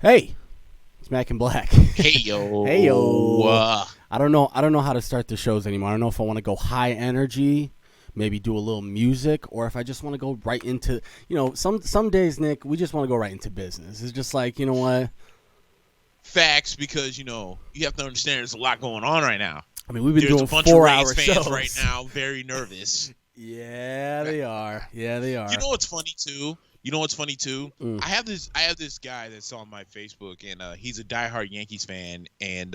Hey, it's Mack and Black. Hey yo. Hey yo. I don't know how to start the shows anymore. I don't know if I want to go high energy, maybe do a little music, or if I just want to go right into, some days, Nick, we just want to go right into business. It's just like, you know what? Facts, because you have to understand there's a lot going on right now. I mean, we've been There's doing a bunch 4-hour of Rays fans shows right now very nervous. Yeah, they are. Yeah, they are. You know what's funny too? Mm. I have this guy that's on my Facebook, and he's a diehard Yankees fan, and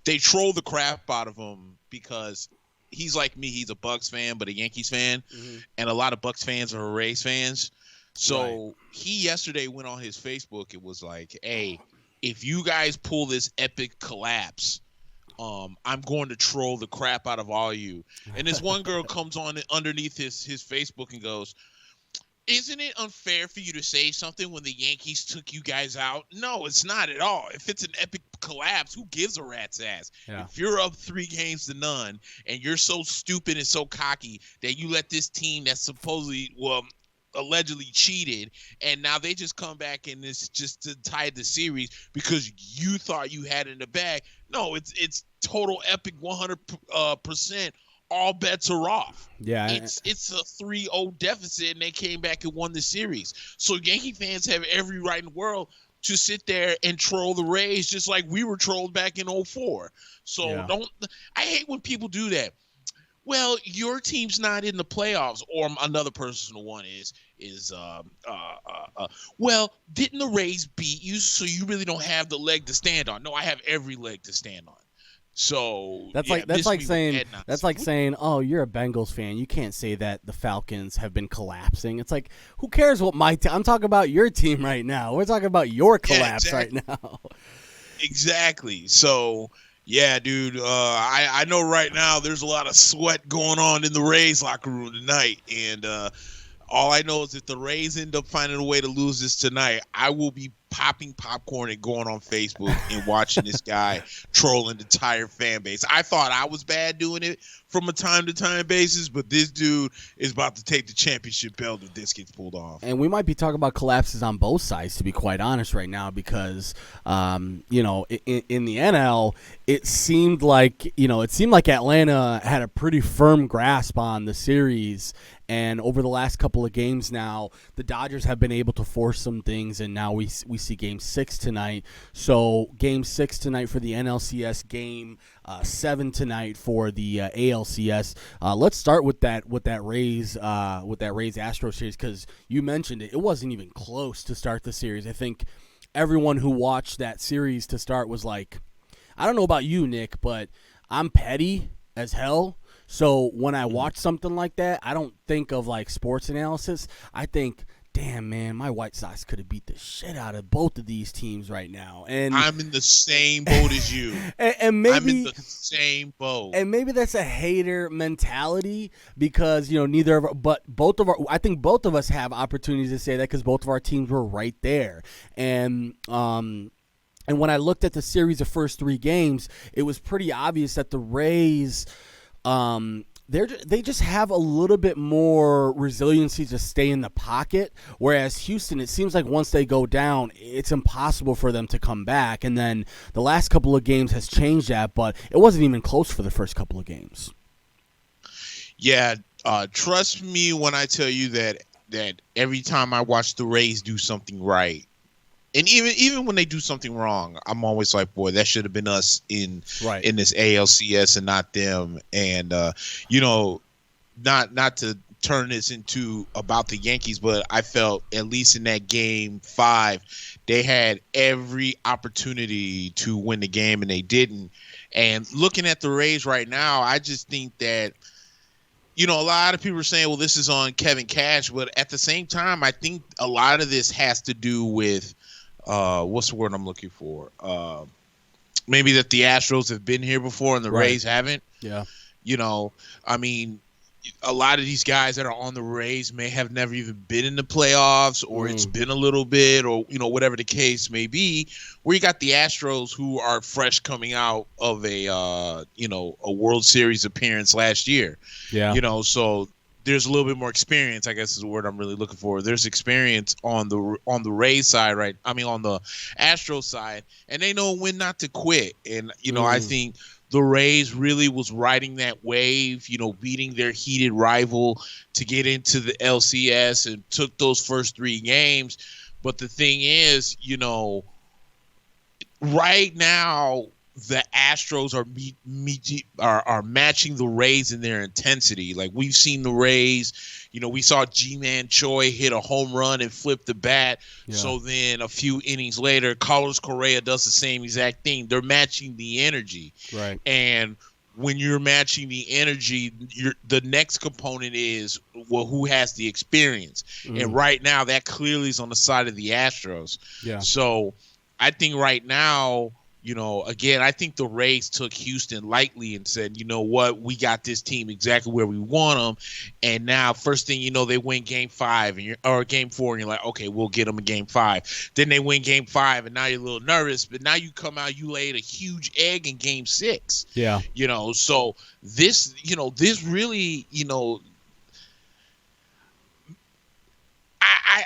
they troll the crap out of him because he's like me. He's a Bucks fan, but a Yankees fan, and a lot of Bucks fans are Rays fans. So he yesterday went on his Facebook. It was like, "Hey, if you guys pull this epic collapse, I'm going to troll the crap out of all you." And this one girl comes on underneath his Facebook and goes, "Isn't it unfair for you to say something when the Yankees took you guys out?" No, it's not at all. If it's an epic collapse, who gives a rat's ass? Yeah. If you're up 3-0 and you're so stupid and so cocky that you let this team that's supposedly, allegedly cheated, and now they just come back and it's just to tie the series because you thought you had it in the bag. No, it's total epic 100%. All bets are off. Yeah, it's a 3-0 deficit, and they came back and won the series. So Yankee fans have every right in the world to sit there and troll the Rays just like we were trolled back in 2004. So I hate when people do that. Well, your team's not in the playoffs, or another personal one is well, didn't the Rays beat you, so you really don't have the leg to stand on? No, I have every leg to stand on. So that's like saying, oh, you're a Bengals fan. You can't say that the Falcons have been collapsing. It's like, who cares what my team? I'm talking about your team right now. We're talking about your collapse right now. Exactly. So yeah, dude. I know right now there's a lot of sweat going on in the Rays locker room tonight, and all I know is if the Rays end up finding a way to lose this tonight, I will be popping popcorn and going on Facebook and watching this guy trolling the entire fan base. I thought I was bad doing it from a time-to-time basis, but this dude is about to take the championship belt if this gets pulled off. And we might be talking about collapses on both sides, to be quite honest, right now, because in the NL, it seemed like Atlanta had a pretty firm grasp on the series. And over the last couple of games now, the Dodgers have been able to force some things, and now we see Game 6 tonight. So Game 6 tonight for the NLCS, Game 7 tonight for the ALCS. Let's start with that Rays Astros series, because you mentioned it. It wasn't even close to start the series. I think everyone who watched that series to start was like, I don't know about you, Nick, but I'm petty as hell. So when I watch something like that, I don't think of like sports analysis. I think, damn, man, my White Sox could have beat the shit out of both of these teams right now. And I'm in the same boat as you. and maybe I'm in the same boat. And maybe that's a hater mentality because, I think both of us have opportunities to say that because both of our teams were right there. And when I looked at the series of first 3 games, it was pretty obvious that the Rays, they just have a little bit more resiliency to stay in the pocket, whereas Houston, it seems like once they go down, it's impossible for them to come back. And then the last couple of games has changed that, but it wasn't even close for the first couple of games. Yeah, trust me when I tell you that every time I watch the Rays do something right, and even when they do something wrong, I'm always like, boy, that should have been us in this ALCS and not them. And not to turn this into about the Yankees, but I felt at least in that Game 5, they had every opportunity to win the game and they didn't. And looking at the Rays right now, I just think that, a lot of people are saying, well, this is on Kevin Cash, but at the same time, I think a lot of this has to do with what's the word I'm looking for? Maybe that the Astros have been here before and the Rays haven't. Yeah. I mean, a lot of these guys that are on the Rays may have never even been in the playoffs, or it's been a little bit, or whatever the case may be. Where you got the Astros who are fresh coming out of a World Series appearance last year. Yeah. So there's a little bit more experience, I guess is the word I'm really looking for. There's experience on the Rays side, right? I mean, on the Astros side, and they know when not to quit. And, I think the Rays really was riding that wave, beating their heated rival to get into the LCS and took those first 3 games. But the thing is, right now, the Astros are matching the Rays in their intensity. Like, we've seen the Rays, we saw G-Man Choi hit a home run and flip the bat. Yeah. So then a few innings later, Carlos Correa does the same exact thing. They're matching the energy. Right. And when you're matching the energy, the next component is, well, who has the experience? And right now, that clearly is on the side of the Astros. Yeah. So I think right now, again, I think the Rays took Houston lightly and said, you know what, we got this team exactly where we want them. And now, first thing you know, they win Game 5 or Game 4, and you're like, okay, we'll get them in Game 5. Then they win Game 5, and now you're a little nervous. But now you come out, you laid a huge egg in Game 6. Yeah. So this really,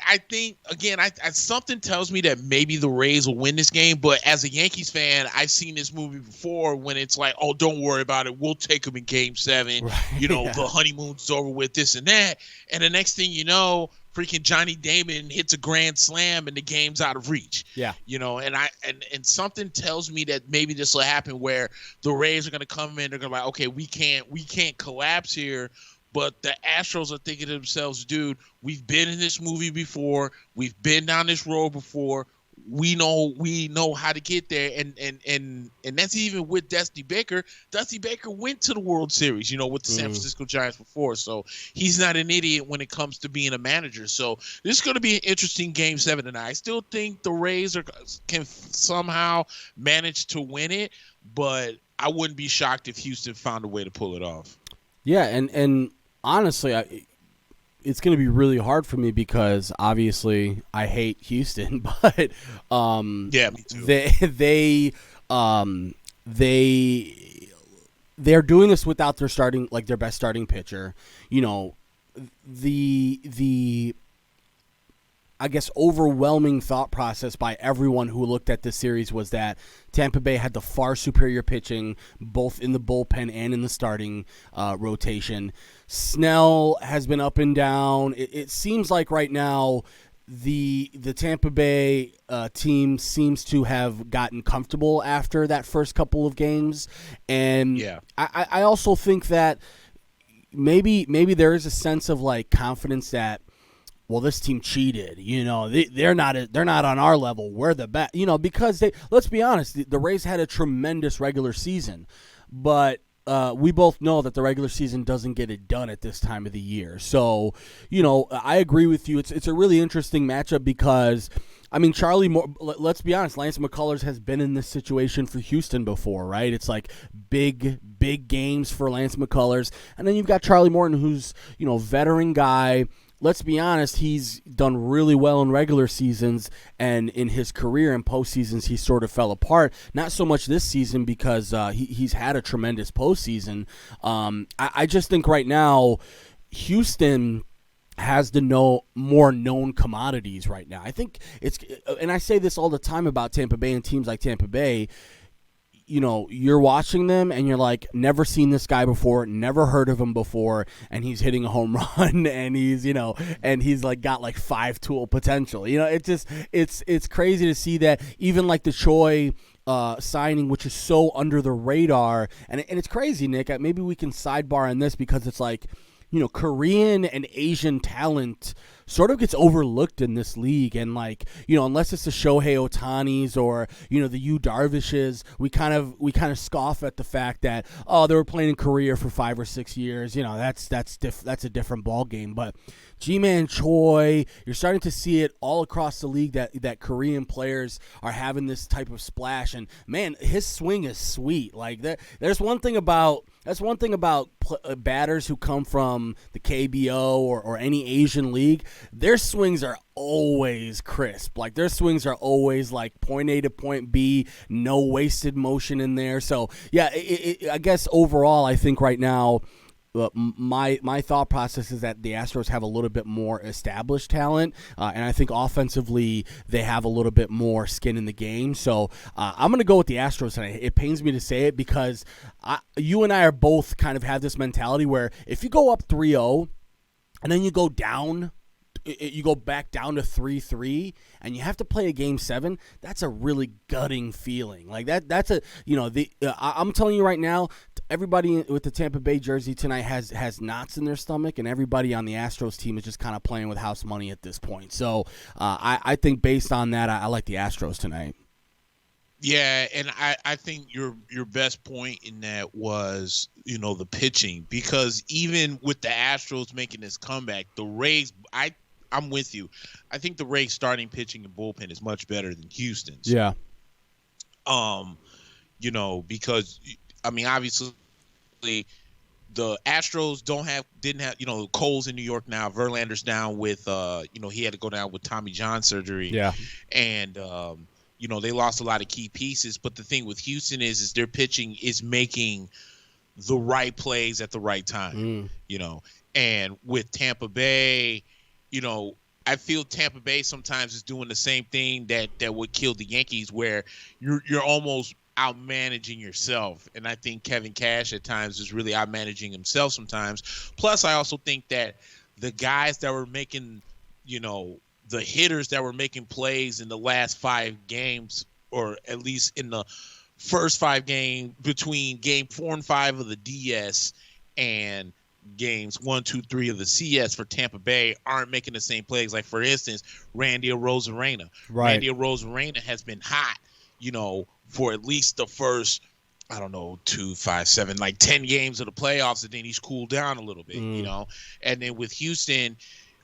I think, again, something tells me that maybe the Rays will win this game. But as a Yankees fan, I've seen this movie before when it's like, oh, don't worry about it. We'll take them in Game 7. Right. The honeymoon's over with, this and that. And the next thing you know, freaking Johnny Damon hits a grand slam and the game's out of reach. Yeah. And something tells me that maybe this will happen where the Rays are going to come in. They're going to be like, okay, we can't collapse here. But the Astros are thinking to themselves, dude, we've been in this movie before. We've been down this road before. We know how to get there. And that's even with Dusty Baker. Dusty Baker went to the World Series, with the San Francisco Giants before. So he's not an idiot when it comes to being a manager. So this is going to be an interesting Game 7 tonight. I still think the Rays can somehow manage to win it, but I wouldn't be shocked if Houston found a way to pull it off. Yeah, and honestly, it's going to be really hard for me because obviously I hate Houston, but yeah, me too. They're doing this without their best starting pitcher. The I guess overwhelming thought process by everyone who looked at this series was that Tampa Bay had the far superior pitching, both in the bullpen and in the starting rotation. Snell has been up and down. It seems like right now the Tampa Bay team seems to have gotten comfortable after that first couple of games. And yeah. I also think that maybe there is a sense of confidence that, well, this team cheated. They're not on our level. We're the best. Because let's be honest, the Rays had a tremendous regular season, but we both know that the regular season doesn't get it done at this time of the year. So, I agree with you. It's a really interesting matchup because, Charlie Moore, let's be honest, Lance McCullers has been in this situation for Houston before, right? It's big games for Lance McCullers. And then you've got Charlie Morton, who's, veteran guy. Let's be honest, he's done really well in regular seasons, and in his career in postseasons, he sort of fell apart. Not so much this season because he's had a tremendous postseason. I just think right now, Houston has the more known commodities right now. I think and I say this all the time about Tampa Bay and teams like Tampa Bay. You're watching them and you're like, never seen this guy before, never heard of him before, and he's hitting a home run and he's, got 5-tool potential. It's crazy to see that even the Choi signing, which is so under the radar, and it's crazy, Nick. Maybe we can sidebar on this because it's Korean and Asian talent sort of gets overlooked in this league. And unless it's the Shohei Otanis or, the Yu Darvishes, we kind of scoff at the fact that, they were playing in Korea for 5 or 6 years. That's a different ball game. But G-Man Choi, you're starting to see it all across the league that Korean players are having this type of splash. And man, his swing is sweet. That's one thing about batters who come from the KBO or any Asian league. Their swings are always crisp. Their swings are always point A to point B, no wasted motion in there. So yeah, I guess overall, I think right now my thought process is that the Astros have a little bit more established talent, and I think offensively they have a little bit more skin in the game. So I'm going to go with the Astros tonight. It pains me to say it because you and I are both kind of have this mentality where if you go up 3-0 and then you go down, you go back down to 3-3 and you have to play a game 7, that's a really gutting feeling. Like that's a, I'm telling you right now, everybody with the Tampa Bay jersey tonight has knots in their stomach, and everybody on the Astros team is just kind of playing with house money at this point. So I think based on that, I like the Astros tonight. Yeah, and I think your best point in that was, the pitching, because even with the Astros making this comeback, the Rays, I'm with you. I think the Rays starting pitching and bullpen is much better than Houston's. Yeah. Because obviously the Astros didn't have Cole's in New York now. Verlander's down with he had to go down with Tommy John surgery. Yeah. And they lost a lot of key pieces, but the thing with Houston is their pitching is making the right plays at the right time. And with Tampa Bay, I feel Tampa Bay sometimes is doing the same thing that would kill the Yankees, where you're almost out managing yourself. And I think Kevin Cash at times is really out managing himself sometimes. Plus, I also think that the guys that were making, the hitters that were making plays in the last 5 games, or at least in the first 5 games between game 4 and 5 of the DS and games 1, 2, 3 of the CS for Tampa Bay, aren't making the same plays. Like, for instance, Randy Arozarena. Right. Randy Arozarena has been hot, for at least the first, 2, 5, 7, 10 games of the playoffs, and then he's cooled down a little bit, And then with Houston,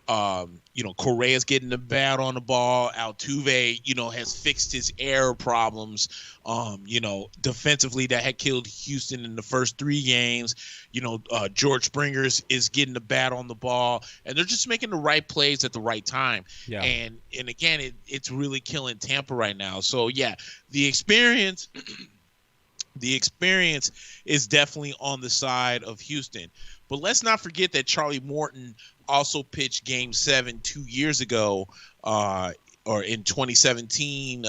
Correa's getting the bat on the ball. Altuve, has fixed his error problems. Defensively, that had killed Houston in the first 3 games. George Springer's is getting the bat on the ball, and they're just making the right plays at the right time. Yeah. And again, it's really killing Tampa right now. So yeah, the experience is definitely on the side of Houston. But let's not forget that Charlie Morton also pitched Game 7 2 years ago, or in 2017.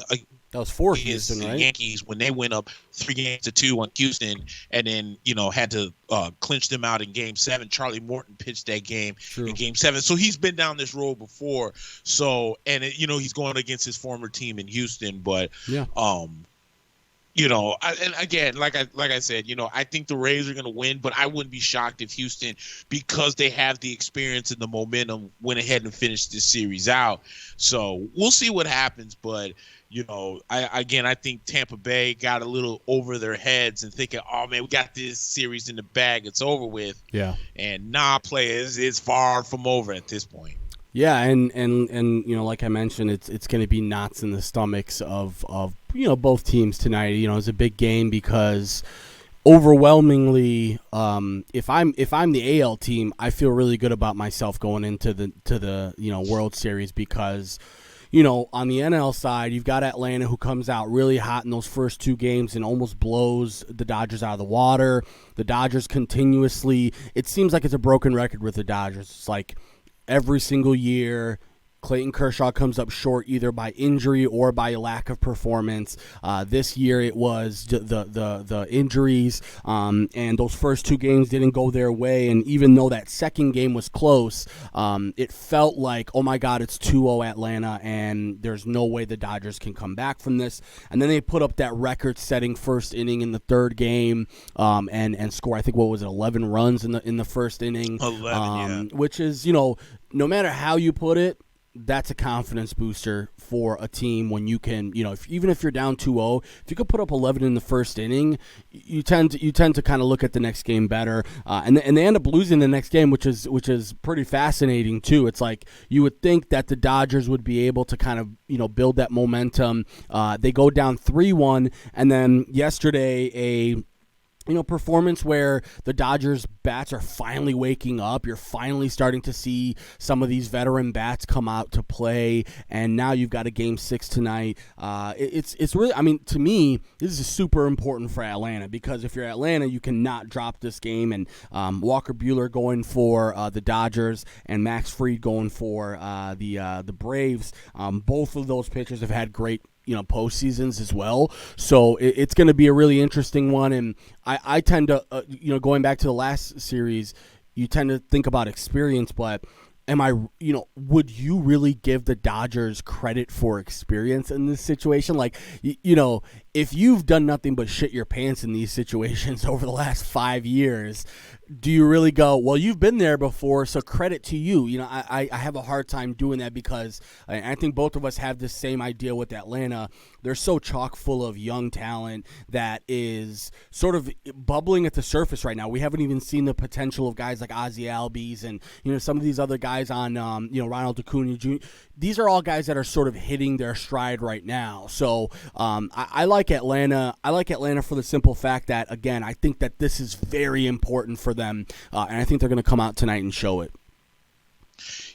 That was for Houston, right? The Yankees, when they went up 3-2 on Houston, and then had to clinch them out in Game 7. Charlie Morton pitched that game in Game 7, so he's been down this road before. So, and he's going against his former team in Houston, but yeah. And again, like I said, I think the Rays are going to win, but I wouldn't be shocked if Houston, because they have the experience and the momentum, went ahead and finished this series out. So we'll see what happens. But, I think Tampa Bay got a little over their heads and thinking, oh, man, we got this series in the bag. It's over with. Yeah. And players, it's far from over at this point. Yeah, and like I mentioned, it's going to be knots in the stomachs of both teams tonight. It's a big game because overwhelmingly, if I'm the AL team, I feel really good about myself going into the World Series, because on the NL side, you've got Atlanta, who comes out really hot in those first 2 games and almost blows the Dodgers out of the water. The Dodgers continuously, it seems like it's a broken record with the Dodgers. It's like every single year, Clayton Kershaw comes up short either by injury or by lack of performance. This year it was the injuries, and those first 2 games didn't go their way. And even though that second game was close, it felt like, oh my God, it's 2-0 Atlanta, and there's no way the Dodgers can come back from this. And then they put up that record-setting first inning in the 3rd game, and score, I think, 11 runs in the first inning, 11, which is, no matter how you put it, that's a confidence booster for a team when you can, even if you're down 2-0, if you could put up 11 in the first inning, you tend to kind of look at the next game better, and they end up losing the next game, which is pretty fascinating too. It's like you would think that the Dodgers would be able to kind of build that momentum. They go down 3-1, and then yesterday performance where the Dodgers bats are finally waking up. You're finally starting to see some of these veteran bats come out to play, and now you've got a Game 6 tonight. It's really, I mean, to me, this is super important for Atlanta, because if you're Atlanta, you cannot drop this game, and Walker Buehler going for the Dodgers and Max Fried going for the Braves. Both of those pitchers have had great postseasons as well. So it's going to be a really interesting one. And I tend to, going back to the last series, you tend to think about experience, but would you really give the Dodgers credit for experience in this situation? Like, if you've done nothing but shit your pants in these situations over the last 5 years, do you really go, well, you've been there before, so credit to you? I have a hard time doing that, because I think both of us have the same idea with Atlanta. They're so chock full of young talent that is sort of bubbling at the surface right now. We haven't even seen the potential of guys like Ozzie Albies and some of these other guys on Ronald Acuna Jr. These are all guys that are sort of hitting their stride right now. So I like Atlanta. I like Atlanta for the simple fact that, again, I think that this is very important for them, and I think they're going to come out tonight and show it.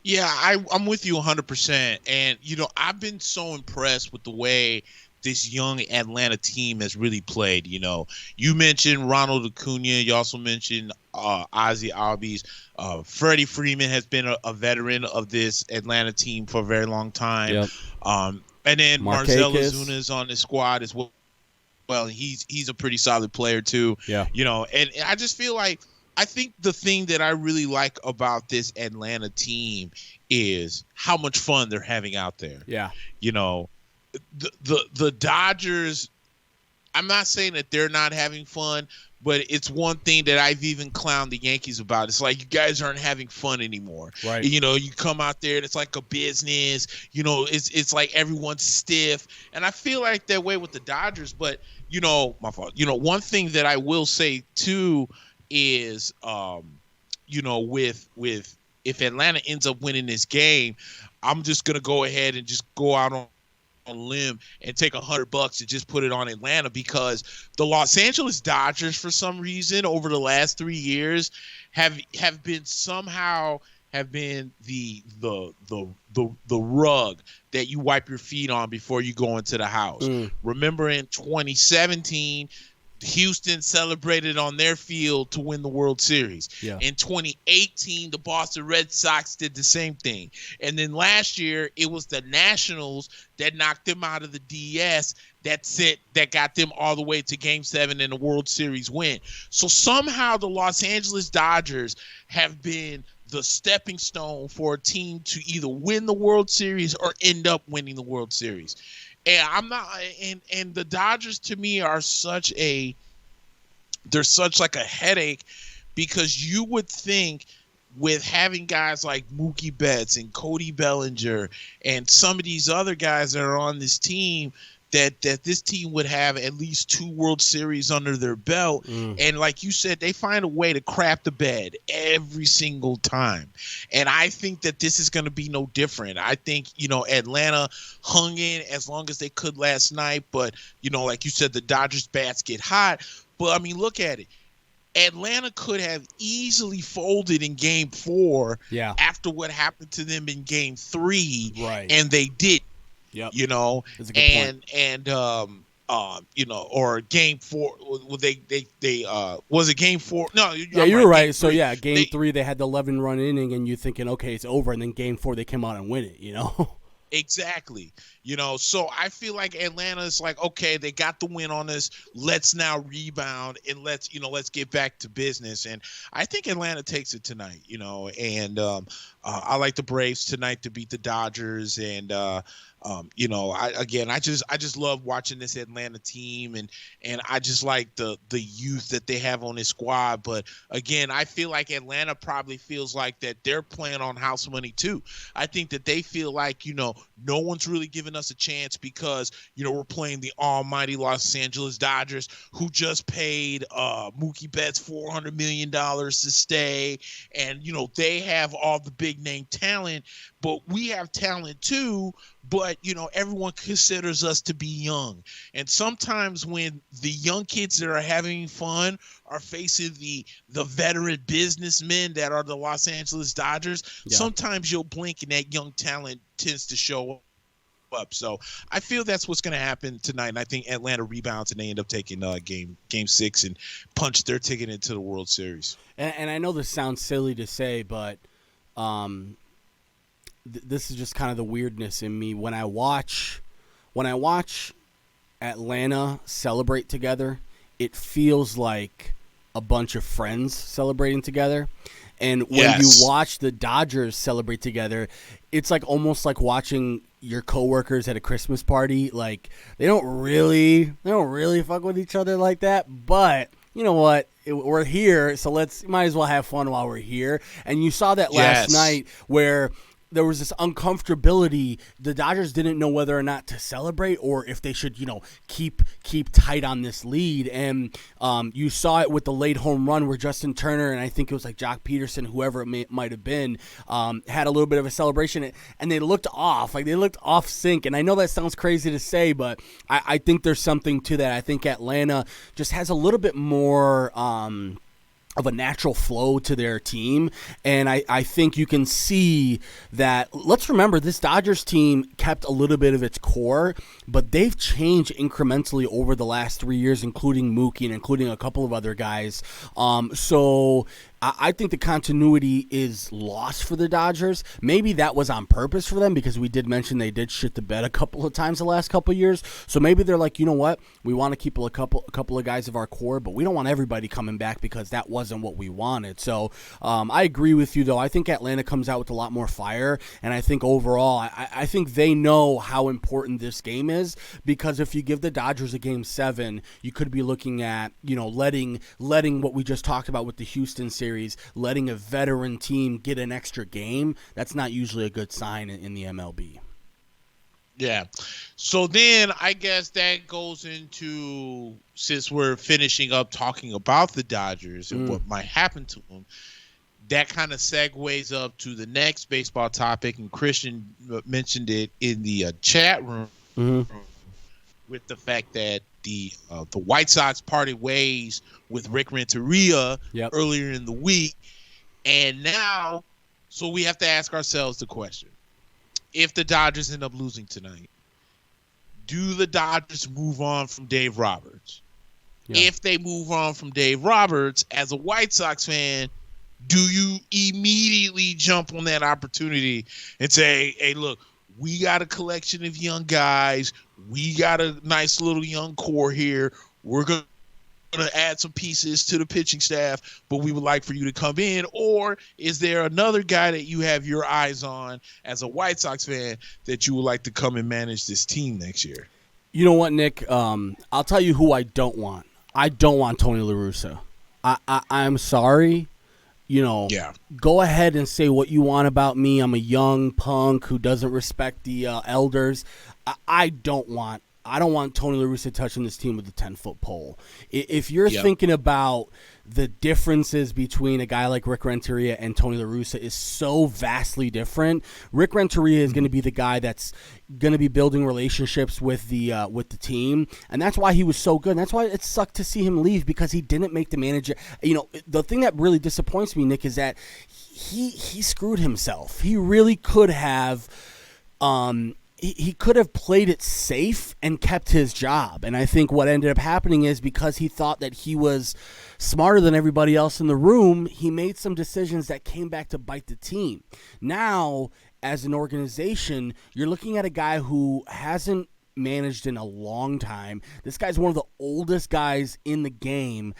Yeah, I'm with you 100%. And, I've been so impressed with the way this young Atlanta team has really played. You mentioned Ronald Acuna. You also mentioned Ozzie Albies. Freddie Freeman has been a veteran of this Atlanta team for a very long time. Yep. And then Marcell Ozuna is on the squad as well. Well, he's a pretty solid player too. Yeah. And I just feel like, I think the thing that I really like about this Atlanta team is how much fun they're having out there. Yeah. The Dodgers, I'm not saying that they're not having fun, but it's one thing that I've even clowned the Yankees about. It's like, you guys aren't having fun anymore. Right. You come out there and it's like a business. It's like everyone's stiff. And I feel like that way with the Dodgers. But, my fault. One thing that I will say too is, with if Atlanta ends up winning this game, I'm just gonna go ahead and just go out on a limb and take $100 and just put it on Atlanta, because the Los Angeles Dodgers, for some reason, over the last 3 years, have been the rug that you wipe your feet on before you go into the house. Remember in 2017, Houston celebrated on their field to win the World Series. Yeah. In 2018, the Boston Red Sox did the same thing. And then last year, it was the Nationals that knocked them out of the DS that got them all the way to Game 7 in the World Series win. So somehow the Los Angeles Dodgers have been the stepping stone for a team to either win the World Series or end up winning the World Series. And I'm not, and the Dodgers to me are they're such like a headache, because you would think with having guys like Mookie Betts and Cody Bellinger and some of these other guys that are on this team, that this team would have at least 2 World Series under their belt. And like you said, they find a way to crap the bed every single time. And I think that this is going to be no different. I think, Atlanta hung in as long as they could last night. But, like you said, the Dodgers bats get hot. But, I mean, look at it. Atlanta could have easily folded in Game 4 after what happened to them in Game 3. Right. And they did. Yep. That's a good point. Or Game 4. They was it Game 4? No, you were right. So Game 3 they had the 11-run inning, and you're thinking, okay, it's over, and then Game 4 they came out and win it. Exactly. So I feel like Atlanta is like, okay, they got the win on us. Let's now rebound and let's get back to business. And I think Atlanta takes it tonight, and I like the Braves tonight to beat the Dodgers. And, I just love watching this Atlanta team, and I just like the youth that they have on this squad. But again, I feel like Atlanta probably feels like that they're playing on house money too. I think that they feel like, no one's really giving giving us a chance because, we're playing the almighty Los Angeles Dodgers, who just paid Mookie Betts $400 million to stay. And, they have all the big name talent, but we have talent too. But, everyone considers us to be young. And sometimes when the young kids that are having fun are facing the veteran businessmen that are the Los Angeles Dodgers, sometimes you'll blink and that young talent tends to show up. So I feel that's what's going to happen tonight. And I think Atlanta rebounds and they end up taking game 6 and punch their ticket into the World Series. And I know this sounds silly to say, but this is just kind of the weirdness in me. When I watch Atlanta celebrate together, it feels like a bunch of friends celebrating together. And when you watch the Dodgers celebrate together, it's like almost like watching your coworkers at a Christmas party. Like they don't really fuck with each other like that. But you know what? We're here, so might as well have fun while we're here. And you saw that last night where there was this uncomfortability. The Dodgers didn't know whether or not to celebrate or if they should, keep tight on this lead. And you saw it with the late home run where Justin Turner and I think it was like Jock Peterson, whoever it might have been, had a little bit of a celebration. And they looked off. Like they looked off sync. And I know that sounds crazy to say, but I think there's something to that. I think Atlanta just has a little bit more of a natural flow to their team. And I think you can see that. Let's remember, this Dodgers team kept a little bit of its core, but they've changed incrementally over the last 3 years, including Mookie and including a couple of other guys. So I think the continuity is lost for the Dodgers. Maybe that was on purpose for them because we did mention they did shit the bed a couple of times the last couple of years. So maybe they're like, you know what? We want to keep a couple of guys of our core, but we don't want everybody coming back because that wasn't what we wanted. So I agree with you, though. I think Atlanta comes out with a lot more fire, and I think overall, I think they know how important this game is because if you give the Dodgers a Game 7, you could be looking at, letting what we just talked about with the Houston series, letting a veteran team get an extra game. That's not usually a good sign in the MLB. Yeah. So then I guess that goes into, since we're finishing up talking about the Dodgers and what might happen to them, that kind of segues up to the next baseball topic. And Christian mentioned it in the chat room with the fact that the White Sox parted ways with Rick Renteria earlier in the week. And now, so we have to ask ourselves the question. If the Dodgers end up losing tonight, do the Dodgers move on from Dave Roberts? Yeah. If they move on from Dave Roberts, as a White Sox fan, do you immediately jump on that opportunity and say, hey, look, we got a collection of young guys. We got a nice little young core here. We're going to add some pieces to the pitching staff, but we would like for you to come in? Or is there another guy that you have your eyes on as a White Sox fan that you would like to come and manage this team next year? You know what, Nick? I'll tell you who I don't want. I don't want Tony La Russa. I'm sorry. Go ahead and say what you want about me. I'm a young punk who doesn't respect the elders. I don't want Tony La Russa touching this team with a 10-foot pole. If you're thinking about the differences between a guy like Rick Renteria and Tony La Russa is so vastly different. Rick Renteria is going to be the guy that's going to be building relationships with the team, and that's why he was so good. And that's why it sucked to see him leave because he didn't make the manager. The thing that really disappoints me, Nick, is that he screwed himself. He really could have. He could have played it safe and kept his job. And I think what ended up happening is because he thought that he was smarter than everybody else in the room, he made some decisions that came back to bite the team. Now, as an organization, you're looking at a guy who hasn't managed in a long time. This guy's one of the oldest guys in the game.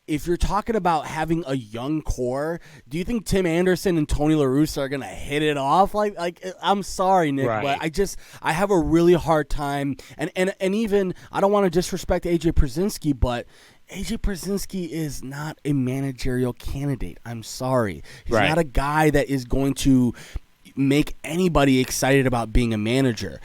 If you're talking about having a young core, do you think Tim Anderson and Tony La Russa are gonna hit it off? Like I'm sorry, Nick, but I have a really hard time. And even I don't want to disrespect AJ Pierzynski, but AJ Pierzynski is not a managerial candidate. I'm sorry, he's not a guy that is going to make anybody excited about being a manager.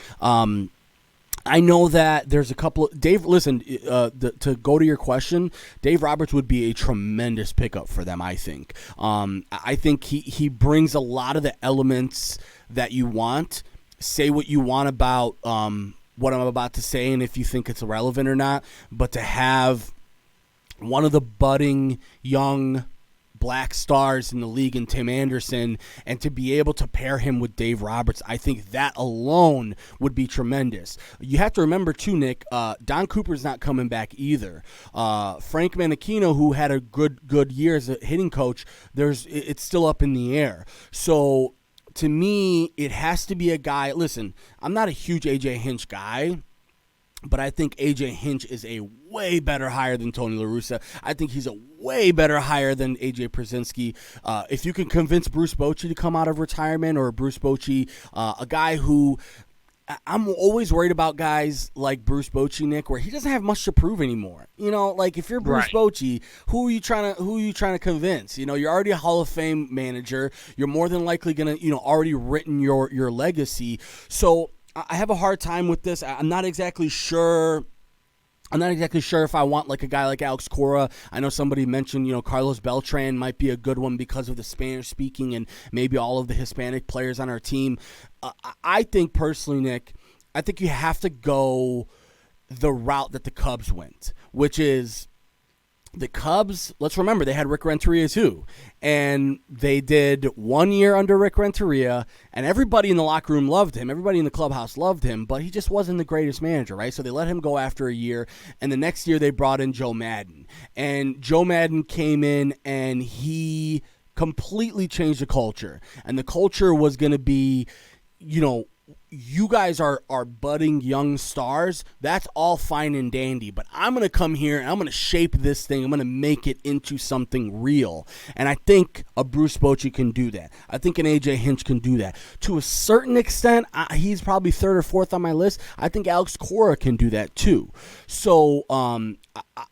I know that there's a couple of Dave. Listen, to go to your question, Dave Roberts would be a tremendous pickup for them. I think. I think he brings a lot of the elements that you want. Say what you want about what I'm about to say, and if you think it's relevant or not. But to have one of the budding young black stars in the league in Tim Anderson, and to be able to pair him with Dave Roberts, I think that alone would be tremendous. You have to remember too, Nick, Don Cooper's not coming back either. Frank Menachino, who had a good year as a hitting coach, it's still up in the air. So to me, it has to be a guy. Listen, I'm not a huge AJ Hinch guy, but I think AJ Hinch is a way better hire than Tony La Russa. I think he's a way better hire than AJ Przinsky. If you can convince Bruce Bochy to come out of retirement, or Bruce Bochy, a guy who I'm always worried about guys like Bruce Bochy, Nick, where he doesn't have much to prove anymore. You know, like if you're Bruce Bochy, who are you trying to convince? You know, you're already a Hall of Fame manager. You're more than likely gonna, already written your legacy. So I have a hard time with this. I'm not exactly sure if I want like a guy like Alex Cora. I know somebody mentioned, Carlos Beltran might be a good one because of the Spanish speaking and maybe all of the Hispanic players on our team. I think personally, Nick, I think you have to go the route that the Cubs went, which is the Cubs. Let's remember they had Rick Renteria too, and they did 1 year under Rick Renteria, and everybody in the locker room loved him. Everybody in the clubhouse loved him, but he just wasn't the greatest manager, right? So they let him go after a year, and the next year they brought in Joe Madden, and Joe Madden came in and he completely changed the culture, and the culture was going to be, you guys are budding young stars. That's all fine and dandy, but I'm going to come here and I'm going to shape this thing. I'm going to make it into something real. And I think a Bruce Bochy can do that. I think an AJ Hinch can do that. To a certain extent, he's probably third or fourth on my list. I think Alex Cora can do that too. So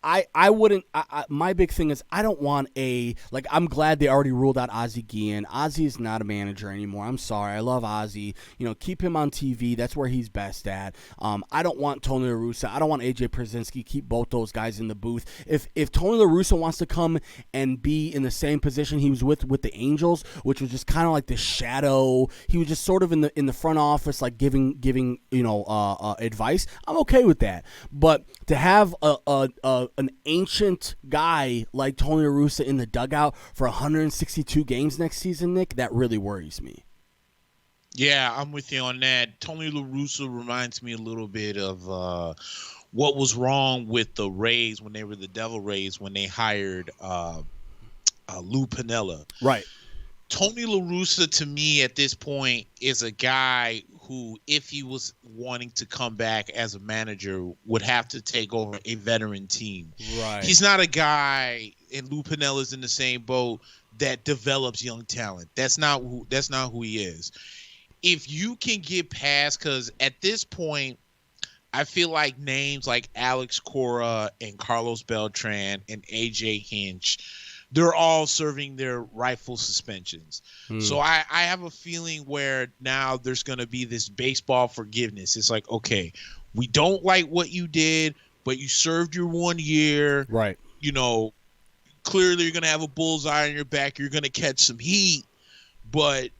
I wouldn't. My big thing is I don't want I'm glad they already ruled out Ozzie Guillen. Ozzie is not a manager anymore. I'm sorry. I love Ozzie. Keep him on TV. That's where he's best at. I don't want Tony La Russa. I don't want AJ Przinsky. Keep both those guys in the booth. If Tony La Russa wants to come and be in the same position he was with the Angels, which was just kind of like the shadow, he was just sort of in the front office, like giving advice. I'm okay with that. But to have an ancient guy like Tony La Russa in the dugout for 162 games next season, Nick, that really worries me. Yeah, I'm with you on that. Tony La Russa reminds me a little bit of what was wrong with the Rays when they were the Devil Rays when they hired Lou Piniella. Right. Tony La Russa, to me, at this point, is a guy who, if he was wanting to come back as a manager, would have to take over a veteran team. Right. He's not a guy, and Lou Piniella's in the same boat, that develops young talent. That's not who he is. If you can get past, because at this point, I feel like names like Alex Cora and Carlos Beltran and AJ Hinch, they're all serving their rightful suspensions. So I have a feeling where now there's going to be this baseball forgiveness. It's like, okay, we don't like what you did, but you served your 1 year. Right. Clearly you're going to have a bullseye on your back. You're going to catch some heat, but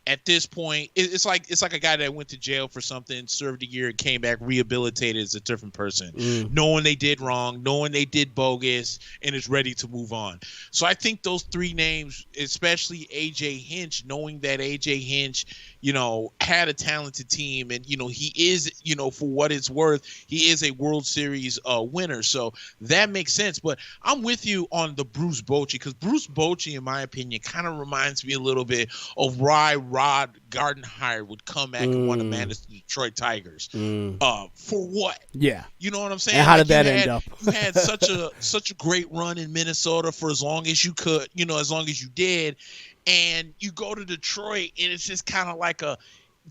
at this point, it's like a guy that went to jail for something, served a year, and came back rehabilitated as a different person, knowing they did wrong, knowing they did bogus, and is ready to move on. So I think those three names, especially AJ Hinch, knowing that AJ Hinch, had a talented team, and he is, for what it's worth, he is a World Series winner. So that makes sense. But I'm with you on the Bruce Bochy, because Bruce Bochy, in my opinion, kind of reminds me a little bit of why Rod Gardenhire would come back and want to manage the Detroit Tigers. For what? Yeah. You know what I'm saying? And how did that end up? You had such a great run in Minnesota for as long as you could, as long as you did. And you go to Detroit, and it's just kind of like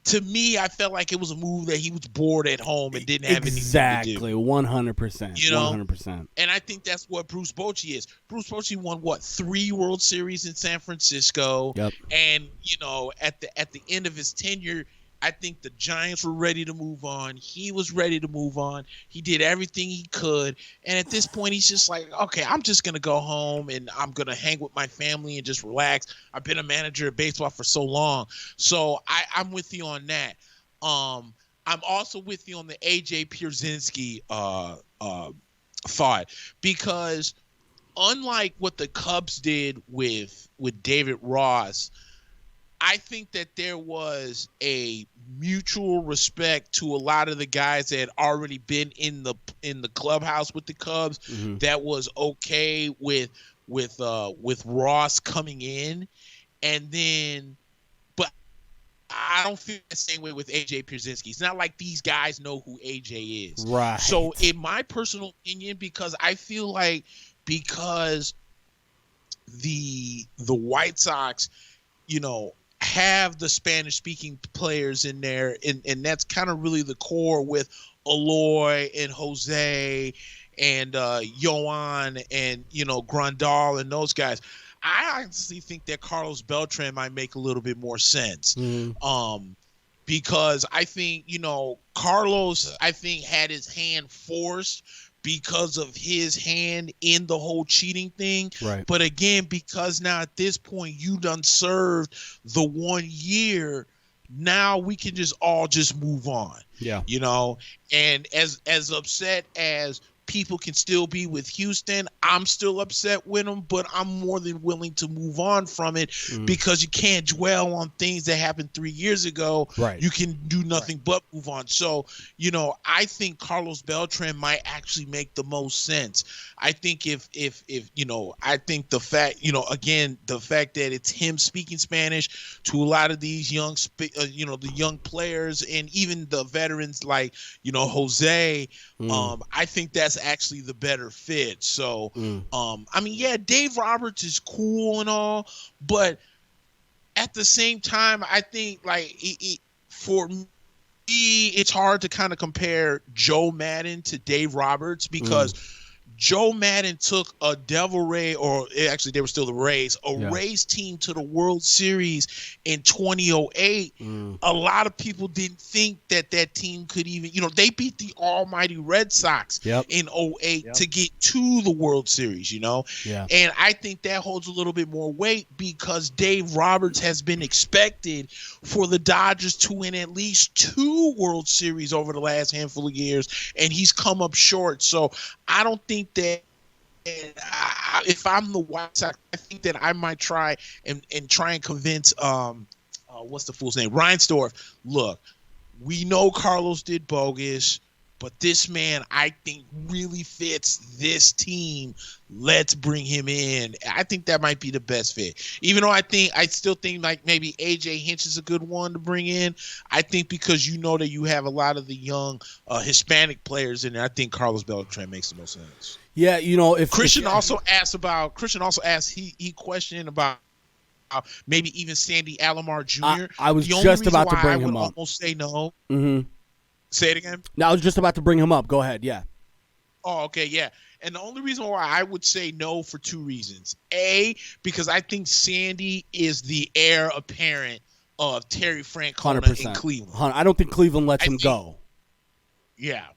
to me, I felt like it was a move that he was bored at home and didn't have anything to Exactly, do. 100%. You know? 100%. And I think that's what Bruce Bochy is. Bruce Bochy won what, 3 World Series in San Francisco. Yep. And at the end of his tenure, I think the Giants were ready to move on. He was ready to move on. He did everything he could. And at this point, he's just like, okay, I'm just going to go home and I'm going to hang with my family and just relax. I've been a manager of baseball for so long. So I'm with you on that. I'm also with you on the AJ Pierzynski thought, because unlike what the Cubs did with David Ross, I think that there was a mutual respect to a lot of the guys that had already been in the clubhouse with the Cubs, that was okay with Ross coming in. And then, but I don't feel the same way with AJ Pierzynski. It's not like these guys know who AJ is. Right. So in my personal opinion, because I feel like, because the White Sox, have the Spanish speaking players in there, and that's kind of really the core with Eloy and Jose and Yoan and Grandal and those guys. I honestly think that Carlos Beltran might make a little bit more sense. Because I think, Carlos, I think, had his hand forced because of his hand in the whole cheating thing. Right. But again, because now at this point you done served the 1 year, now we can all move on. Yeah. And as upset as people can still be with Houston, I'm still upset with them, but I'm more than willing to move on from it, because you can't dwell on things that happened 3 years ago. Right. You can do nothing but move on. So, I think Carlos Beltran might actually make the most sense. I think if I think the fact, again, the fact that it's him speaking Spanish to a lot of these young, the young players and even the veterans like, Jose, I think that's actually the better fit. So, I mean, yeah, Dave Roberts is cool and all, but at the same time, I think for me, it's hard to kind of compare Joe Madden to Dave Roberts, because Joe Madden took a Devil Ray, or actually they were still the Rays, Rays team to the World Series in 2008. A lot of people didn't think that team could even, they beat the almighty Red Sox in 08 to get to the World Series, And I think that holds a little bit more weight, because Dave Roberts has been expected for the Dodgers to win at least 2 World Series over the last handful of years, and he's come up short. So I don't think that if I'm the White Sox, I think that I might try and convince what's the fool's name, Reinsdorf. Look, we know Carlos did bogus, but this man, I think, really fits this team. Let's bring him in. I think that might be the best fit. Even though I still think like maybe AJ Hinch is a good one to bring in. I think because that you have a lot of the young Hispanic players in there, I think Carlos Beltran makes the most sense. Yeah, if Christian also asked, he questioned about maybe even Sandy Alomar Jr. I was just about to bring him up. Almost say no. Say it again. No, I was just about to bring him up. Go ahead. Yeah. Oh, okay, yeah. And the only reason why I would say no, for 2 reasons. A, because I think Sandy is the heir apparent of Terry Francona 100%. in Cleveland. I don't think Cleveland lets him go. Yeah.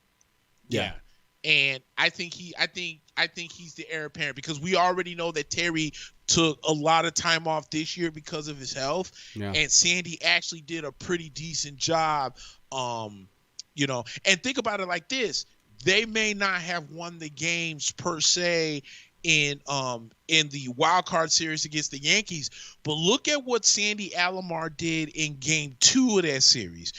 And I think he's the heir apparent, because we already know that Terry took a lot of time off this year because of his health, and Sandy actually did a pretty decent job. And think about it like this: they may not have won the games per se in the wild card series against the Yankees, but look at what Sandy Alomar did in Game 2 of that series.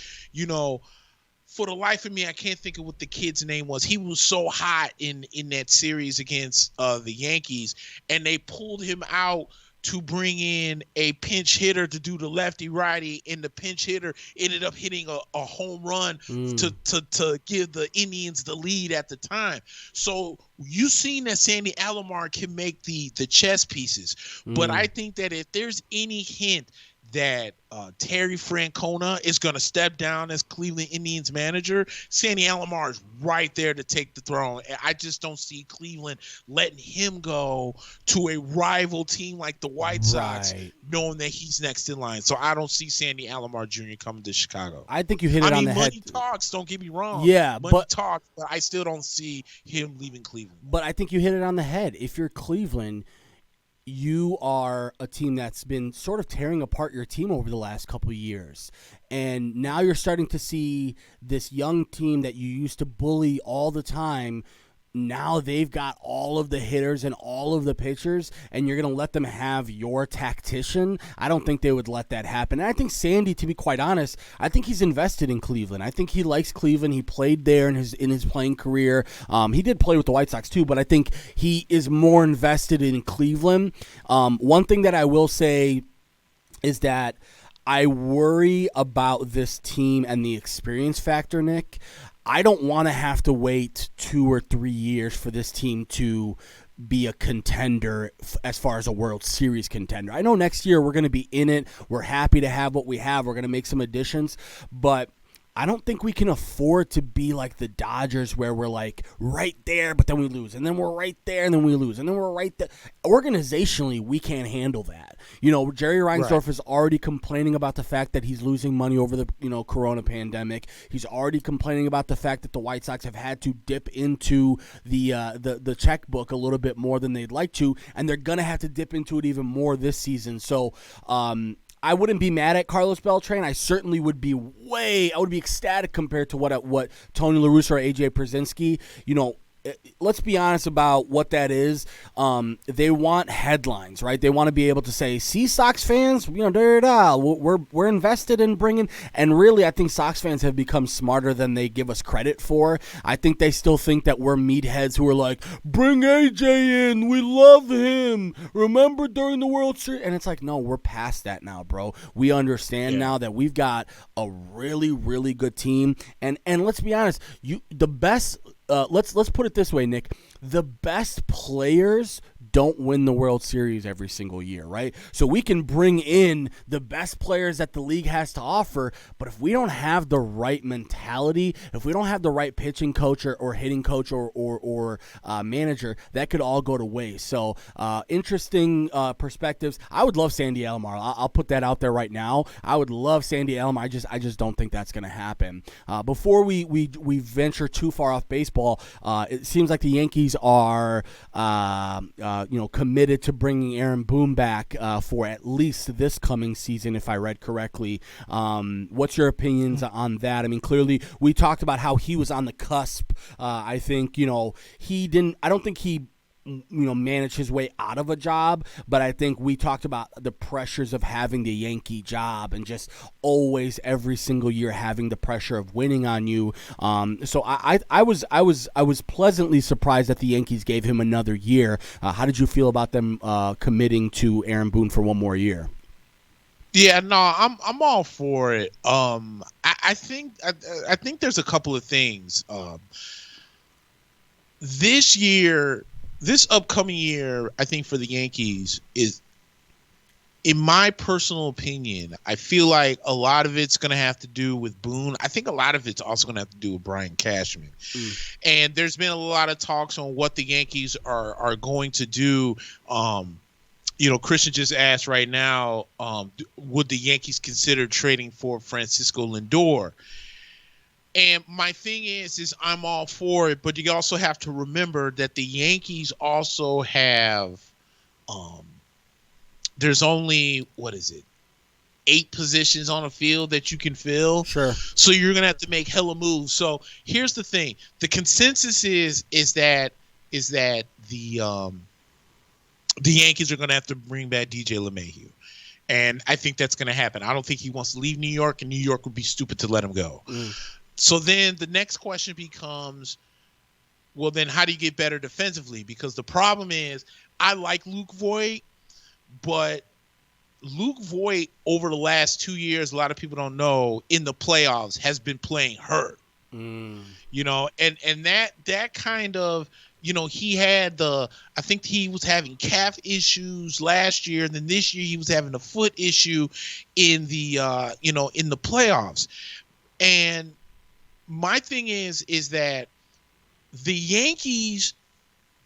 For the life of me, I can't think of what the kid's name was. He was so hot in that series against the Yankees, and they pulled him out to bring in a pinch hitter to do the lefty-righty, and the pinch hitter ended up hitting a home run to give the Indians the lead at the time. So you've seen that Sandy Alomar can make the chess pieces. But I think that if there's any hint that Terry Francona is going to step down as Cleveland Indians manager, Sandy Alomar is right there to take the throne. I just don't see Cleveland letting him go to a rival team like the White Sox, knowing that he's next in line. So I don't see Sandy Alomar Jr. coming to Chicago. I think you hit it on the head. Money talks, don't get me wrong. Yeah, money talks, but I still don't see him leaving Cleveland. But I think you hit it on the head. If you're Cleveland, you are a team that's been sort of tearing apart your team over the last couple of years. And now you're starting to see this young team that you used to bully all the time. Now they've got all of the hitters and all of the pitchers, and you're going to let them have your tactician? I don't think they would let that happen. And I think Sandy, to be quite honest, I think he's invested in Cleveland. I think he likes Cleveland. He played there in his playing career. He did play with the White Sox too, but I think he is more invested in Cleveland. One thing that I will say is that I worry about this team and the experience factor, Nick. I don't want to have to wait 2 or 3 years for this team to be a contender as far as a World Series contender. I know next year we're going to be in it. We're happy to have what we have. We're going to make some additions, but I don't think we can afford to be like the Dodgers where we're like right there, but then we lose. And then we're right there, and then we lose. And then we're right there. Organizationally, we can't handle that. You know, Jerry Reinsdorf is already complaining about the fact that he's losing money over the, corona pandemic. He's already complaining about the fact that the White Sox have had to dip into the checkbook a little bit more than they'd like to, and they're going to have to dip into it even more this season. So, I wouldn't be mad at Carlos Beltran. I certainly would be I would be ecstatic compared to what Tony La Russa or AJ Pierzynski, let's be honest about what that is. They want headlines, right? They want to be able to say, "See, Sox fans, we're invested in bringing." And really, I think Sox fans have become smarter than they give us credit for. I think they still think that we're meatheads who are like, "Bring AJ in, we love him. Remember during the World Series?" And it's like, no, we're past that now, bro. We understand now that we've got a really, really good team. And let's be honest, the best. Let's put it this way, Nick. The best players don't win the World Series every single year, right? So we can bring in the best players that the league has to offer, but if we don't have the right mentality, if we don't have the right pitching coach or hitting coach or manager, that could all go to waste. So interesting perspectives. I would love Sandy Alomar. I'll put that out there right now. I would love Sandy Alomar. I just don't think that's going to happen. Before we venture too far off baseball, it seems like the Yankees are committed to bringing Aaron Boone back for at least this coming season, if I read correctly. What's your opinions on that? I mean, clearly we talked about how he was on the cusp. I think, I don't think he manage his way out of a job, but I think we talked about the pressures of having the Yankee job and just always every single year having the pressure of winning on you. So I was pleasantly surprised that the Yankees gave him another year. How did you feel about them committing to Aaron Boone for one more year? Yeah, no, I'm all for it. I think there's a couple of things. This upcoming year, I think for the Yankees is, in my personal opinion, I feel like a lot of it's going to have to do with Boone. I think a lot of it's also going to have to do with Brian Cashman. And there's been a lot of talks on what the Yankees are going to do. Christian just asked right now, would the Yankees consider trading for Francisco Lindor? And my thing is I'm all for it, but you also have to remember that the Yankees also have, there's only, 8 positions on a field that you can fill. Sure. So you're going to have to make hella moves. So here's the thing. The consensus is that the Yankees are going to have to bring back DJ LeMahieu. And I think that's going to happen. I don't think he wants to leave New York, and New York would be stupid to let him go. So then the next question becomes, well, then how do you get better defensively? Because the problem is I like Luke Voit, but Luke Voit over the last 2 years, a lot of people don't know, in the playoffs has been playing hurt. And that kind of he had I think he was having calf issues last year, and then this year he was having a foot issue in the in the playoffs. And my thing is that the Yankees,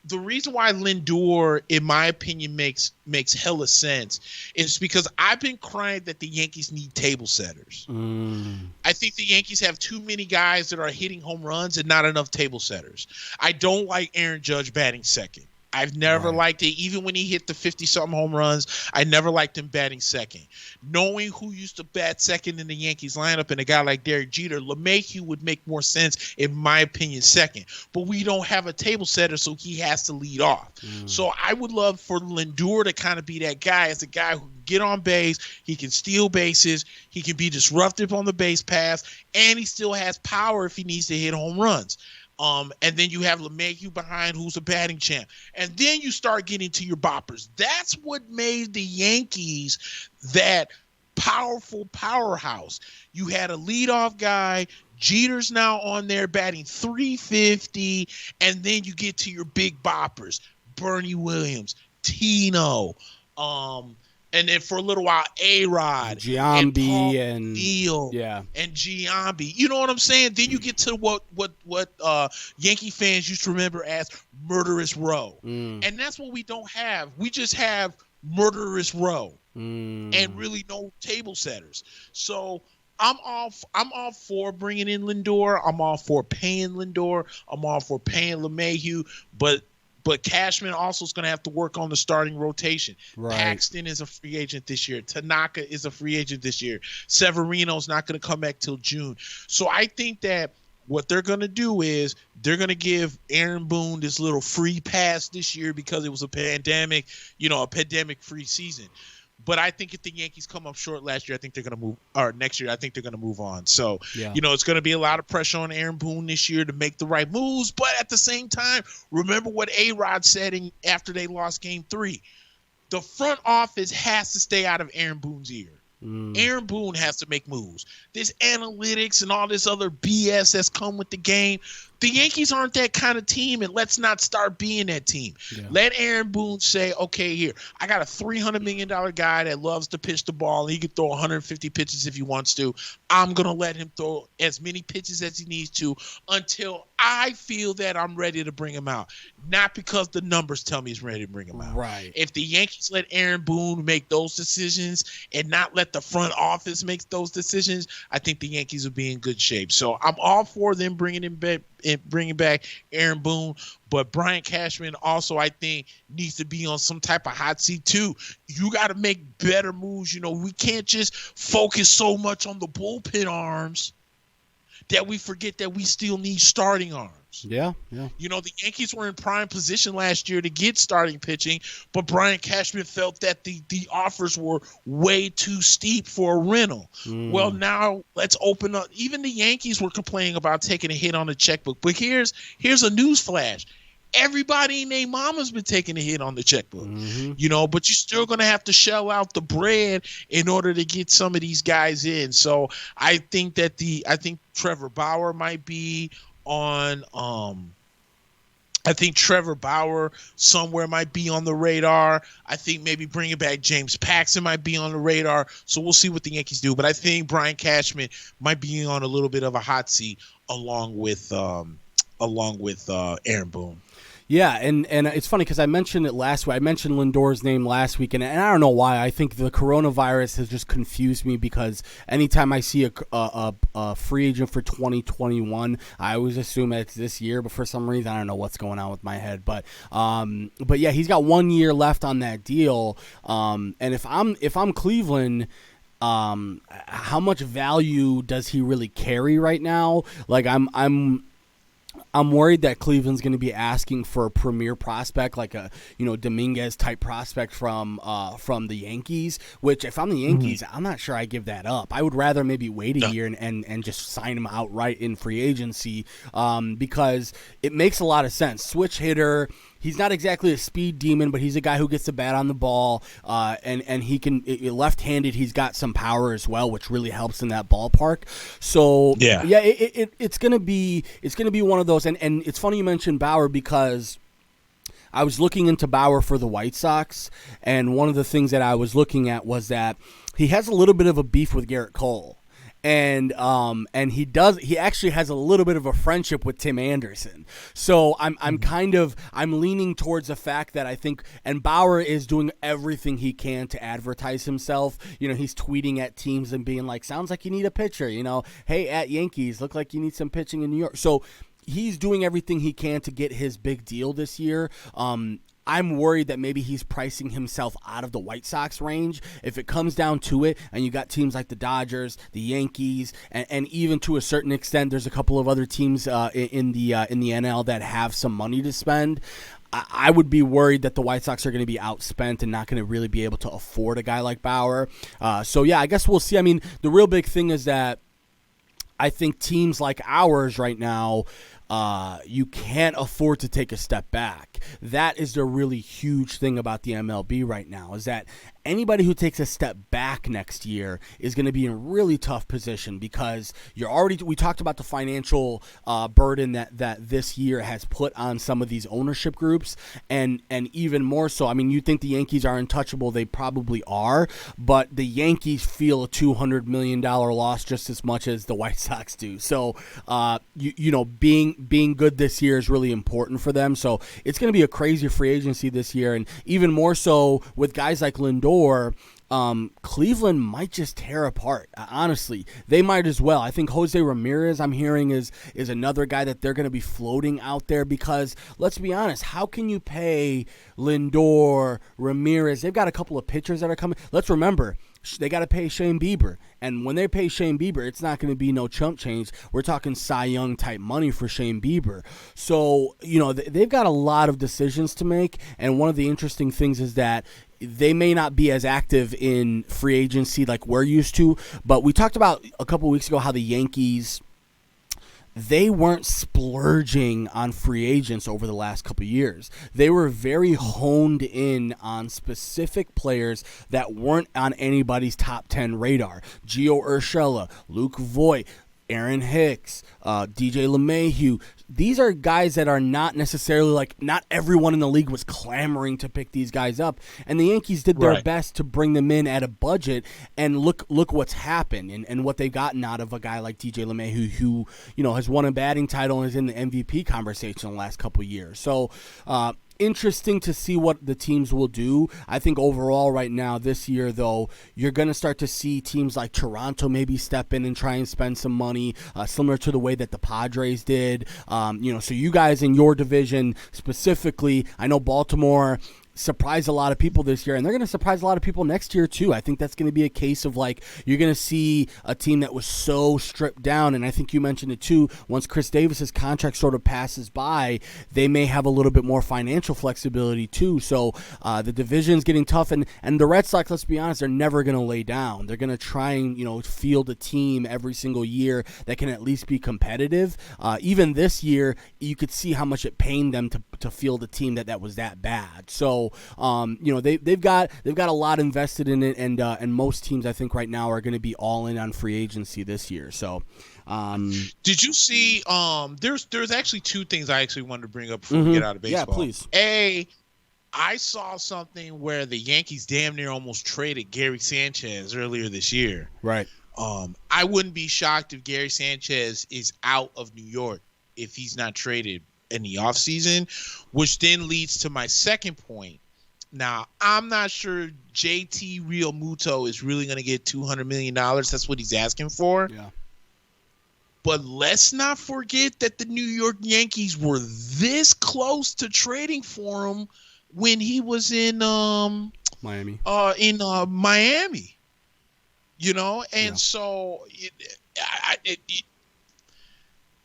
the reason why Lindor, in my opinion, makes hella sense is because I've been crying that the Yankees need table setters. I think the Yankees have too many guys that are hitting home runs and not enough table setters. I don't like Aaron Judge batting second. I've never liked it. Even when he hit the 50-something home runs, I never liked him batting second. Knowing who used to bat second in the Yankees lineup and a guy like Derek Jeter, LeMahieu would make more sense, in my opinion, second. But we don't have a table setter, so he has to lead off. So I would love for Lindor to kind of be that guy, as a guy who can get on base, he can steal bases, he can be disruptive on the base pass, and he still has power if he needs to hit home runs. And then you have LeMahieu behind, who's a batting champ. And then you start getting to your boppers. That's what made the Yankees that powerful powerhouse. You had a leadoff guy. Jeter's now on there batting .350. And then you get to your big boppers. Bernie Williams, Tino, and then for a little while, A-Rod, Giambi, and Neal, and Giambi. You know what I'm saying? Then you get to what Yankee fans used to remember as Murderous Row. And that's what we don't have. We just have Murderous Row and really no table setters. So I'm all for bringing in Lindor. I'm all for paying Lindor. I'm all for paying LeMahieu. But Cashman also is going to have to work on the starting rotation. Right. Paxton is a free agent this year. Tanaka is a free agent this year. Severino's not going to come back till June. So I think that what they're going to do is they're going to give Aaron Boone this little free pass this year because it was a pandemic, a pandemic-free season. But I think if the Yankees come up short last year, I think they're going to move, or next year, I think they're going to move on. So, it's going to be a lot of pressure on Aaron Boone this year to make the right moves. But at the same time, remember what A-Rod said after they lost Game 3. The front office has to stay out of Aaron Boone's ear. Aaron Boone has to make moves. This analytics and all this other BS that's come with the game. The Yankees aren't that kind of team, and let's not start being that team. Let Aaron Boone say, okay, here, I got a $300 million guy that loves to pitch the ball, and he can throw 150 pitches if he wants to. I'm going to let him throw as many pitches as he needs to until I feel that I'm ready to bring him out. Not because the numbers tell me he's ready to bring him out. Right. If the Yankees let Aaron Boone make those decisions and not let the front office make those decisions, I think the Yankees will be in good shape. So I'm all for them bringing back Aaron Boone, but Brian Cashman also, I think, needs to be on some type of hot seat too. You got to make better moves. We can't just focus so much on the bullpen arms that we forget that we still need starting arms. The Yankees were in prime position last year to get starting pitching, but Brian Cashman felt that the offers were way too steep for a rental. Well, now let's open up. Even the Yankees were complaining about taking a hit on the checkbook. But here's a news flash. Everybody and their mama's been taking a hit on the checkbook, but you're still going to have to shell out the bread in order to get some of these guys in. So I think that Trevor Bauer might be on, I think Trevor Bauer somewhere might be on the radar. I think maybe bringing back James Paxton might be on the radar. So we'll see what the Yankees do. But I think Brian Cashman might be on a little bit of a hot seat along with Aaron Boone. Yeah, and it's funny because I mentioned it last week. I mentioned Lindor's name last week, and I don't know why. I think the coronavirus has just confused me because anytime I see a free agent for 2021, I always assume it's this year. But for some reason, I don't know what's going on with my head. But yeah, he's got 1 year left on that deal. And if I'm Cleveland, how much value does he really carry right now? Like I'm worried that Cleveland's going to be asking for a premier prospect, like a Dominguez type prospect from the Yankees. Which, if I'm the Yankees, I'm not sure I give that up. I would rather maybe wait a year and just sign him outright in free agency, because it makes a lot of sense. Switch hitter. He's not exactly a speed demon, but he's a guy who gets the bat on the ball, and he can left-handed. He's got some power as well, which really helps in that ballpark. So it's gonna be one of those. And it's funny you mentioned Bauer because I was looking into Bauer for the White Sox, and one of the things that I was looking at was that he has a little bit of a beef with Garrett Cole. And he actually has a little bit of a friendship with Tim Anderson. So I'm leaning towards the fact that I think, and Bauer is doing everything he can to advertise himself. He's tweeting at teams and being like, sounds like you need a pitcher, hey, at Yankees, look like you need some pitching in New York. So he's doing everything he can to get his big deal this year. I'm worried that maybe he's pricing himself out of the White Sox range. If it comes down to it, and you got teams like the Dodgers, the Yankees, and even to a certain extent, there's a couple of other teams in the NL that have some money to spend. I would be worried that the White Sox are going to be outspent and not going to really be able to afford a guy like Bauer. So yeah, I guess we'll see. I mean, the real big thing is that I think teams like ours right now, you can't afford to take a step back. That is the really huge thing about the MLB right now, is that anybody who takes a step back next year is going to be in a really tough position, because we talked about the financial burden that this year has put on some of these ownership groups, and even more so. I mean, you think the Yankees are untouchable, they probably are, but the Yankees feel a $200 million loss just as much as the White Sox do. So being good this year is really important for them. So it's going to be a crazy free agency this year, and even more so with guys like Lindor. Cleveland might just tear apart. Honestly, they might as well. I think Jose Ramirez, I'm hearing, is another guy that they're going to be floating out there, because let's be honest, how can you pay Lindor, Ramirez? They've got a couple of pitchers that are coming. Let's remember, they got to pay Shane Bieber. And when they pay Shane Bieber, it's not going to be no chump change. We're talking Cy Young type money for Shane Bieber. So, they've got a lot of decisions to make. And one of the interesting things is that they may not be as active in free agency like we're used to. But we talked about a couple weeks ago how the Yankees, they weren't splurging on free agents over the last couple of years. They were very honed in on specific players that weren't on anybody's top 10 radar. Gio Urshela, Luke Voigt, Aaron Hicks, DJ LeMahieu. These are guys that are not necessarily not everyone in the league was clamoring to pick these guys up. And the Yankees did their best to bring them in at a budget, and look what's happened and what they've gotten out of a guy like DJ LeMahieu, who, has won a batting title and is in the MVP conversation the last couple of years. So, interesting to see what the teams will do. I think overall right now this year, though, you're going to start to see teams like Toronto maybe step in and try and spend some money, similar to the way that the Padres did. So you guys in your division specifically, I know Baltimore surprised a lot of people this year, and they're going to surprise a lot of people next year too. I think that's going to be a case of you're going to see a team that was so stripped down, and I think you mentioned it too, once Chris Davis's contract sort of passes by, they may have a little bit more financial flexibility too. So the division's getting tough, and the Red Sox, let's be honest, they're never going to lay down. They're going to try and field a team every single year that can at least be competitive. Even this year, you could see how much it pained them to field a team that was that bad. So they've got a lot invested in it, and most teams I think right now are going to be all in on free agency this year. So, did you see? There's actually two things I actually wanted to bring up before we get out of baseball. Yeah, please. I saw something where the Yankees damn near almost traded Gary Sanchez earlier this year. Right. I wouldn't be shocked if Gary Sanchez is out of New York if he's not traded in the offseason, which then leads to my second point. Now, I'm not sure JT Realmuto is really going to get $200 million. That's what he's asking for. Yeah. But let's not forget that the New York Yankees were this close to trading for him when he was in Miami. Miami. And so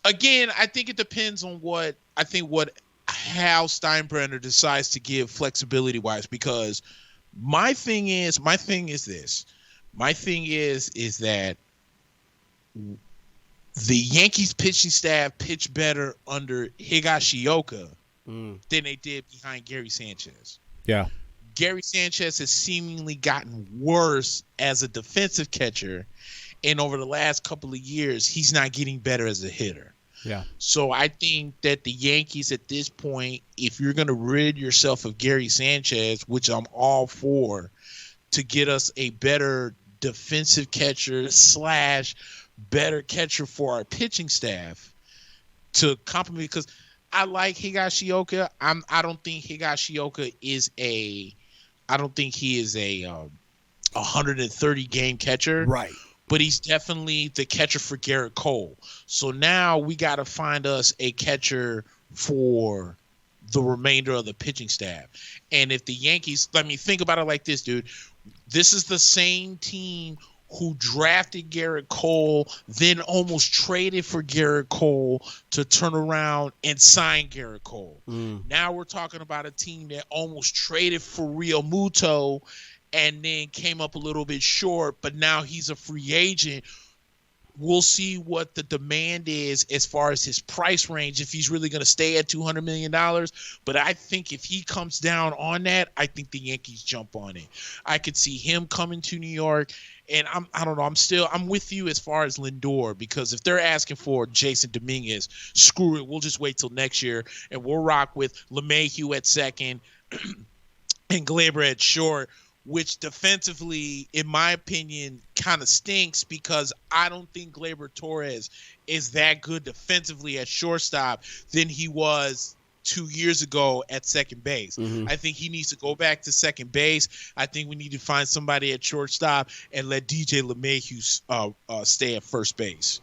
again, I think it depends on what Hal Steinbrenner decides to give flexibility wise, because my thing is that the Yankees pitching staff pitched better under Higashioka than they did behind Gary Sanchez. Yeah. Gary Sanchez has seemingly gotten worse as a defensive catcher, and over the last couple of years, he's not getting better as a hitter. Yeah. So I think that the Yankees at this point, if you're going to rid yourself of Gary Sanchez, which I'm all for, to get us a better defensive catcher / better catcher for our pitching staff to complement, because I like Higashioka. I don't think Higashioka is a I don't think he is a 130 game catcher, Right. but he's definitely the catcher for Garrett Cole. So now we got to find us a catcher for the remainder of the pitching staff. And if the Yankees, I mean, think about it like this, dude. This is the same team who drafted Garrett Cole, then almost traded for Garrett Cole to turn around and sign Garrett Cole. Now we're talking about a team that almost traded for Real Muto and then came up a little bit short, but now he's a free agent. We'll see what the demand is as far as his price range, if he's really going to stay at $200 million. But I think if he comes down on that, I think the Yankees jump on it. I could see him coming to New York. And I don't know. I'm with you as far as Lindor, because if they're asking for Jason Dominguez, screw it. We'll just wait till next year, and we'll rock with LeMahieu at second and Gleyber at short, which defensively, in my opinion, kind of stinks, because I don't think Gleyber Torres is that good defensively at shortstop than he was 2 years ago at second base. I think he needs to go back to second base. I think we need to find somebody at shortstop and let DJ LeMahieu stay at first base.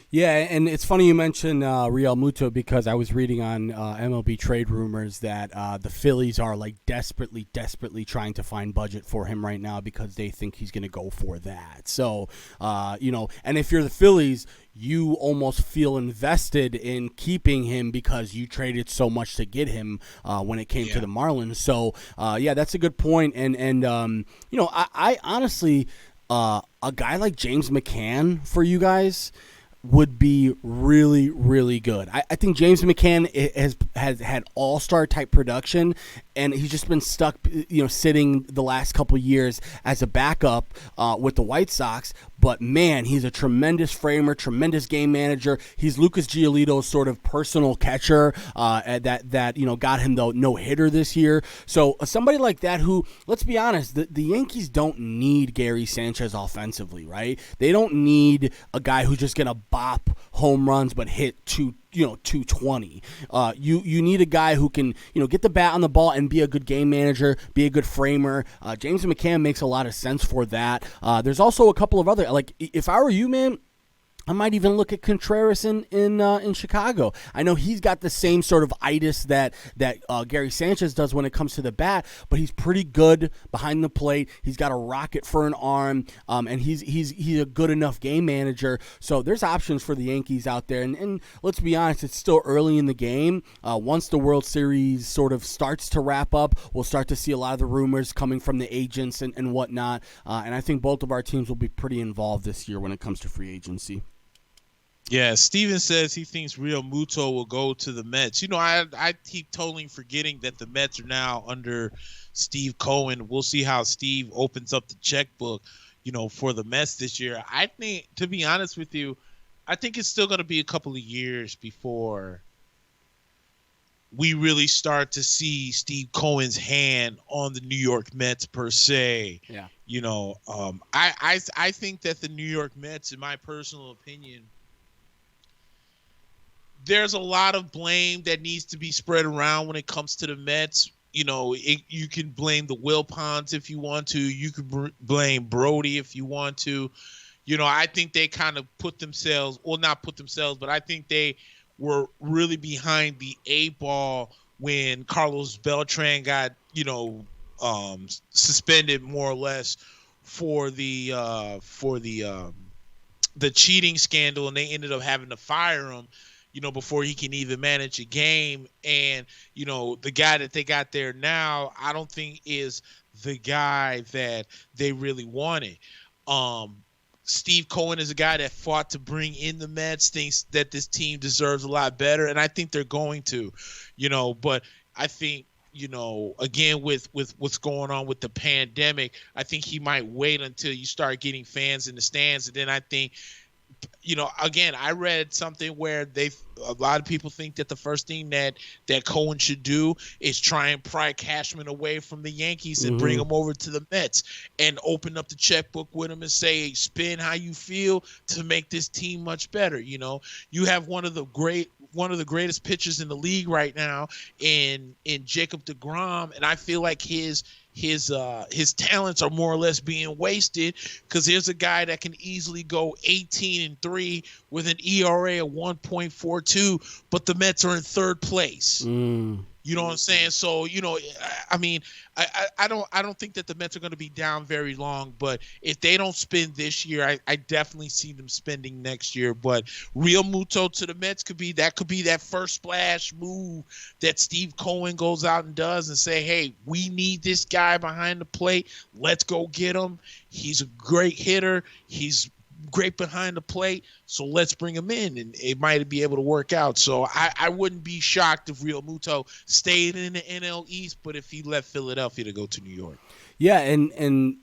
Yeah, and it's funny you mentioned Real Muto, because I was reading on MLB Trade Rumors that the Phillies are like desperately trying to find budget for him right now, because they think he's going to go for that. So, and if you're the Phillies, you almost feel invested in keeping him because you traded so much to get him when it came to the Marlins. So, that's a good point. And I honestly, a guy like James McCann for you guys would be really, really good. I think James McCann has had all-star type production, and he's just been stuck, sitting the last couple years as a backup with the White Sox. But man, he's a tremendous framer, tremendous game manager. He's Lucas Giolito's sort of personal catcher that got him the no-hitter this year. So somebody like that who, let's be honest, the Yankees don't need Gary Sanchez offensively, right? They don't need a guy who's just going to bop home runs but hit 220. You need a guy who can, get the bat on the ball and be a good game manager, be a good framer. James McCann makes a lot of sense for that. There's also a couple of other, like, if I were you, man, I might even look at Contreras in Chicago. I know he's got the same sort of itis that Gary Sanchez does when it comes to the bat, but he's pretty good behind the plate. He's got a rocket for an arm, and he's a good enough game manager. So there's options for the Yankees out there. And let's be honest, it's still early in the game. Once the World Series sort of starts to wrap up, we'll start to see a lot of the rumors coming from the agents and whatnot. And I think both of our teams will be pretty involved this year when it comes to free agency. Yeah, Steven says he thinks Real Muto will go to the Mets. I keep totally forgetting that the Mets are now under Steve Cohen. We'll see how Steve opens up the checkbook, for the Mets this year. I think, to be honest with you, I think it's still going to be a couple of years before we really start to see Steve Cohen's hand on the New York Mets per se. Yeah. I think that the New York Mets, in my personal opinion, there's a lot of blame that needs to be spread around when it comes to the Mets. You can blame the Wilpons if you want to. You can blame Brody if you want to. I think they kind of not put themselves, but I think they were really behind the 8-ball when Carlos Beltran got, suspended more or less for the cheating scandal, and they ended up having to fire him, before he can even manage a game. And, the guy that they got there now, I don't think is the guy that they really wanted. Steve Cohen is a guy that fought to bring in the Mets, thinks that this team deserves a lot better, and I think they're going to, but I think, again, with what's going on with the pandemic, I think he might wait until you start getting fans in the stands, and then I think again, I read something where a lot of people think that the first thing that Cohen should do is try and pry Cashman away from the Yankees and bring him over to the Mets and open up the checkbook with him and say, spin how you feel to make this team much better. You have one of the greatest pitchers in the league right now in Jacob deGrom, and I feel like his talents are more or less being wasted, because here's a guy that can easily go 18-3 with an ERA of 1.42, but the Mets are in third place. You know what I'm saying? So, I mean, I don't think that the Mets are going to be down very long, but if they don't spend this year, I definitely see them spending next year. But Real Muto to the Mets could be that first splash move that Steve Cohen goes out and does and say, hey, we need this guy behind the plate. Let's go get him. He's a great hitter. He's great behind the plate, so let's bring him in, and it might be able to work out. So I wouldn't be shocked if Real Muto stayed in the NL East, but if he left Philadelphia to go to New York. Yeah, and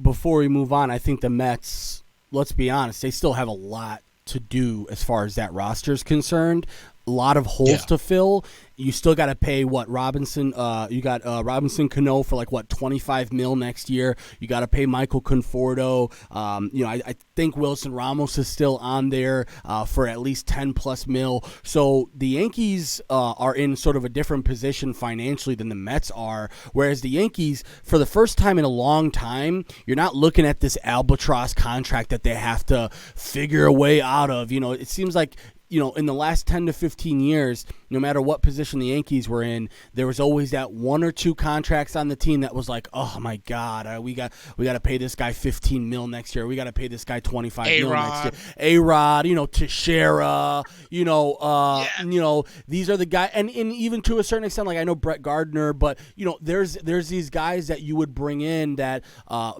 before we move on, I think the Mets, let's be honest, they still have a lot to do as far as that roster is concerned. A lot of holes to fill. You still got to pay Robinson. You got Robinson Cano for $25 million next year. You got to pay Michael Conforto. I think Wilson Ramos is still on there for at least $10+ million. So the Yankees are in sort of a different position financially than the Mets are. Whereas the Yankees, for the first time in a long time, you're not looking at this albatross contract that they have to figure a way out of. It seems like, in the last 10 to 15 years, no matter what position the Yankees were in, there was always that one or two contracts on the team that was like, oh my God, we got to pay this guy $15 million next year. We got to pay this guy $25 million next year. A-Rod, Teixeira, these are the guys, and even to a certain extent, I know Brett Gardner, but there's these guys that you would bring in that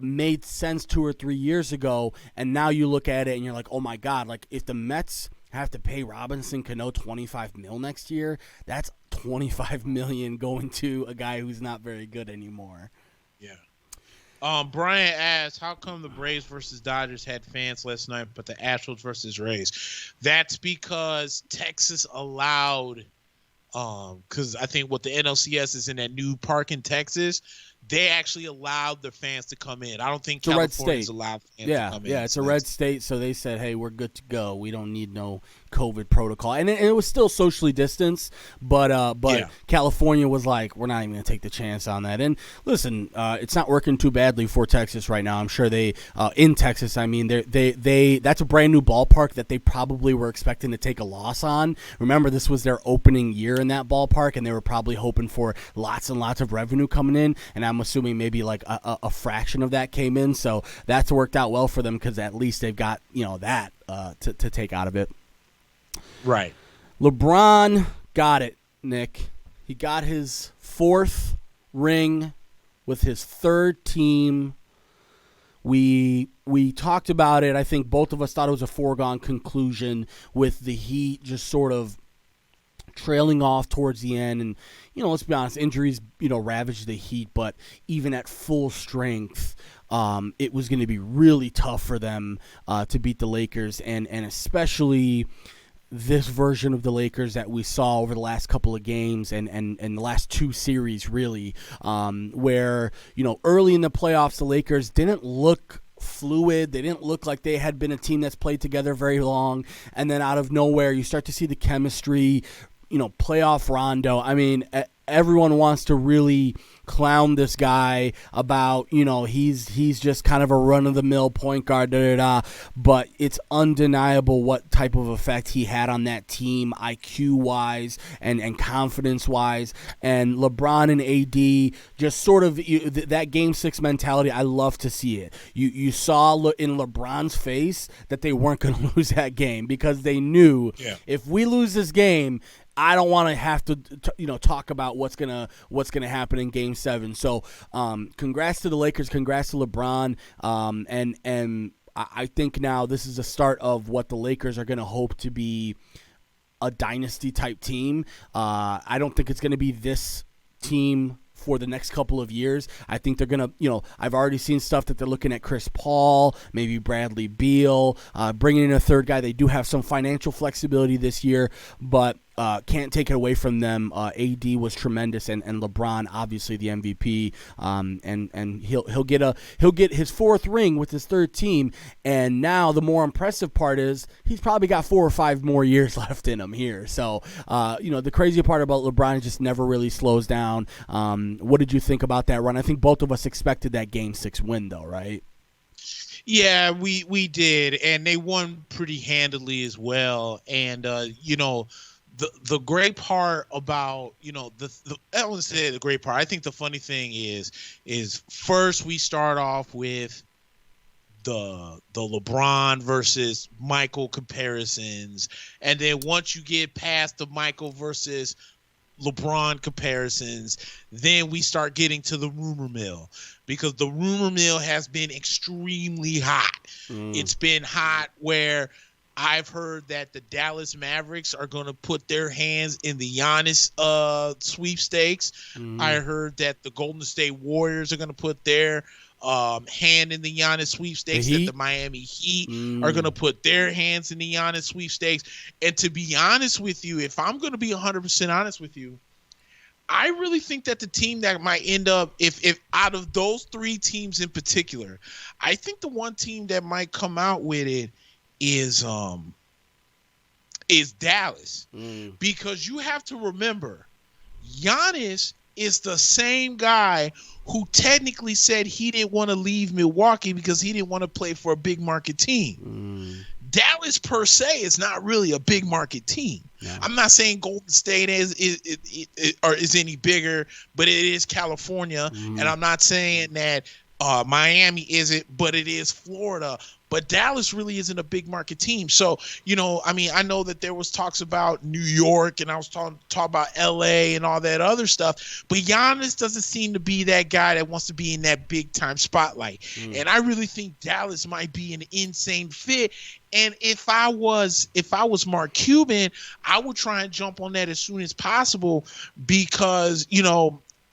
made sense 2 or 3 years ago, and now you look at it and you're like, oh my God, if the Mets have to pay Robinson Cano $25 million next year, that's $25 million going to a guy who's not very good anymore. Yeah. Brian asks, how come the Braves versus Dodgers had fans last night, but the Astros versus Rays? That's because Texas allowed, because I think what the NLCS is in that new park in Texas, they actually allowed their fans to come in. I don't think California's allowed fans to come in. Yeah, it's a red state, so they said, hey, we're good to go. We don't need no COVID protocol. And it was still socially distanced, but California was like, we're not even going to take the chance on that. And listen, it's not working too badly for Texas right now. I'm sure in Texas, I mean, that's a brand new ballpark that they probably were expecting to take a loss on. Remember, this was their opening year in that ballpark, and they were probably hoping for lots and lots of revenue coming in, and I'm assuming maybe a fraction of that came in. So that's worked out well for them, because at least they've got that to take out of it. Right. LeBron got it, Nick. He got his 4th ring with his 3rd team. We talked about it. I think both of us thought it was a foregone conclusion with the Heat just sort of trailing off towards the end. And, let's be honest, injuries, ravaged the Heat. But even at full strength, it was going to be really tough for them to beat the Lakers. And especially this version of the Lakers that we saw over the last couple of games and the last 2 series, really, where, early in the playoffs, the Lakers didn't look fluid. They didn't look like they had been a team that's played together very long. And then out of nowhere, you start to see the chemistry, playoff Rondo. I mean, everyone wants to really clown this guy about, he's just kind of a run-of-the-mill point guard, but it's undeniable what type of effect he had on that team, IQ-wise and confidence-wise. And LeBron and AD just sort of that Game 6 mentality, I love to see it. You saw in LeBron's face that they weren't going to lose that game, because they knew if we lose this game, I don't want to have to talk about what's gonna happen in Game 7. So, congrats to the Lakers, congrats to LeBron, and I think now this is the start of what the Lakers are gonna hope to be a dynasty type team. I don't think it's gonna be this team for the next couple of years. I think they're going to, I've already seen stuff that they're looking at Chris Paul, maybe Bradley Beal, bringing in a third guy. They do have some financial flexibility this year, but can't take it away from them. AD was tremendous, and LeBron obviously the MVP. And he'll get his fourth ring with his third team. And now the more impressive part is he's probably got 4 or 5 more years left in him here. So the crazy part about LeBron just never really slows down. What did you think about that run? I think both of us expected that Game 6 win, though, right? Yeah, we did, and they won pretty handily as well. And the great part about I wouldn't say the great part. I think the funny thing is first we start off with the LeBron versus Michael comparisons, and then once you get past the Michael versus LeBron comparisons, then we start getting to the rumor mill, because the rumor mill has been extremely hot. It's been hot where I've heard that the Dallas Mavericks are going to put their hands in the Giannis sweepstakes. I heard that the Golden State Warriors are going to put their hand in the Giannis sweepstakes, that the Miami Heat are going to put their hands in the Giannis sweepstakes. And to be honest with you, if I'm going to be 100% honest with you, I really think that the team that might end up, if out of those 3 teams in particular, I think the one team that might come out with it is Dallas. Because you have to remember, Giannis is the same guy who technically said he didn't want to leave Milwaukee because he didn't want to play for a big market team. Dallas per se is not really a big market team. Yeah. I'm not saying Golden State is any bigger, but it is California, and I'm not saying that Miami isn't, but it is Florida. But Dallas really isn't a big market team. So, I know that there was talks about New York, and I was talking about LA and all that other stuff. But Giannis doesn't seem to be that guy that wants to be in that big time spotlight. And I really think Dallas might be an insane fit. And if I was Mark Cuban, I would try and jump on that as soon as possible, because,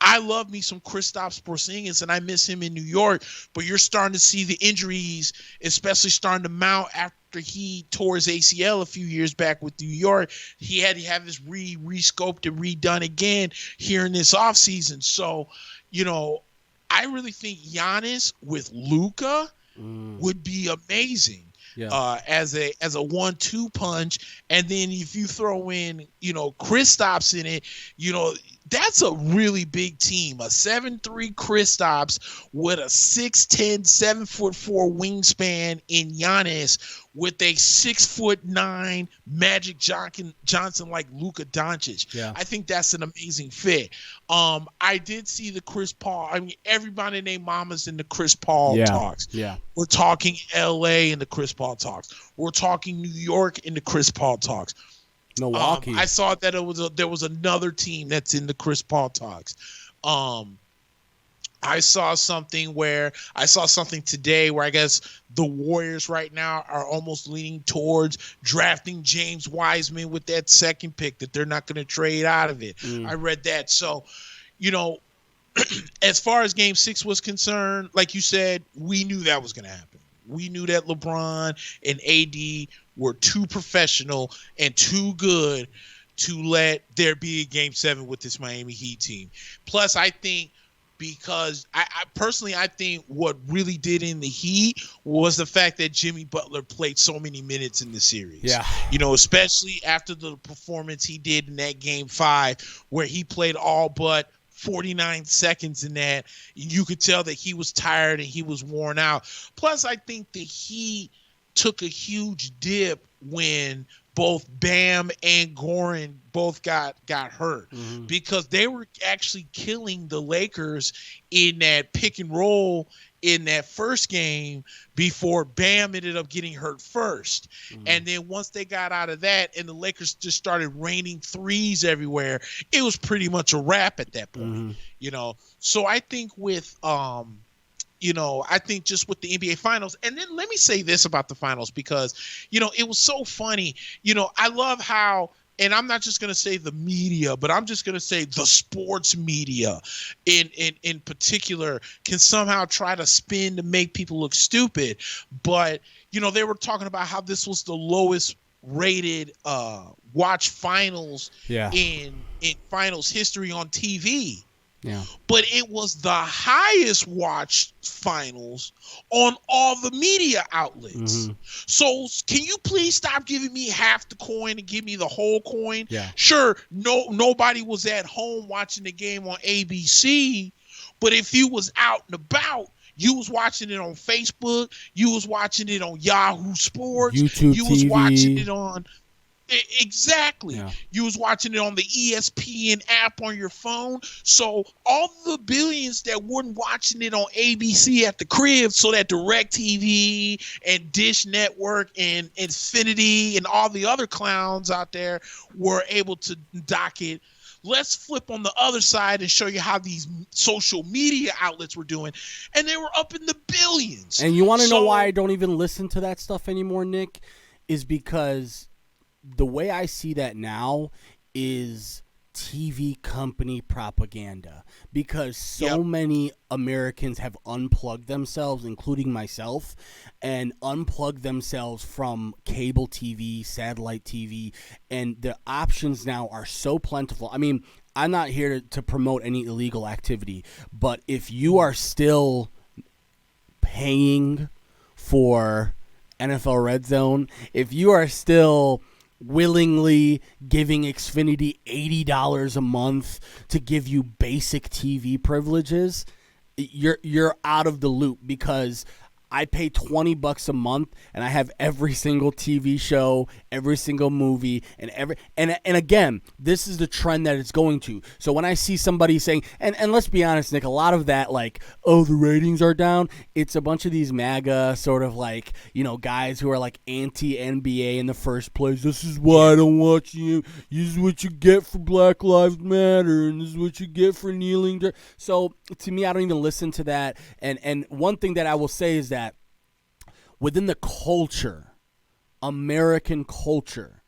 I love me some Kristaps Porzingis, and I miss him in New York. But you're starting to see the injuries, especially starting to mount after he tore his ACL a few years back with New York. He had to have this re-scoped and redone again here in this offseason. So, I really think Giannis with Luka would be amazing. Yeah. As a 1-2 punch. And then if you throw in, Kristaps in it, that's a really big team. A 7'3" Kristaps with a 6'10", 7'4" wingspan in Giannis, with a 6'9" Magic Johnson like Luka Doncic. Yeah. I think that's an amazing fit. I did see the Chris Paul. I mean, everybody named Mama's in the Chris Paul talks. Yeah. We're talking LA in the Chris Paul talks. We're talking New York in the Chris Paul talks. Milwaukee. I saw that there was another team that's in the Chris Paul talks. I saw something today where I guess the Warriors right now are almost leaning towards drafting James Wiseman with that second pick, that they're not going to trade out of it. I read that. So, as far as Game 6 was concerned, like you said, we knew that was going to happen. We knew that LeBron and AD were too professional and too good to let there be a Game 7 with this Miami Heat team. Plus, I think, because I personally think what really did in the Heat was the fact that Jimmy Butler played so many minutes in the series. Yeah. Especially after the performance he did in that Game 5, where he played all but 49 seconds in that. You could tell that he was tired and he was worn out. Plus, I think the Heat took a huge dip when both Bam and Goran both got hurt, because they were actually killing the Lakers in that pick and roll in that first game before Bam ended up getting hurt first. And then once they got out of that and the Lakers just started raining threes everywhere, it was pretty much a wrap at that point. So I think with I think just with the NBA Finals, and then let me say this about the Finals, because, it was so funny. I love how and I'm not just going to say the media, but I'm just going to say the sports media in particular can somehow try to spin to make people look stupid. But, they were talking about how this was the lowest rated watch finals in finals history on TV. Yeah. But it was the highest watched finals on all the media outlets. Mm-hmm. So can you please stop giving me half the coin and give me the whole coin? Yeah. Sure, nobody was at home watching the game on ABC, but if you was out and about, you was watching it on Facebook, you was watching it on Yahoo Sports, YouTube you TV. was watching it on Exactly. Yeah. You was watching it on the ESPN app on your phone. So all the billions that weren't watching it on ABC at the crib, so that DirecTV and Dish Network and Infinity and all the other clowns out there were able to dock it. Let's flip on the other side and show you how these social media outlets were doing. And they were up in the billions. And you want to know why I don't even listen to that stuff anymore, Nick? Is because the way I see that now is TV company propaganda, because so many Americans have unplugged themselves, including myself, and unplugged themselves from cable TV, satellite TV, and the options now are so plentiful. I mean, I'm not here to promote any illegal activity, but if you are still paying for NFL Red Zone, if you are still willingly giving Xfinity $80 a month to give you basic TV privileges, you're out of the loop, because I pay $20 a month and I have every single TV show, every single movie, and again, this is the trend that it's going to. So when I see somebody saying, and let's be honest, Nick, a lot of that, like, oh, the ratings are down, it's a bunch of these MAGA sort of like, guys who are like anti-NBA in the first place. This is why I don't watch you. This is what you get for Black Lives Matter, and this is what you get for kneeling. So to me, I don't even listen to that. And one thing that I will say is that within the culture, American culture,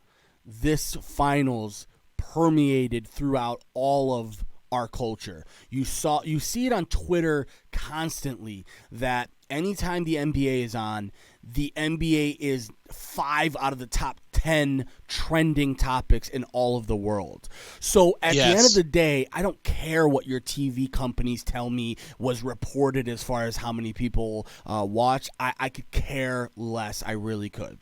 this finals permeated throughout all of our culture. You see it on Twitter constantly that anytime the NBA is on, the NBA is 5 out of the top 10 trending topics in all of the world. So at the end of the day, I don't care what your TV companies tell me was reported as far as how many people watch. I could care less. I really could.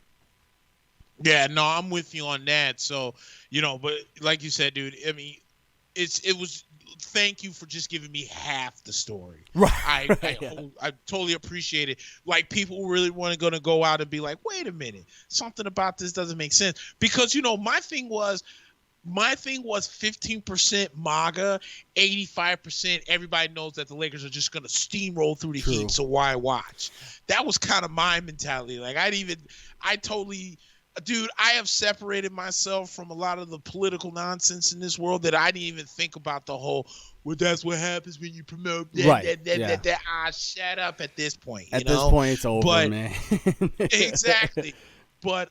Yeah, no, I'm with you on that. So, but like you said, dude, I mean, it was. Thank you for just giving me half the story. Right. I totally appreciate it. Like, people really want to go out and be like, wait a minute, something about this doesn't make sense. Because, my thing was 15% MAGA, 85% everybody knows that the Lakers are just going to steamroll through the Heat, so why watch? That was kind of my mentality. Like, dude, I have separated myself from a lot of the political nonsense in this world that I didn't even think about the whole, well, that's what happens when you promote that. Shut up at this point. At this point, it's over, man. Exactly. But,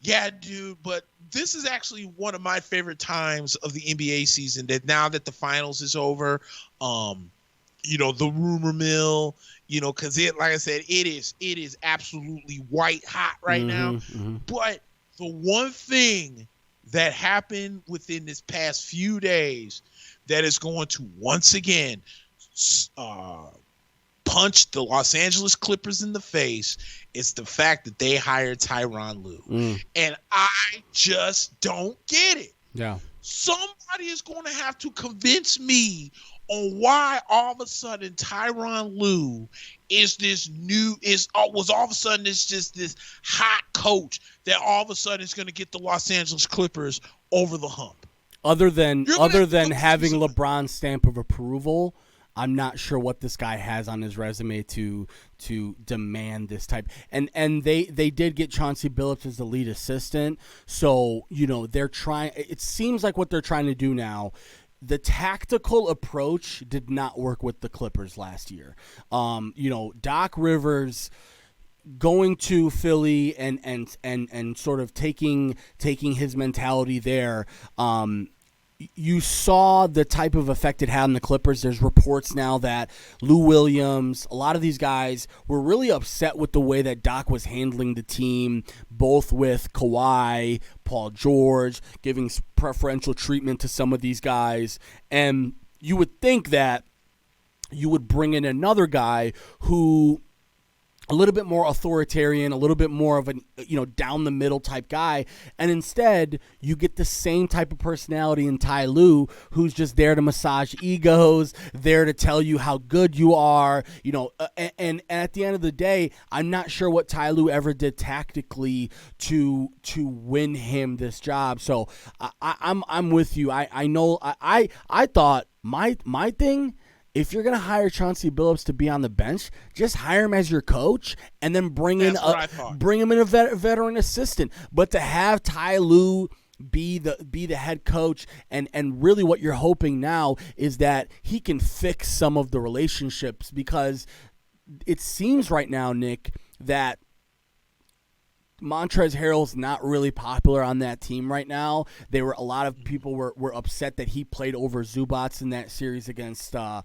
yeah, dude, but this is actually one of my favorite times of the NBA season, that now that the finals is over, the rumor mill, because like I said, it is absolutely white hot right now. Mm-hmm. But the one thing that happened within this past few days that is going to once again punch the Los Angeles Clippers in the face is the fact that they hired Tyronn Lue. And I just don't get it. Yeah. Somebody is going to have to convince me on why all of a sudden Tyronn Lue is was all of a sudden it's just this hot coach that all of a sudden is going to get the Los Angeles Clippers over the hump. Other than having LeBron's stamp of approval, I'm not sure what this guy has on his resume to demand this type. And they did get Chauncey Billups as the lead assistant, so they're trying. It seems like what they're trying to do now. The tactical approach did not work with the Clippers last year. Doc Rivers, going to Philly and sort of taking his mentality there, you saw the type of effect it had on the Clippers. There's reports now that Lou Williams, a lot of these guys were really upset with the way that Doc was handling the team, both with Kawhi, Paul George, giving preferential treatment to some of these guys. And you would think that you would bring in another guy who a little bit more authoritarian, a little bit more of an, down the middle type guy. And instead you get the same type of personality in Ty Lue, who's just there to massage egos, there to tell you how good you are, and at the end of the day, I'm not sure what Ty Lue ever did tactically to win him this job. So I'm with you. I know I thought my thing, if you're going to hire Chauncey Billups to be on the bench, just hire him as your coach and then bring him in a veteran assistant. But to have Ty Lue be the head coach and really what you're hoping now is that he can fix some of the relationships, because it seems right now, Nick, that Montrezl Harrell's not really popular on that team right now. A lot of people were upset that he played over Zubats in that series against the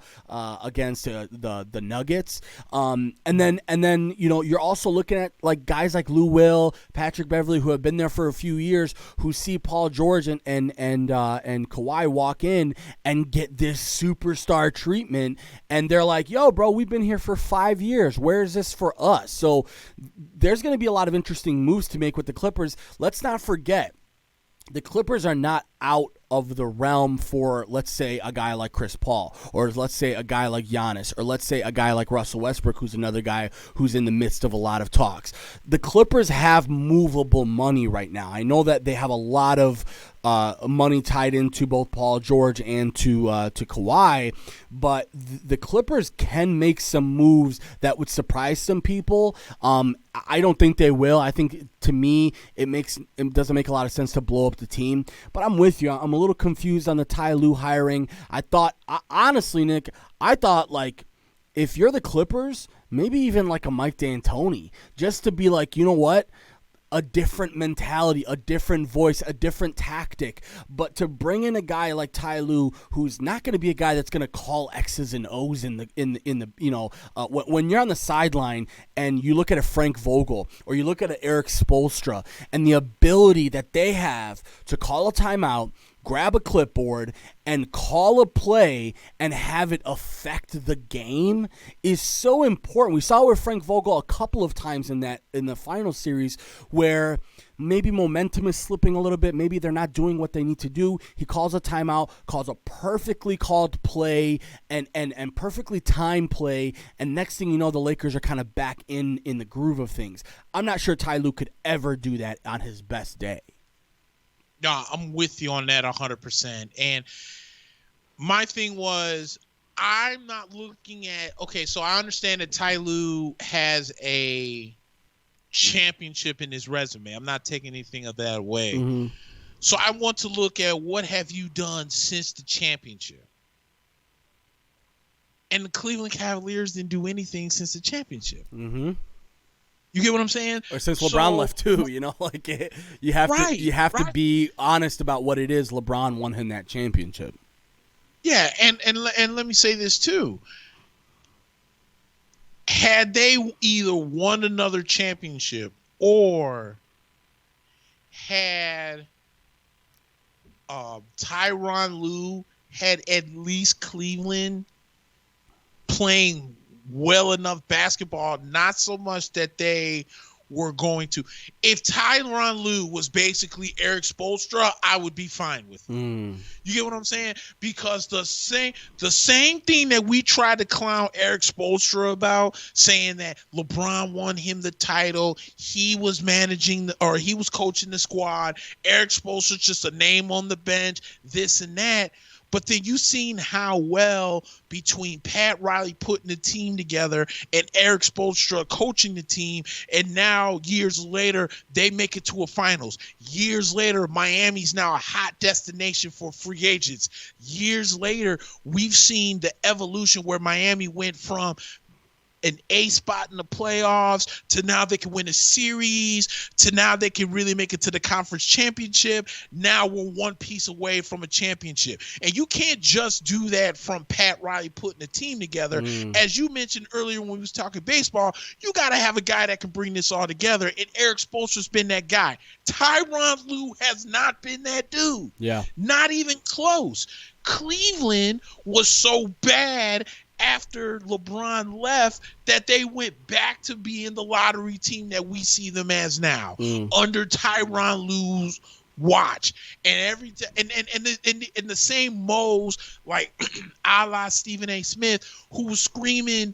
Nuggets. And then you're also looking at like guys like Lou Will, Patrick Beverley, who have been there for a few years, who see Paul George and Kawhi walk in and get this superstar treatment, and they're like, "Yo, bro, we've been here for 5 years. Where is this for us?" So there's going to be a lot of interesting moves to make with the Clippers. Let's not forget, the Clippers are not out of the realm for, let's say, a guy like Chris Paul, or let's say a guy like Giannis, or let's say a guy like Russell Westbrook, who's another guy who's in the midst of a lot of talks. The Clippers have movable money right now. I know that they have a lot of money tied into both Paul George and to Kawhi, but the Clippers can make some moves that would surprise some people. I don't think they will. I think, to me, it doesn't make a lot of sense to blow up the team. But I'm with you. I'm a little confused on the Ty Lue hiring. Honestly, Nick, I thought, like, if you're the Clippers, maybe even like a Mike D'Antoni, just to be like, you know what? A different mentality, a different voice, a different tactic. But to bring in a guy like Ty Lue, who's not going to be a guy that's going to call X's and O's in the when you're on the sideline and you look at a Frank Vogel or you look at an Eric Spoelstra and the ability that they have to call a timeout, grab a clipboard, and call a play and have it affect the game is so important. We saw with Frank Vogel a couple of times in the final series where maybe momentum is slipping a little bit. Maybe they're not doing what they need to do. He calls a timeout, calls a perfectly called play and perfectly timed play, and next thing you know, the Lakers are kind of back in the groove of things. I'm not sure Ty Lue could ever do that on his best day. No, I'm with you on that 100%. And my thing was, I'm not looking at, okay, so I understand that Ty Lue has a championship in his resume. I'm not taking anything of that away. Mm-hmm. So I want to look at what have you done since the championship. And the Cleveland Cavaliers didn't do anything since the championship. Mm-hmm. You get what I'm saying? Or since LeBron left too, you have to be honest about what it is. LeBron won him that championship. Yeah, and let me say this too. Had they either won another championship or had Tyronn Lue had at least Cleveland playing well enough basketball, not so much that they were going to. If Tyronn Lue was basically Eric Spoelstra, I would be fine with it. You get what I'm saying? Because the same thing that we tried to clown Eric Spoelstra about, saying that LeBron won him the title, he was he was coaching the squad, Eric Spoelstra's just a name on the bench, this and that. But then you seen how well between Pat Riley putting the team together and Eric Spoelstra coaching the team, and now years later they make it to a finals. Years later, Miami's now a hot destination for free agents. Years later, we've seen the evolution where Miami went from an A spot in the playoffs, to now they can win a series, to now they can really make it to the conference championship. Now we're one piece away from a championship. And you can't just do that from Pat Riley putting a team together. As you mentioned earlier when we was talking baseball, you got to have a guy that can bring this all together. And Eric Spoelstra's been that guy. Tyronn Lue has not been that dude. Yeah. Not even close. Cleveland was so bad after LeBron left that they went back to being the lottery team that we see them as now under Tyronn Lue's watch. And the same moles like a la Stephen A. Smith, who was screaming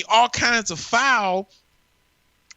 all kinds of foul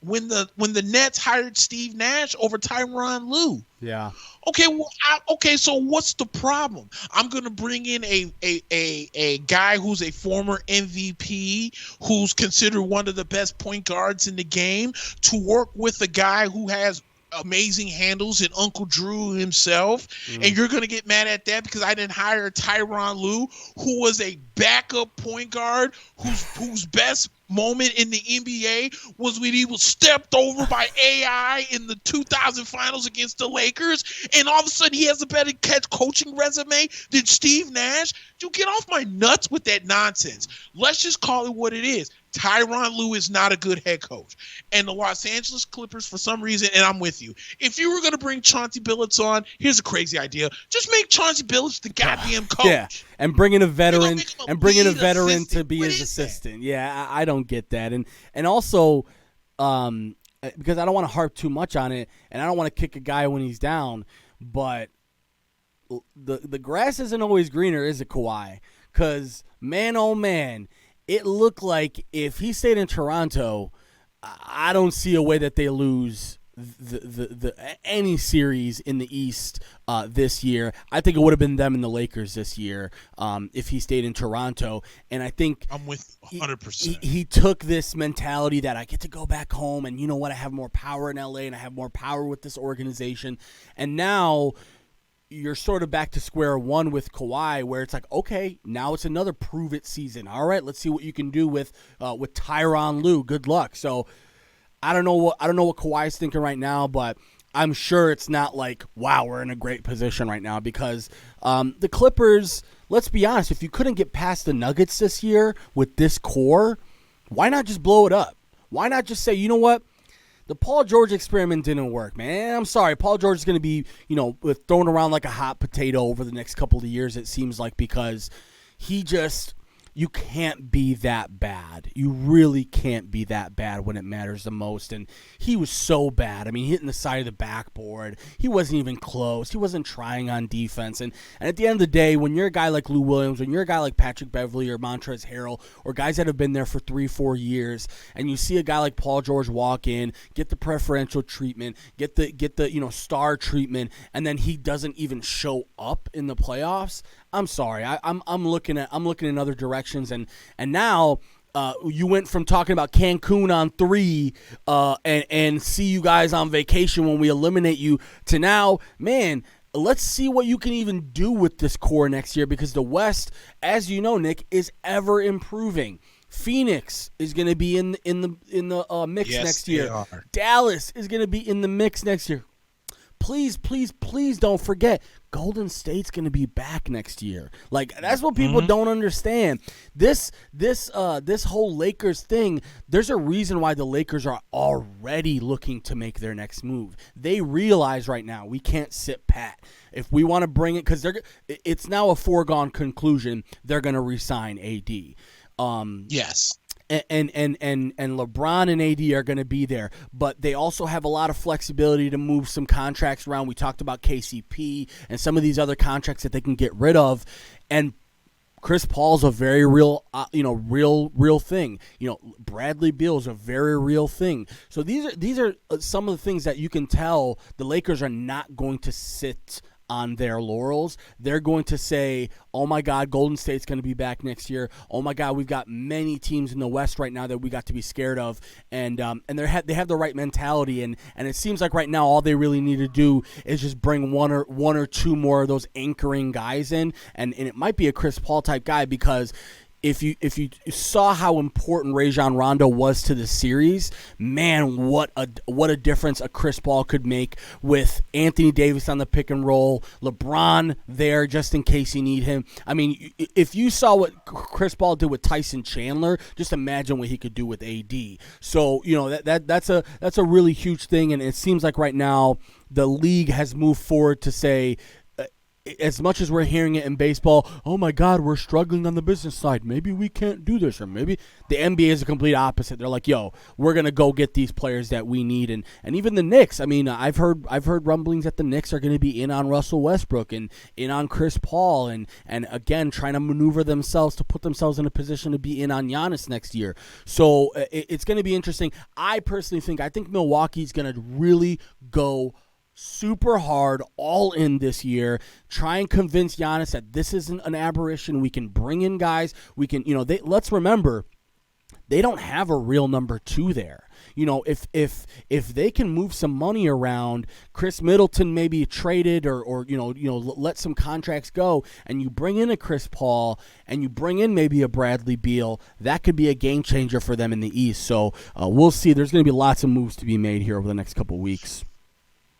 when the Nets hired Steve Nash over Tyronn Lue. Yeah. Okay, so what's the problem? I'm going to bring in a guy who's a former MVP, who's considered one of the best point guards in the game, to work with a guy who has amazing handles and Uncle Drew himself, and you're going to get mad at that because I didn't hire Tyronn Lue, who was a backup point guard whose best moment in the NBA was when he was stepped over by AI in the 2000 finals against the Lakers, and all of a sudden he has a better coaching resume than Steve Nash. You get off my nuts with that nonsense. Let's just call it what it is. Tyronn Lue is not a good head coach. And the Los Angeles Clippers, for some reason, and I'm with you, if you were going to bring Chauncey Billups on, here's a crazy idea. Just make Chauncey Billups the goddamn coach. Yeah, and bring in a veteran to be what his assistant. That? Yeah, I don't get that. And also, because I don't want to harp too much on it, and I don't want to kick a guy when he's down, but the grass isn't always greener, is it, Kawhi? Because, man, oh, man, it looked like if he stayed in Toronto, I don't see a way that they lose any series in the East this year. I think it would have been them and the Lakers this year if he stayed in Toronto. And I think I'm with 100%. He took this mentality that I get to go back home, and you know what? I have more power in LA, and I have more power with this organization. And now you're sort of back to square one with Kawhi, where it's like, okay, now it's another prove it season. All right, let's see what you can do with Tyronn Lue. Good luck. So I don't know what Kawhi's thinking right now, but I'm sure it's not like, wow, we're in a great position right now, because the Clippers, let's be honest, if you couldn't get past the Nuggets this year with this core, why not just blow it up? Why not just say, you know what? The Paul George experiment didn't work, man. I'm sorry. Paul George is going to be, thrown around like a hot potato over the next couple of years, it seems like, because you can't be that bad. You really can't be that bad when it matters the most. And he was so bad. I mean, hitting the side of the backboard. He wasn't even close. He wasn't trying on defense. And at the end of the day, when you're a guy like Lou Williams, when you're a guy like Patrick Beverley or Montrezl Harrell, or guys that have been there for 3-4 years, and you see a guy like Paul George walk in, get the preferential treatment, get the star treatment, and then he doesn't even show up in the playoffs, I'm sorry. I'm looking in other directions, and now you went from talking about Cancun on 3 and see you guys on vacation when we eliminate you to now, man, let's see what you can even do with this core next year, because the West, as you know, Nick, is ever improving. Phoenix is going to be in the mix next year. Dallas is going to be in the mix next year. Please, please, please don't forget, Golden State's going to be back next year. Like, that's what people don't understand. This whole Lakers thing, there's a reason why the Lakers are already looking to make their next move. They realize right now we can't sit pat. If we want to bring it, because it's now a foregone conclusion, they're going to re-sign AD. Yes. And LeBron and AD are going to be there, but they also have a lot of flexibility to move some contracts around. We talked about KCP and some of these other contracts that they can get rid of, and Chris Paul's a very real, real thing. Bradley Beal's a very real thing. So these are some of the things that you can tell the Lakers are not going to sit on their laurels. They're going to say, oh my God, Golden State's going to be back next year. Oh my God, we've got many teams in the West right now that we got to be scared of, and they have the right mentality, and it seems like right now all they really need to do is just bring one or two more of those anchoring guys in, and it might be a Chris Paul type guy, because if you saw how important Rajon Rondo was to the series, man, what a difference a Chris Paul could make with Anthony Davis on the pick and roll, LeBron there just in case you need him. I mean, if you saw what Chris Paul did with Tyson Chandler, just imagine what he could do with AD. So, that's a really huge thing, and it seems like right now the league has moved forward to say, as much as we're hearing it in baseball, oh my God, we're struggling on the business side. Maybe we can't do this, or maybe the NBA is the complete opposite. They're like, yo, we're gonna go get these players that we need, and even the Knicks. I mean, I've heard rumblings that the Knicks are going to be in on Russell Westbrook and in on Chris Paul, and again trying to maneuver themselves to put themselves in a position to be in on Giannis next year. So it's going to be interesting. I think Milwaukee's going to really go super hard, all in this year. Try and convince Giannis that this isn't an aberration. We can bring in guys. We can, let's remember, they don't have a real number 2 there. If they can move some money around, Chris Middleton maybe traded or let some contracts go, and you bring in a Chris Paul and you bring in maybe a Bradley Beal, that could be a game changer for them in the East. So we'll see. There's going to be lots of moves to be made here over the next couple of weeks.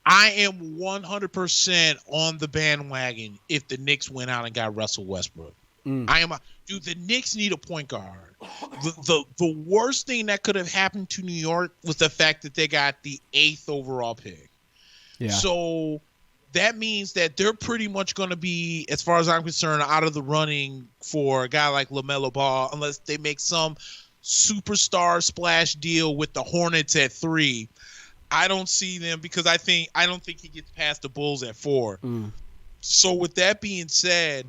I am 100% on the bandwagon if the Knicks went out and got Russell Westbrook. Dude, the Knicks need a point guard. The worst thing that could have happened to New York was the fact that they got the 8th overall pick. Yeah. So that means that they're pretty much going to be, as far as I'm concerned, out of the running for a guy like LaMelo Ball, unless they make some superstar splash deal with the Hornets at 3. I don't see them, because I don't think he gets past the Bulls at 4. So with that being said,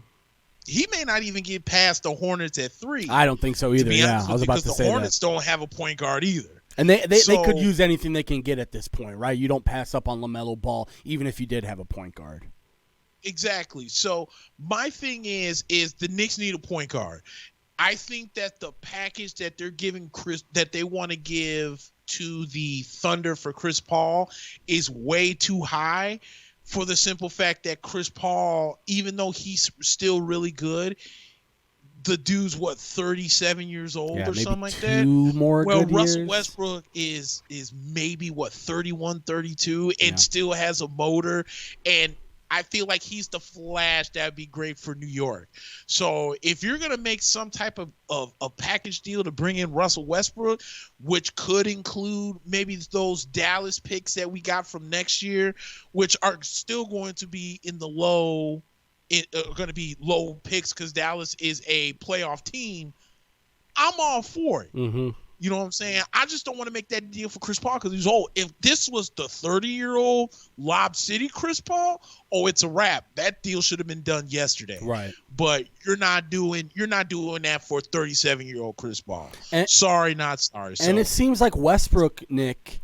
he may not even get past the Hornets at 3. I don't think so either. Yeah, I was about to say that. Because the Hornets don't have a point guard either. And they could use anything they can get at this point, right? You don't pass up on LaMelo Ball, even if you did have a point guard. Exactly. So my thing is the Knicks need a point guard. I think that the package that they're giving that they want to give to the Thunder for Chris Paul is way too high, for the simple fact that Chris Paul, even though he's still really good, the dude's 37 years old or something like that. 2 more well, good Russell years. Westbrook is maybe 31, 32 and still has a motor, and I feel like he's the flash that would be great for New York. So if you're going to make some type of a package deal to bring in Russell Westbrook, which could include maybe those Dallas picks that we got from next year, which are still going to be in the low picks because Dallas is a playoff team, I'm all for it. Mm-hmm. You know what I'm saying? I just don't want to make that deal for Chris Paul because he's old. If this was the 30-year-old Lob City Chris Paul, it's a wrap. That deal should have been done yesterday. Right. But you're not doing that for 37-year-old Chris Paul. Sorry, not sorry. And it seems like Westbrook, Nick,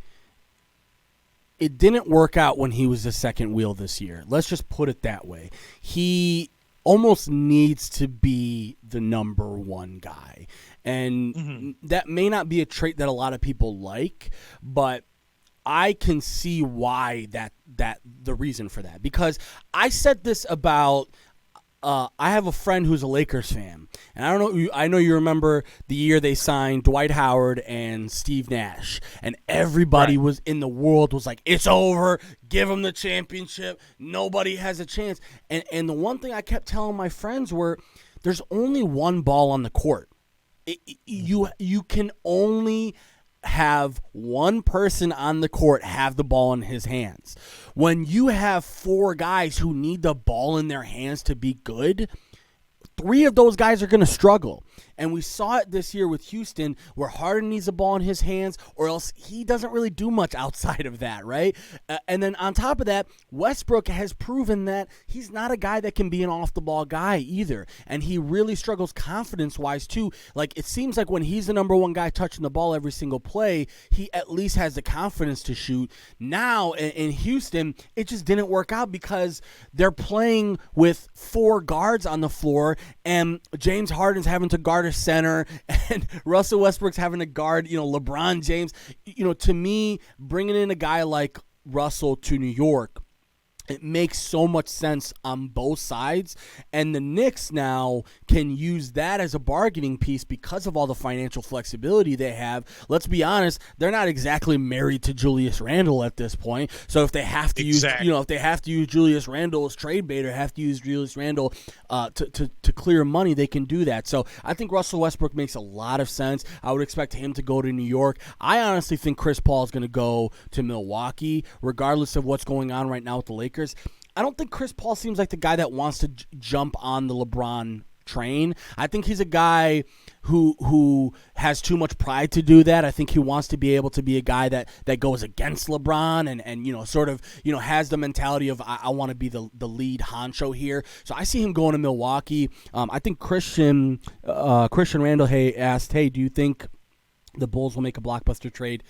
it didn't work out when he was the second wheel this year. Let's just put it that way. He almost needs to be the number 1 guy. And that may not be a trait that a lot of people like, but I can see why that the reason for that. Because I said this about I have a friend who's a Lakers fan, and I know you remember the year they signed Dwight Howard and Steve Nash, and everybody was in the world was like, it's over, give them the championship, nobody has a chance. And the one thing I kept telling my friends were, there's only one ball on the court. You can only have one person on the court have the ball in his hands. When you have 4 guys who need the ball in their hands to be good, 3 of those guys are going to struggle. And we saw it this year with Houston, where Harden needs the ball in his hands, or else he doesn't really do much outside of that, right? And then on top of that, Westbrook has proven that he's not a guy that can be an off-the-ball guy either. And he really struggles confidence-wise, too. Like, it seems like when he's the number 1 guy touching the ball every single play, he at least has the confidence to shoot. Now, in Houston, it just didn't work out because they're playing with 4 guards on the floor, and James Harden's having to guard a center, and Russell Westbrook's having to guard, LeBron James. To me, bringing in a guy like Russell to New York It makes so much sense on both sides, and the Knicks now can use that as a bargaining piece because of all the financial flexibility they have. Let's be honest, they're not exactly married to Julius Randle at this point. So if they have to use, if they have to use Julius Randle as trade bait or have to use Julius Randle to clear money, they can do that. So I think Russell Westbrook makes a lot of sense. I would expect him to go to New York. I honestly think Chris Paul is going to go to Milwaukee, regardless of what's going on right now with the Lakers. I don't think Chris Paul seems like the guy that wants to jump on the LeBron train. I think he's a guy who has too much pride to do that. I think he wants to be able to be a guy that goes against LeBron and sort of has the mentality of I want to be the lead honcho here. So I see him going to Milwaukee. I think Christian Randall asked, hey, do you think the Bulls will make a blockbuster trade?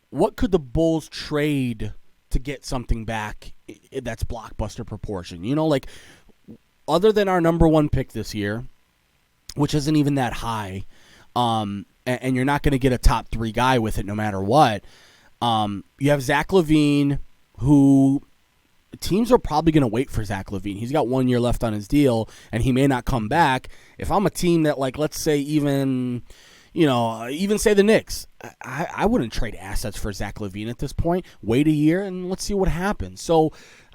What could the Bulls trade to get something back that's blockbuster proportion? Like other than our number one pick this year, which isn't even that high, and you're not going to get a top 3 guy with it no matter what. You have Zach LaVine, who teams are probably going to wait for Zach LaVine. He's got 1 year left on his deal, and he may not come back. If I'm a team that, like, let's say even say the Knicks, I wouldn't trade assets for Zach LaVine at this point. Wait a year and let's see what happens. So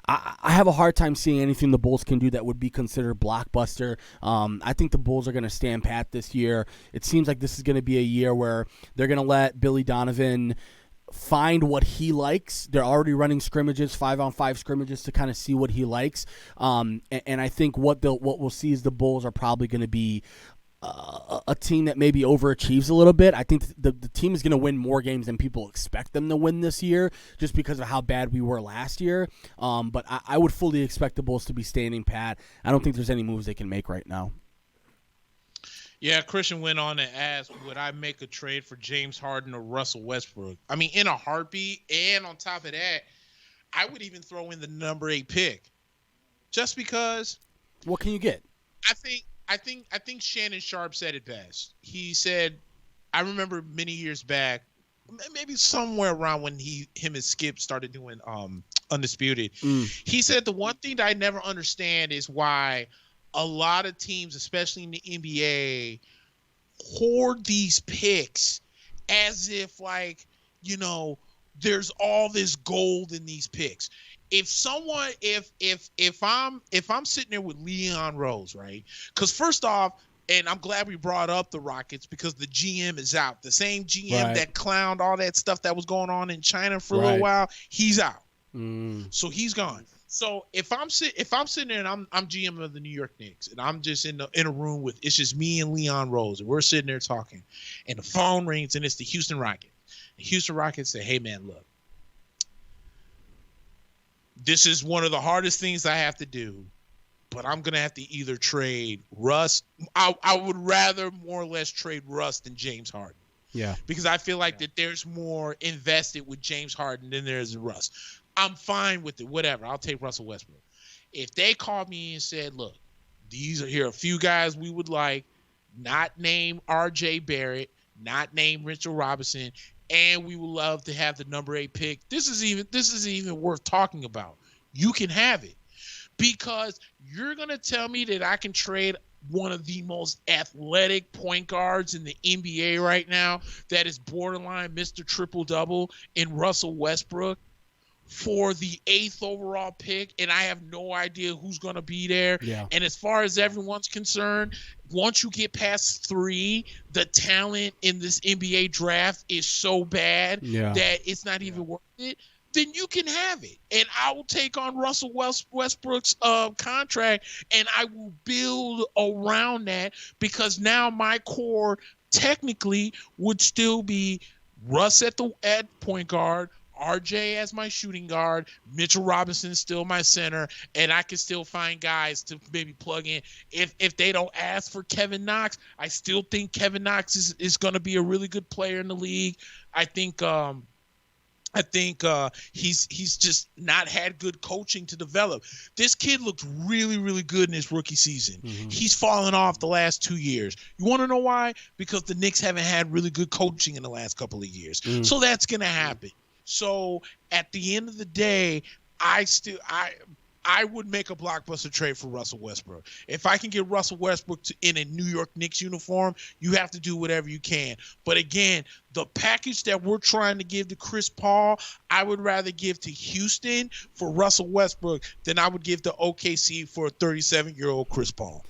I have a hard time seeing anything the Bulls can do that would be considered blockbuster. I think the Bulls are going to stand pat this year. It seems like this is going to be a year where they're going to let Billy Donovan find what he likes. They're already running scrimmages, 5-on-5 scrimmages to kind of see what he likes. And I think what we'll see is the Bulls are probably going to be a team that maybe overachieves a little bit. I think the team is going to win more games than people expect them to win this year just because of how bad we were last year. But I would fully expect the Bulls to be standing pat. I don't think there's any moves they can make right now. Yeah, Christian went on and asked, would I make a trade for James Harden or Russell Westbrook? I mean, in a heartbeat, and on top of that, I would even throw in the number 8 pick. Just because. What can you get? I think Shannon Sharp said it best. He said, I remember many years back, maybe somewhere around when him and Skip started doing Undisputed. He said the one thing that I never understand is why a lot of teams, especially in the NBA, hoard these picks as if there's all this gold in these picks. If I'm sitting there with Leon Rose, right? Because first off, and I'm glad we brought up the Rockets because the GM is out. The same GM that clowned all that stuff that was going on in China for a little while, he's out. So he's gone. So if I'm sitting there and I'm GM of the New York Knicks and I'm just in a room with, it's just me and Leon Rose and we're sitting there talking, and the phone rings and it's the Houston Rockets. The Houston Rockets say, "Hey man, look. This is one of the hardest things I have to do, but I'm going to have to either trade Russ. I would rather more or less trade Russ than James Harden. Yeah. Because I feel like that there's more invested with James Harden than there is in Russ. I'm fine with it. Whatever. I'll take Russell Westbrook. If they called me and said, look, here are a few guys we would like, not name R.J. Barrett, not name Mitchell Robinson, and we would love to have the number 8 pick. This isn't even worth talking about. You can have it. Because you're going to tell me that I can trade one of the most athletic point guards in the NBA right now that is borderline Mr. Triple-Double in Russell Westbrook for the 8th overall pick, and I have no idea who's going to be there. Yeah. And as far as everyone's concerned, once you get past 3, the talent in this NBA draft is so bad that it's not even worth it. Then you can have it. And I will take on Russell Westbrook's contract, and I will build around that because now my core technically would still be Russ at point guard, RJ as my shooting guard, Mitchell Robinson still my center, and I can still find guys to maybe plug in. If they don't ask for Kevin Knox, I still think Kevin Knox is going to be a really good player in the league. I think he's just not had good coaching to develop. This kid looked really, really good in his rookie season. Mm-hmm. He's fallen off the last 2 years. You want to know why? Because the Knicks haven't had really good coaching in the last couple of years. So that's going to happen. So at the end of the day, I would make a blockbuster trade for Russell Westbrook. If I can get Russell Westbrook in a New York Knicks uniform, you have to do whatever you can. But again, the package that we're trying to give to Chris Paul, I would rather give to Houston for Russell Westbrook than I would give to OKC for a 37-year-old Chris Paul.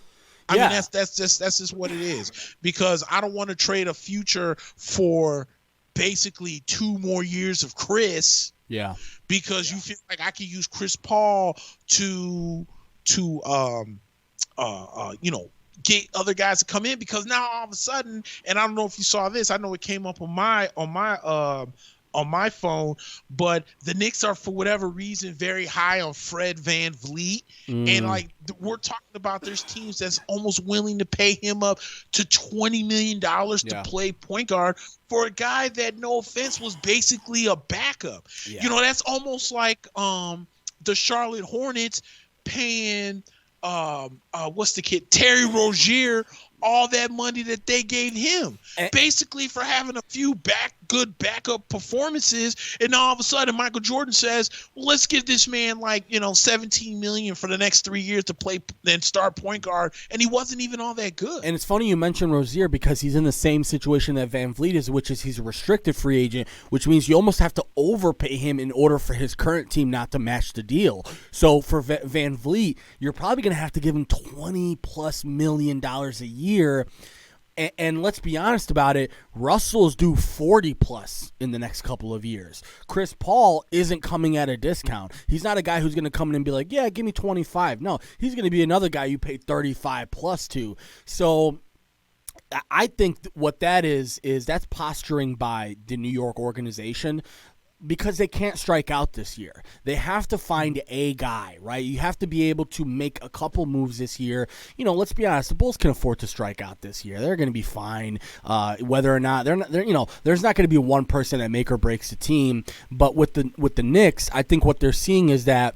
I mean, that's just what it is. Because I don't want to trade a future for basically 2 more years of Chris. Yeah. Because you feel like I could use Chris Paul to get other guys to come in, because now all of a sudden, and I don't know if you saw this, I know it came up on my phone, but the Knicks are, for whatever reason, very high on Fred VanVleet. And like, we're talking about, there's teams that's almost willing to pay him up to $20 million to play point guard for a guy that, no offense, was basically a backup. You know, that's almost like the Charlotte Hornets paying what's the kid, Terry Rozier, all that money that they gave him, basically for having a few good backup performances. And now all of a sudden Michael Jordan says, well, let's give this man like, $17 million for the next 3 years to play and start point guard. And he wasn't even all that good. And it's funny you mentioned Rozier, because he's in the same situation that VanVleet is, which is he's a restricted free agent, which means you almost have to overpay him in order for his current team not to match the deal. So for VanVleet, you're probably going to have to give him $20+ million a year. And let's be honest about it, Russell's due 40+ in the next couple of years. Chris Paul isn't coming at a discount. He's not a guy who's going to come in and be like, yeah, give me 25. No, he's going to be another guy you pay 35+ to. So I think what that is that's posturing by the New York organization, because they can't strike out this year. They have to find a guy, right? You have to be able to make a couple moves this year. Let's be honest, the Bulls can afford to strike out this year. They're going to be fine. Whether or not there's not going to be one person that make or breaks the team. But with the Knicks, I think what they're seeing is that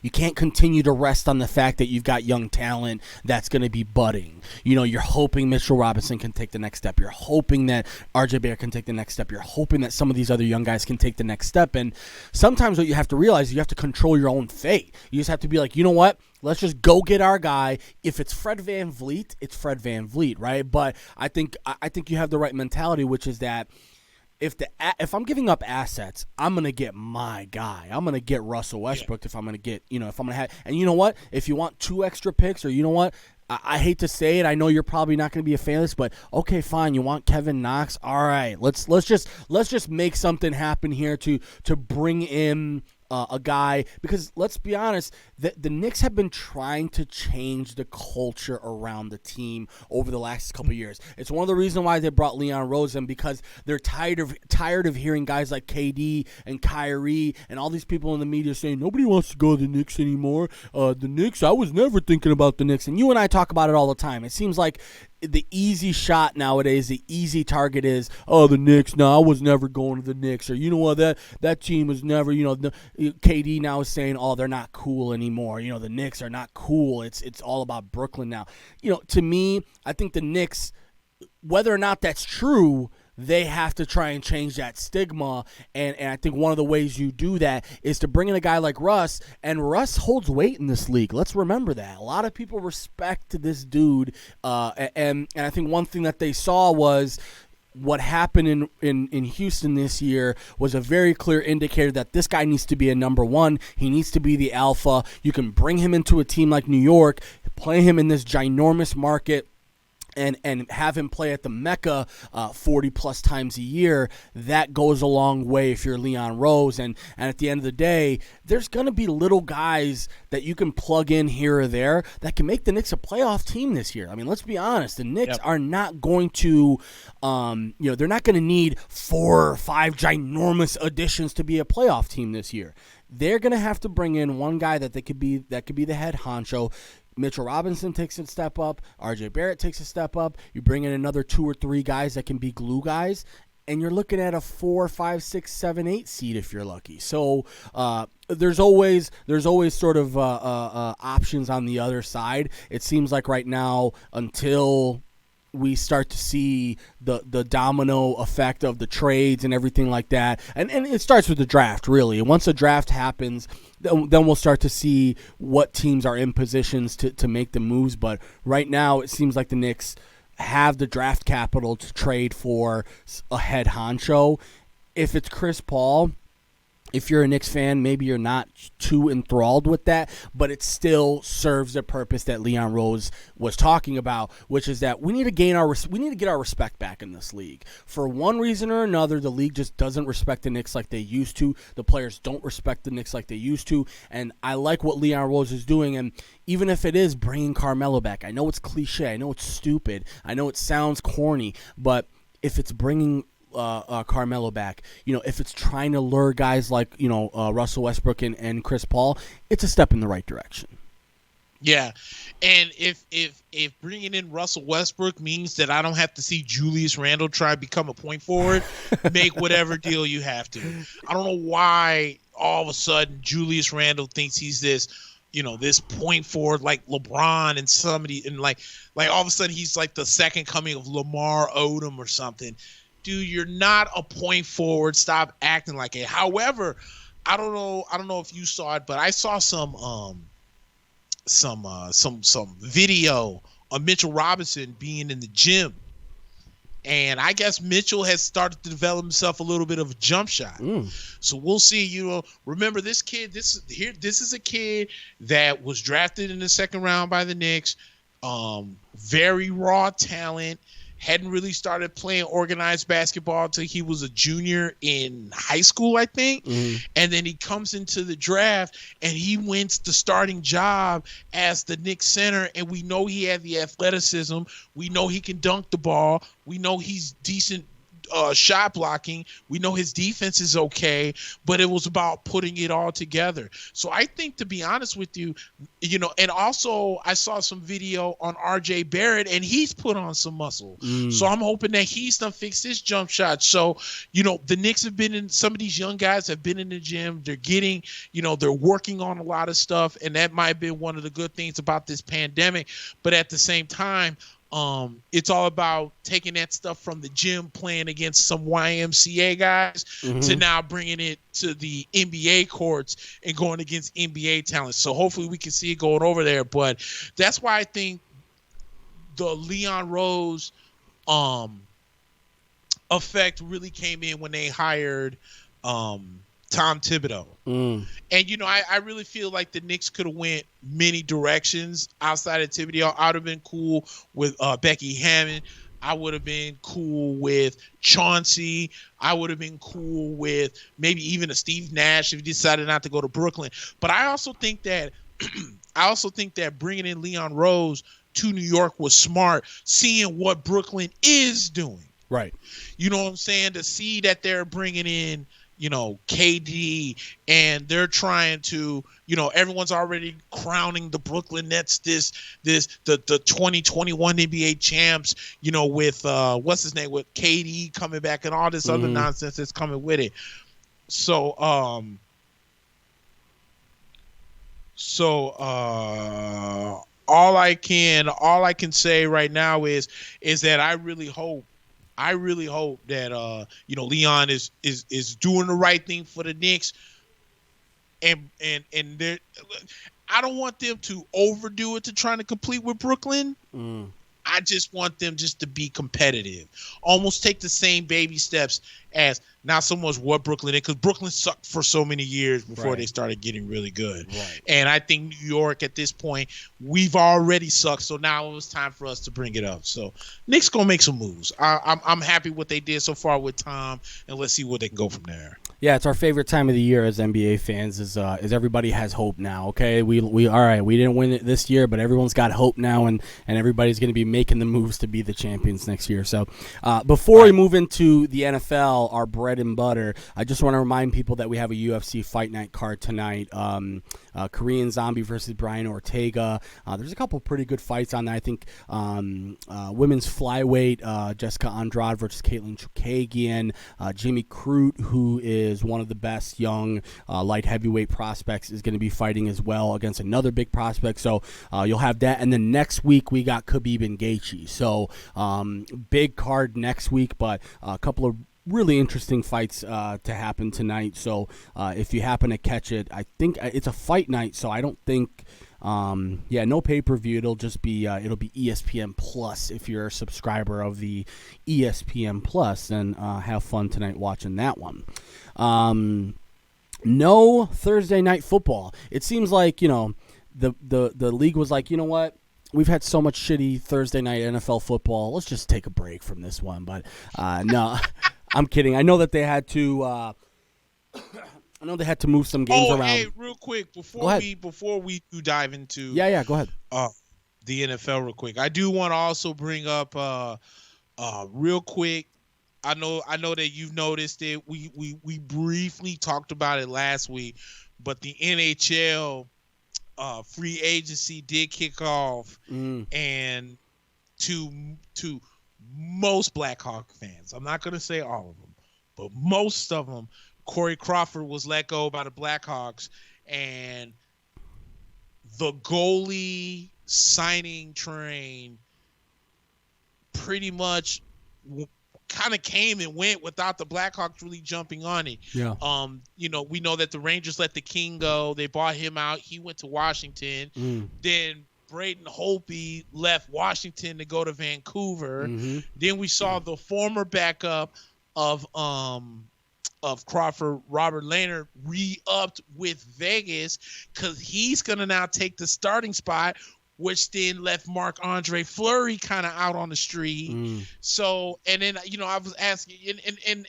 you can't continue to rest on the fact that you've got young talent that's going to be budding. You're hoping Mitchell Robinson can take the next step. You're hoping that RJ Barrett can take the next step. You're hoping that some of these other young guys can take the next step. And sometimes what you have to realize is you have to control your own fate. You just have to be like, you know what? Let's just go get our guy. If it's Fred VanVleet, it's Fred VanVleet, right? But I think you have the right mentality, which is that if I'm giving up assets, I'm gonna get my guy. I'm gonna get Russell Westbrook. If I'm gonna get, if I'm gonna have, and you know what? If you want 2 extra picks, or you know what? I hate to say it. I know you're probably not gonna be a fan of this, but okay, fine. You want Kevin Knox? All right, let's just make something happen here to bring in a guy, because let's be honest, the Knicks have been trying to change the culture around the team over the last couple of years. It's one of the reasons why they brought Leon Rose in, because they're tired of hearing guys like KD and Kyrie and all these people in the media saying nobody wants to go to the Knicks anymore. The Knicks, I was never thinking about the Knicks. And you and I talk about it all the time. It seems like the easy shot nowadays, the easy target is, the Knicks. No, I was never going to the Knicks. Or, you know what, that team was never, KD now is saying, they're not cool anymore. The Knicks are not cool. It's all about Brooklyn now. To me, I think the Knicks, whether or not that's true, they have to try and change that stigma, and I think one of the ways you do that is to bring in a guy like Russ, and Russ holds weight in this league. Let's remember that. A lot of people respect this dude, and I think one thing that they saw was what happened in Houston this year was a very clear indicator that this guy needs to be a number one. He needs to be the alpha. You can bring him into a team like New York, play him in this ginormous market, and have him play at the Mecca 40+ times a year. That goes a long way if you're Leon Rose. And at the end of the day, there's going to be little guys that you can plug in here or there that can make the Knicks a playoff team this year. I mean, let's be honest. The Knicks are not going to, they're not going to need 4 or 5 ginormous additions to be a playoff team this year. They're going to have to bring in one guy that could be the head honcho. Mitchell Robinson takes a step up. RJ Barrett takes a step up. You bring in another 2 or 3 guys that can be glue guys, and you're looking at a 4, 5, 6, 7, 8 seed if you're lucky. So there's always sort of options on the other side. It seems like right now, until we start to see the domino effect of the trades and everything like that. And it starts with the draft, really. And once the draft happens, then we'll start to see what teams are in positions to make the moves. But right now, it seems like the Knicks have the draft capital to trade for a head honcho. If it's Chris Paul, if you're a Knicks fan, maybe you're not too enthralled with that, but it still serves the purpose that Leon Rose was talking about, which is that we need to get our respect back in this league. For one reason or another, the league just doesn't respect the Knicks like they used to. The players don't respect the Knicks like they used to, and I like what Leon Rose is doing. And even if it is bringing Carmelo back, I know it's cliche, I know it's stupid, I know it sounds corny, but if it's bringing Carmelo back, if it's trying to lure guys like Russell Westbrook and Chris Paul, it's a step in the right direction. Yeah, and if bringing in Russell Westbrook means that I don't have to see Julius Randle try to become a point forward, make whatever deal you have to. I don't know why all of a sudden Julius Randle thinks he's this this point forward like LeBron and somebody, and like all of a sudden he's like the second coming of Lamar Odom or something. Dude, you're not a point forward. Stop acting like it. However, I don't know if you saw it, but I saw some video on Mitchell Robinson being in the gym, and I guess Mitchell has started to develop himself a little bit of a jump shot. So we'll see. Remember this kid. This is a kid that was drafted in the second round by the Knicks. Very raw talent. Hadn't really started playing organized basketball until he was a junior in high school, I think. And then he comes into the draft and he wins the starting job as the Knicks center. And we know he had the athleticism. We know he can dunk the ball. We know he's decent shot blocking. We know his defense is okay, but it was about putting it all together. So I think, to be honest with you, and also I saw some video on RJ Barrett and he's put on some muscle. So I'm hoping that he's done fixed his jump shot. So, the Knicks have been in, some of these young guys have been in the gym. They're getting, they're working on a lot of stuff. And that might have been one of the good things about this pandemic. But at the same time, it's all about taking that stuff from the gym, playing against some YMCA guys, to now bringing it to the NBA courts and going against NBA talent. So hopefully we can see it going over there. But that's why I think the Leon Rose effect really came in when they hired Tom Thibodeau. And, I really feel like the Knicks could have went many directions outside of Thibodeau. I would have been cool with Becky Hammond. I would have been cool with Chauncey. I would have been cool with maybe even a Steve Nash if he decided not to go to Brooklyn. But I also think that bringing in Leon Rose to New York was smart, seeing what Brooklyn is doing. Right. You know what I'm saying? To see that they're bringing in KD, and they're trying to, everyone's already crowning the Brooklyn Nets the 2021 NBA champs, with what's his name, with KD coming back and all this other nonsense that's coming with it. So all I can say right now is that I really hope that Leon is doing the right thing for the Knicks, and I don't want them to overdo it to trying to compete with Brooklyn. I just want them just to be competitive, almost take the same baby steps as not so much what Brooklyn is, because Brooklyn sucked for so many years before they started getting really good. Right. And I think New York at this point, we've already sucked, so now it was time for us to bring it up. So Knicks gonna make some moves. I'm happy what they did so far with Tom, and let's see where they can go from there. Yeah, it's our favorite time of the year as NBA fans. Is everybody has hope now? Okay, we all right. We didn't win it this year, but everyone's got hope now, and everybody's going to be making the moves to be the champions next year. So before we move into the NFL, our bread and butter, I just want to remind people that we have a UFC Fight Night card tonight. Korean Zombie versus Brian Ortega. There's a couple pretty good fights on that. I think women's flyweight, Jessica Andrade versus Caitlin Chukagian. Jimmy Crute, who is is one of the best young light heavyweight prospects, is going to be fighting as well against another big prospect. So you'll have that. And then next week we got Khabib and Gaethje. So big card next week, but a couple of really interesting fights to happen tonight. So if you happen to catch it, I think it's a fight night, so I don't think no pay-per-view. It'll just be ESPN Plus. If you're a subscriber of the ESPN Plus, then have fun tonight watching that one. No Thursday night football. It seems like, the league was like, you know what? We've had so much shitty Thursday night NFL football. Let's just take a break from this one. But no, I'm kidding. I know that they had to. I know they had to move some games around. Hey, real quick before we do dive into go ahead. The NFL real quick. I do want to also bring up real quick. I know that you've noticed it. We briefly talked about it last week, but the NHL free agency did kick off, and to most Blackhawk fans, I'm not going to say all of them, but most of them, Corey Crawford was let go by the Blackhawks, and the goalie signing train pretty much kind of came and went without the Blackhawks really jumping on it. Yeah. We know that the Rangers let the King go. They bought him out. He went to Washington. Then Braden Holtby left Washington to go to Vancouver. Then we saw the former backup of Crawford, Robert Lehner, re-upped with Vegas because he's going to now take the starting spot, which then left Marc-Andre Fleury kind of out on the street. So, and then, I was asking, and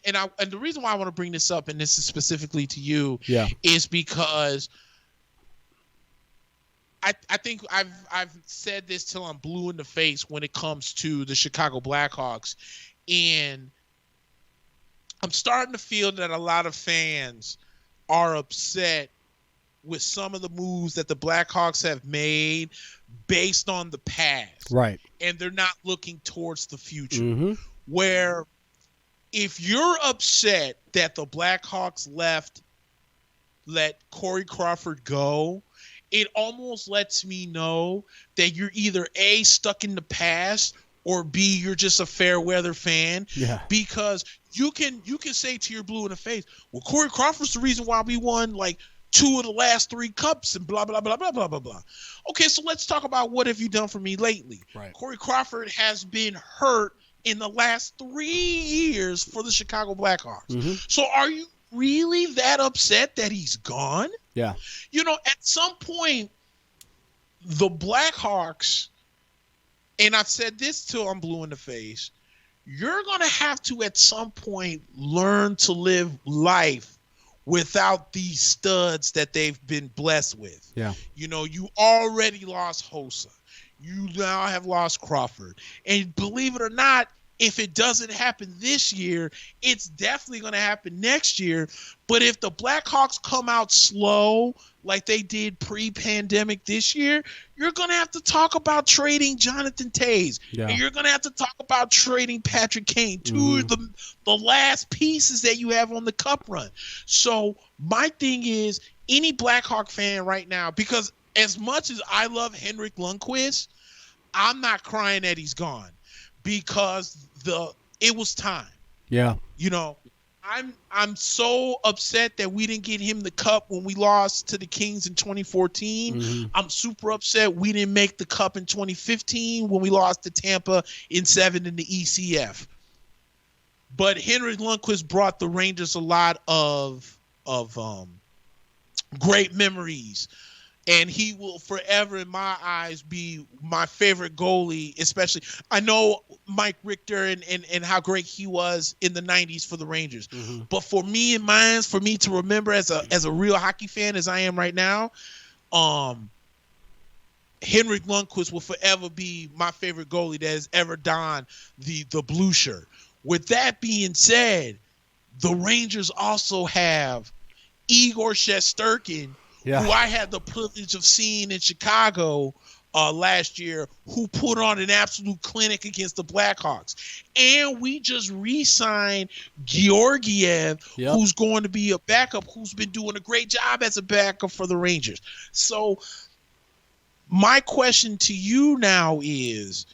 the reason why I want to bring this up, and this is specifically to you, is because I think I've said this till I'm blue in the face when it comes to the Chicago Blackhawks, and I'm starting to feel that a lot of fans are upset with some of the moves that the Blackhawks have made based on the past. Right. And they're not looking towards the future. Where if you're upset that the Blackhawks let Corey Crawford go, it almost lets me know that you're either A, stuck in the past, or B, you're just a fair weather fan. Yeah. Because you can say to your blue in the face, well, Corey Crawford's the reason why we won like 2 of the last 3 cups and blah, blah, blah, blah, blah, blah, blah. Okay, so let's talk about what have you done for me lately. Right. Corey Crawford has been hurt in the last 3 years for the Chicago Blackhawks. So are you really that upset that he's gone? Yeah. At some point, the Blackhawks, and I've said this till I'm blue in the face, you're going to have to at some point learn to live life without these studs that they've been blessed with. Yeah. You already lost Hossa. You now have lost Crawford. And believe it or not, if it doesn't happen this year, it's definitely going to happen next year. But if the Blackhawks come out slow like they did pre-pandemic this year, you're going to have to talk about trading Jonathan Toews. Yeah. And you're going to have to talk about trading Patrick Kane, 2 of the last pieces that you have on the cup run. So my thing is, any Blackhawk fan right now, because as much as I love Henrik Lundqvist, I'm not crying that he's gone. Because it was time. Yeah. I'm so upset that we didn't get him the cup when we lost to the Kings in 2014. I'm super upset we didn't make the cup in 2015 when we lost to Tampa in 7 in the ECF. But Henrik Lundqvist brought the Rangers a lot of great memories. And he will forever, in my eyes, be my favorite goalie, especially. I know Mike Richter and how great he was in the 90s for the Rangers. But for me and mine, for me to remember as a real hockey fan as I am right now, Henrik Lundqvist will forever be my favorite goalie that has ever donned the blue shirt. With that being said, the Rangers also have Igor Shesterkin, who I had the privilege of seeing in Chicago last year who put on an absolute clinic against the Blackhawks. And we just re-signed Georgiev, who's going to be a backup, who's been doing a great job as a backup for the Rangers. So my question to you now is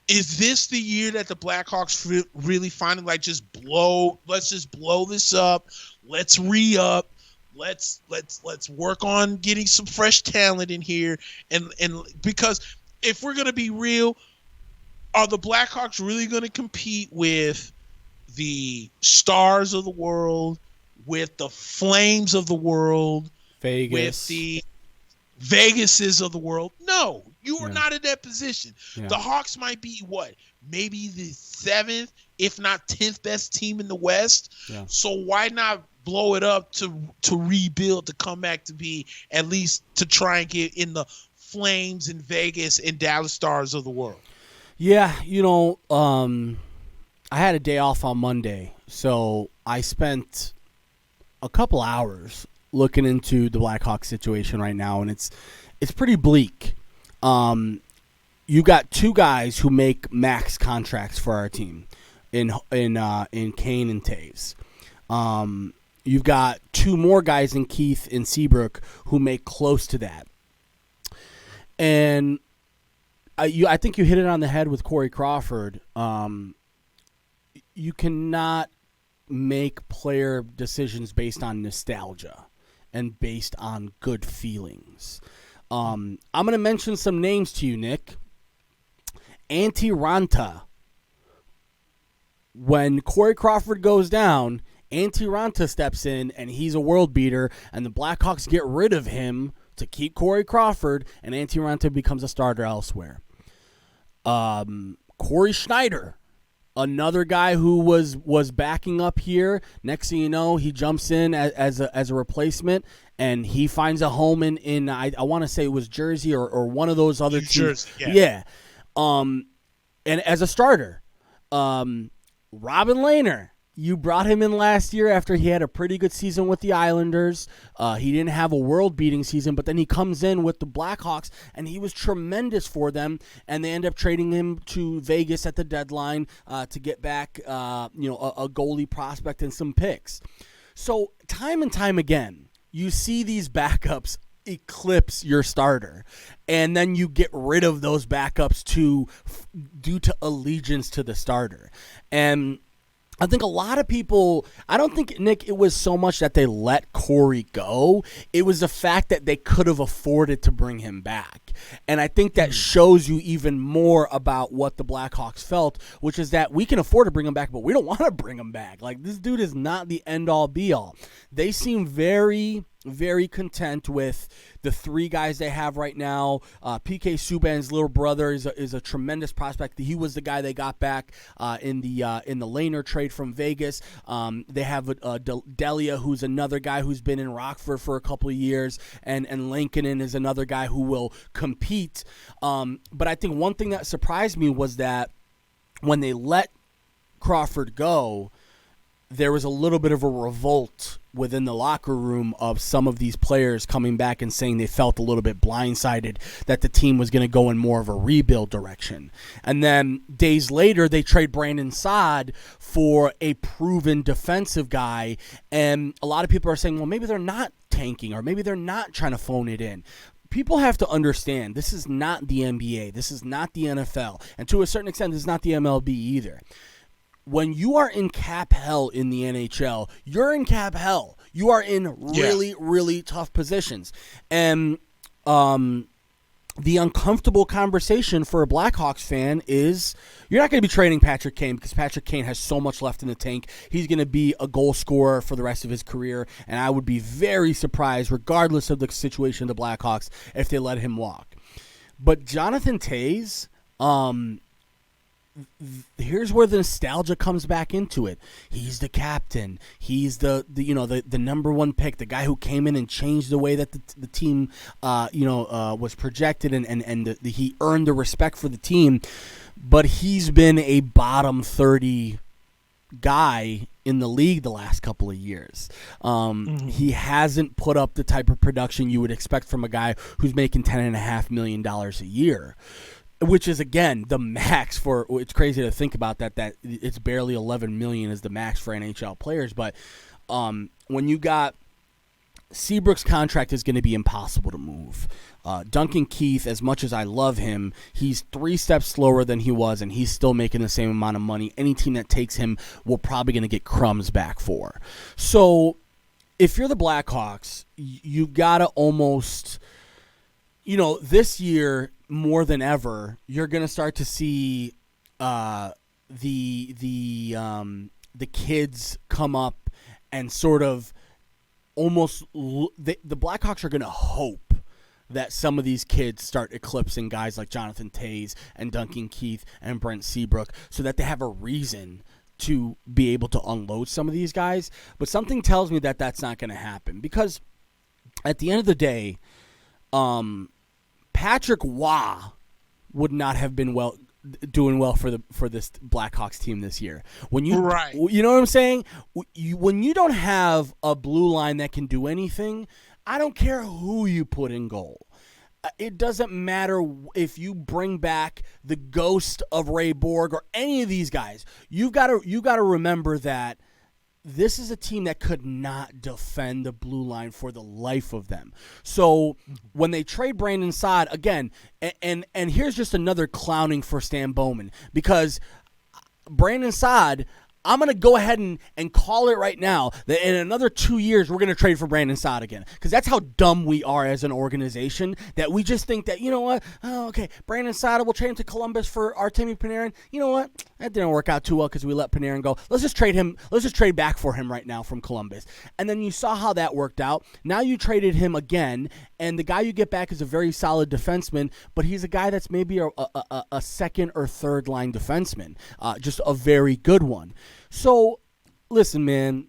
this the year that the Blackhawks really finally let's just blow this up. Let's re-up. Let's work on getting some fresh talent in here. And because if we're going to be real, are the Blackhawks really going to compete with the Stars of the world, with the Flames of the world, Vegas, with the Vegases of the world? No, you are not in that position. The Hawks might be maybe the 7th, if not 10th best team in the West. So why not blow it up to rebuild, to come back to be at least to try and get in the Flames and Vegas and Dallas Stars of the world? Yeah, I had a day off on Monday, so I spent a couple hours looking into the Blackhawks situation right now, and it's pretty bleak. You got 2 guys who make max contracts for our team in Kane and Taves. You've got 2 more guys in Keith and Seabrook who make close to that. And I think you hit it on the head with Corey Crawford. You cannot make player decisions based on nostalgia and based on good feelings. I'm going to mention some names to you, Nick. Antti Ranta. When Corey Crawford goes down, Antti Ranta steps in, and he's a world beater, and the Blackhawks get rid of him to keep Corey Crawford, and Antti Ranta becomes a starter elsewhere. Corey Schneider, another guy who was backing up here. Next thing you know, he jumps in as a replacement, and he finds a home in I want to say it was Jersey or one of those other teams. Jersey, yeah. And as a starter, Robin Lehner. You brought him in last year after he had a pretty good season with the Islanders. He didn't have a world-beating season, but then he comes in with the Blackhawks, and he was tremendous for them, and they end up trading him to Vegas at the deadline to get back a goalie prospect and some picks. So time and time again, you see these backups eclipse your starter, and then you get rid of those backups due to allegiance to the starter. And I think a lot of people, I don't think, Nick, it was so much that they let Corey go. It was the fact that they could have afforded to bring him back. And I think that shows you even more about what the Blackhawks felt, which is that we can afford to bring him back, but we don't want to bring him back. Like, this dude is not the end-all, be-all. They seem very, very content with the 3 guys they have right now. PK Subban's little brother is a tremendous prospect. He was the guy they got back in the Lehner trade from Vegas. They have Delia, who's another guy who's been in Rockford for a couple of years, and Lankinen is another guy who will compete. But I think one thing that surprised me was that when they let Crawford go, there was a little bit of a revolt within the locker room of some of these players coming back and saying they felt a little bit blindsided that the team was going to go in more of a rebuild direction. And then days later, they trade Brandon Saad for a proven defensive guy. And a lot of people are saying, well, maybe they're not tanking, or maybe they're not trying to phone it in. People have to understand this is not the NBA. This is not the NFL. And to a certain extent, this is not the MLB either. When you are in cap hell in the NHL, you're in cap hell. You are in really, really tough positions. And the uncomfortable conversation for a Blackhawks fan is you're not going to be trading Patrick Kane, because Patrick Kane has so much left in the tank. He's going to be a goal scorer for the rest of his career, and I would be very surprised, regardless of the situation of the Blackhawks, if they let him walk. But Jonathan Toews, here's where the nostalgia comes back into it. He's the captain. He's the number 1 pick, the guy who came in and changed the way that the team was projected, and he earned the respect for the team. But he's been a bottom 30 guy in the league the last couple of years. He hasn't put up the type of production you would expect from a guy who's making $10.5 million a year, which is, again, the max for – it's crazy to think about that it's barely $11 million is the max for NHL players. But when you got – Seabrook's contract is going to be impossible to move. Duncan Keith, as much as I love him, he's 3 steps slower than he was, and he's still making the same amount of money. Any team that takes him will probably going to get crumbs back for. So if you're the Blackhawks, you got to almost, this year more than ever, you're going to start to see the kids come up and sort of almost the Blackhawks are going to hope that some of these kids start eclipsing guys like Jonathan Toews and Duncan Keith and Brent Seabrook so that they have a reason to be able to unload some of these guys. But something tells me that that's not going to happen because at the end of the day, Patrick Waugh would not have been doing well for this Blackhawks team this year. When you right. You know what I'm saying? When you don't have a blue line that can do anything, I don't care who you put in goal. It doesn't matter if you bring back the ghost of Ray Borg or any of these guys. You got to remember that this is a team that could not defend the blue line for the life of them. So when they trade Brandon Saad, again, and here's just another clowning for Stan Bowman, because Brandon Saad, I'm going to go ahead and call it right now that in another 2 years, we're going to trade for Brandon Saad again. Because that's how dumb we are as an organization, that we just think that, you know what, Brandon Saad, we'll trade him to Columbus for Artemi Panarin. You know what, that didn't work out too well because we let Panarin go. Let's just trade him. Let's just trade back for him right now from Columbus. And then you saw how that worked out. Now you traded him again, and the guy you get back is a very solid defenseman, but he's a guy that's maybe a second or third line defenseman, just a very good one. So, listen, man,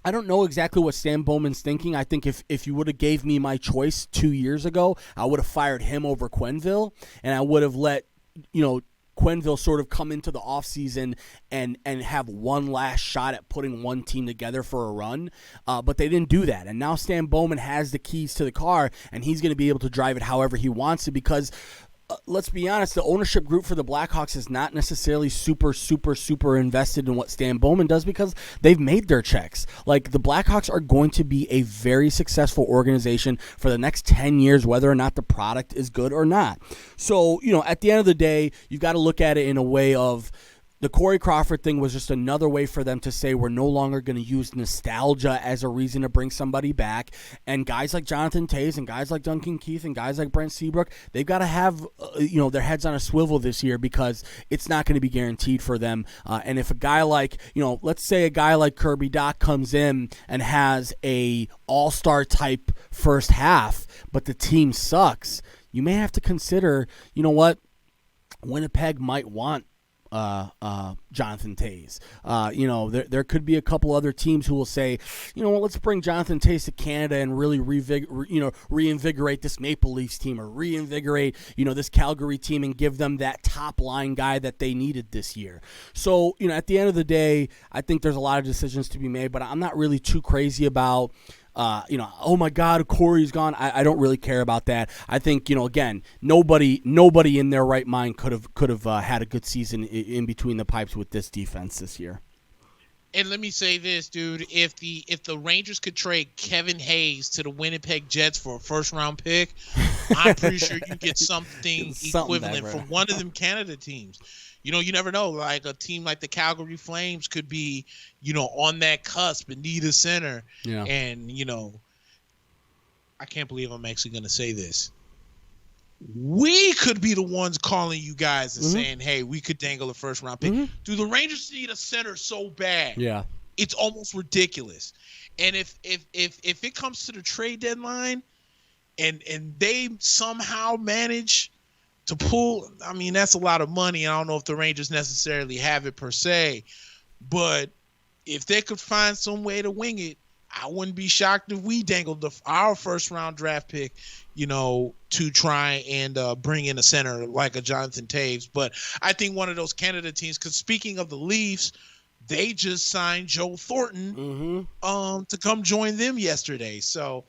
I don't know exactly what Stan Bowman's thinking. I think if you would have gave me my choice 2 years ago, I would have fired him over Quenneville, and I would have let, Quenneville sort of come into the offseason and have one last shot at putting one team together for a run. But they didn't do that. And now Stan Bowman has the keys to the car, and he's going to be able to drive it however he wants to because let's be honest, the ownership group for the Blackhawks is not necessarily super invested in what Stan Bowman does because they've made their checks. Like, the Blackhawks are going to be a very successful organization for the next 10 years, whether or not the product is good or not. So, at the end of the day, you've got to look at it in a way of the Corey Crawford thing was just another way for them to say we're no longer going to use nostalgia as a reason to bring somebody back. And guys like Jonathan Toews and guys like Duncan Keith and guys like Brent Seabrook, they've got to have their heads on a swivel this year because it's not going to be guaranteed for them. And if a guy like, let's say a guy like Kirby Dach comes in and has a all-star type first half, but the team sucks, you may have to consider, Winnipeg might want Jonathan Toews. There could be a couple other teams who will say, let's bring Jonathan Toews to Canada and really reinvigorate this Maple Leafs team or reinvigorate, this Calgary team and give them that top line guy that they needed this year. So, at the end of the day, I think there's a lot of decisions to be made, but I'm not really too crazy about oh my God, Corey's gone. I don't really care about that. I think, again, nobody in their right mind could have had a good season in between the pipes with this defense this year. And let me say this, dude: if the Rangers could trade Kevin Hayes to the Winnipeg Jets for a first-round pick, I'm pretty sure you get something equivalent from one of them Canada teams. You never know. Like a team like the Calgary Flames could be, on that cusp and need a center. Yeah. And, I can't believe I'm actually going to say this. We could be the ones calling you guys and saying, hey, we could dangle a first round pick. Do the Rangers need a center so bad? Yeah. It's almost ridiculous. And if it comes to the trade deadline and they somehow manage to pull, that's a lot of money. I don't know if the Rangers necessarily have it per se, but if they could find some way to wing it, I wouldn't be shocked if we dangled our first round draft pick, to try and bring in a center like a Jonathan Toews. But I think one of those Canada teams, because speaking of the Leafs, they just signed Joe Thornton to come join them yesterday. So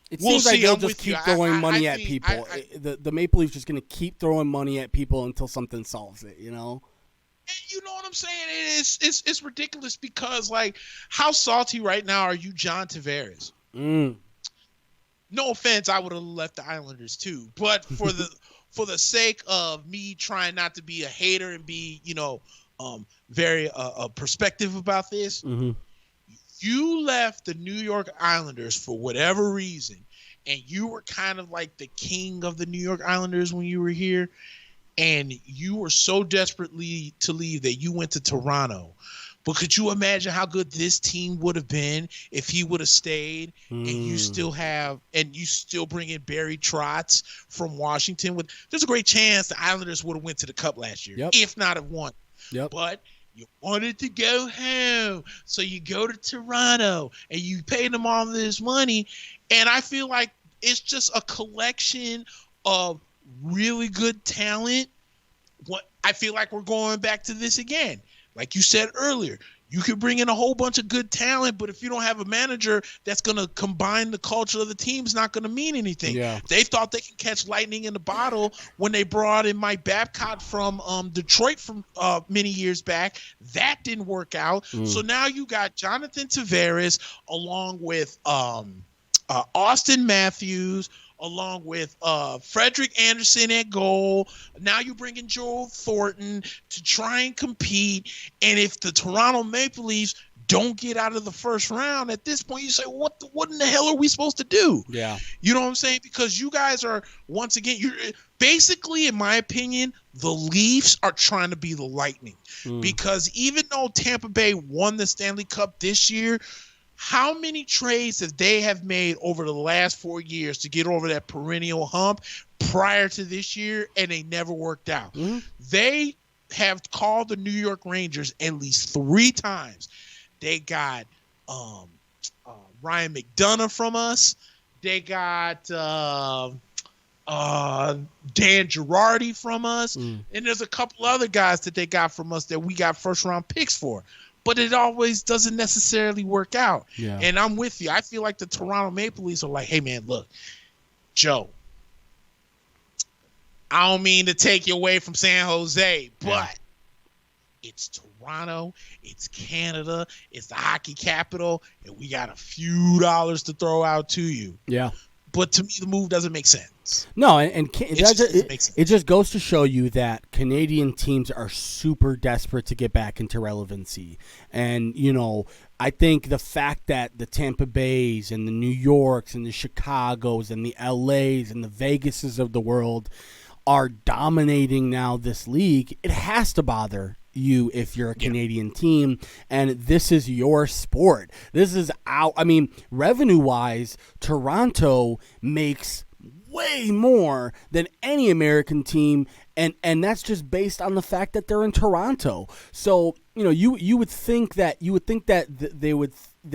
it we'll seems like see. they'll I'm just with you. keep throwing money I at think, people. The Maple Leafs just going to keep throwing money at people until something solves it, you know? you know what I'm saying? It's ridiculous because, like, how salty right now are you, John Tavares? No offense, I would have left the Islanders too, but for the sake of me trying not to be a hater and be, very perspective about this, you left the New York Islanders for whatever reason, and you were kind of like the king of the New York Islanders when you were here, and you were so desperately to leave that you went to Toronto. But could you imagine how good this team would have been if he would have stayed and you still bring in Barry Trotz from Washington? There's a great chance the Islanders would have went to the Cup last year, if not have won. But you wanted to go home, so you go to Toronto and you pay them all this money. And I feel like it's just a collection of really good talent. I feel like we're going back to this again. Like you said earlier, you could bring in a whole bunch of good talent, but if you don't have a manager that's going to combine the culture of the team, it's not going to mean anything. Yeah. They thought they could catch lightning in the bottle when they brought in Mike Babcock from Detroit from many years back. That didn't work out. So now you got Jonathan Tavares along with Austin Matthews, along with Frederick Anderson at goal. Now you bring in Joel Thornton to try and compete. And if the Toronto Maple Leafs don't get out of the first round, at this point you say, what in the hell are we supposed to do? Yeah. You know what I'm saying? Because you guys are, once again, you're basically, in my opinion, the Leafs are trying to be the Lightning. Because even though Tampa Bay won the Stanley Cup this year, how many trades have they made over the last 4 years to get over that perennial hump prior to this year, and they never worked out? They have called the New York Rangers at least 3 times. They got Ryan McDonough from us. They got Dan Girardi from us. And there's a couple other guys that they got from us that we got first-round picks for. But it always doesn't necessarily work out. Yeah. And I'm with you. I feel like the Toronto Maple Leafs are like, hey, man, look, Joe, I don't mean to take you away from San Jose, but it's Toronto, it's Canada, it's the hockey capital, and we got a few dollars to throw out to you. Yeah. But to me, the move doesn't make sense. No, it just goes to show you that Canadian teams are super desperate to get back into relevancy. And, I think the fact that the Tampa Bays and the New Yorks and the Chicagos and the LAs and the Vegases of the world are dominating now this league, it has to bother you if you're a Canadian team, and this is your sport. This is revenue-wise, Toronto makes way more than any American team, and that's just based on the fact that they're in Toronto. So, you would think that they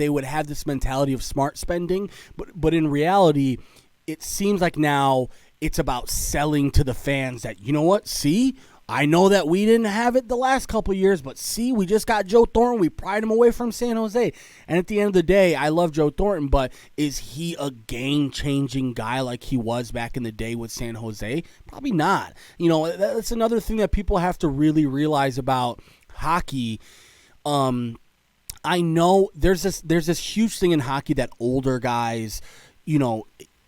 would have this mentality of smart spending, but in reality, it seems like now it's about selling to the fans that, you know what, see, I know that we didn't have it the last couple years, but see, we just got Joe Thornton. We pried him away from San Jose. And at the end of the day, I love Joe Thornton, but is he a game-changing guy like he was back in the day with San Jose? Probably not. That's another thing that people have to really realize about hockey. I know there's this huge thing in hockey that older guys,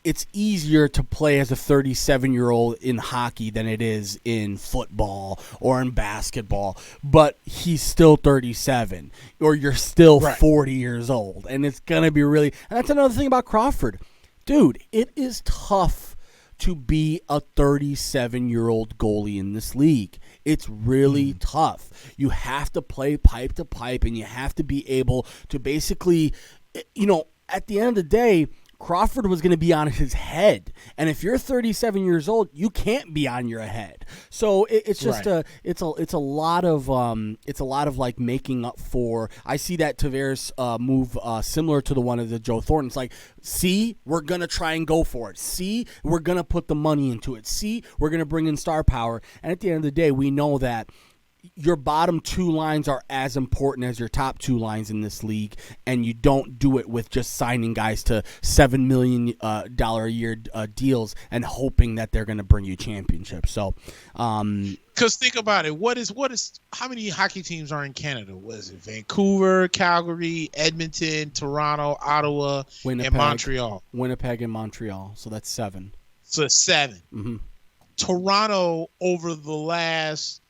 it's easier to play as a 37-year-old in hockey than it is in football or in basketball, but he's still 37, or you're still 40 years old, and it's going to be really – and that's another thing about Crawford. Dude, it is tough to be a 37-year-old goalie in this league. It's really tough. You have to play pipe to pipe, and you have to be able to basically at the end of the day – Crawford was going to be on his head, and if you're 37 years old, you can't be on your head. So it's just it's a lot of like making up for. I see that Tavares move similar to the one of the Joe Thornton. It's like, see, we're gonna try and go for it. See, we're gonna put the money into it. See, we're gonna bring in star power. And at the end of the day, we know that your bottom two lines are as important as your top two lines in this league, and you don't do it with just signing guys to $7 million a year deals and hoping that they're going to bring you championships. So, because think about it, what is how many hockey teams are in Canada? What is it? Vancouver, Calgary, Edmonton, Toronto, Ottawa, Winnipeg, and Montreal. Winnipeg and Montreal. So that's 7. So 7. Mm-hmm. Toronto over the last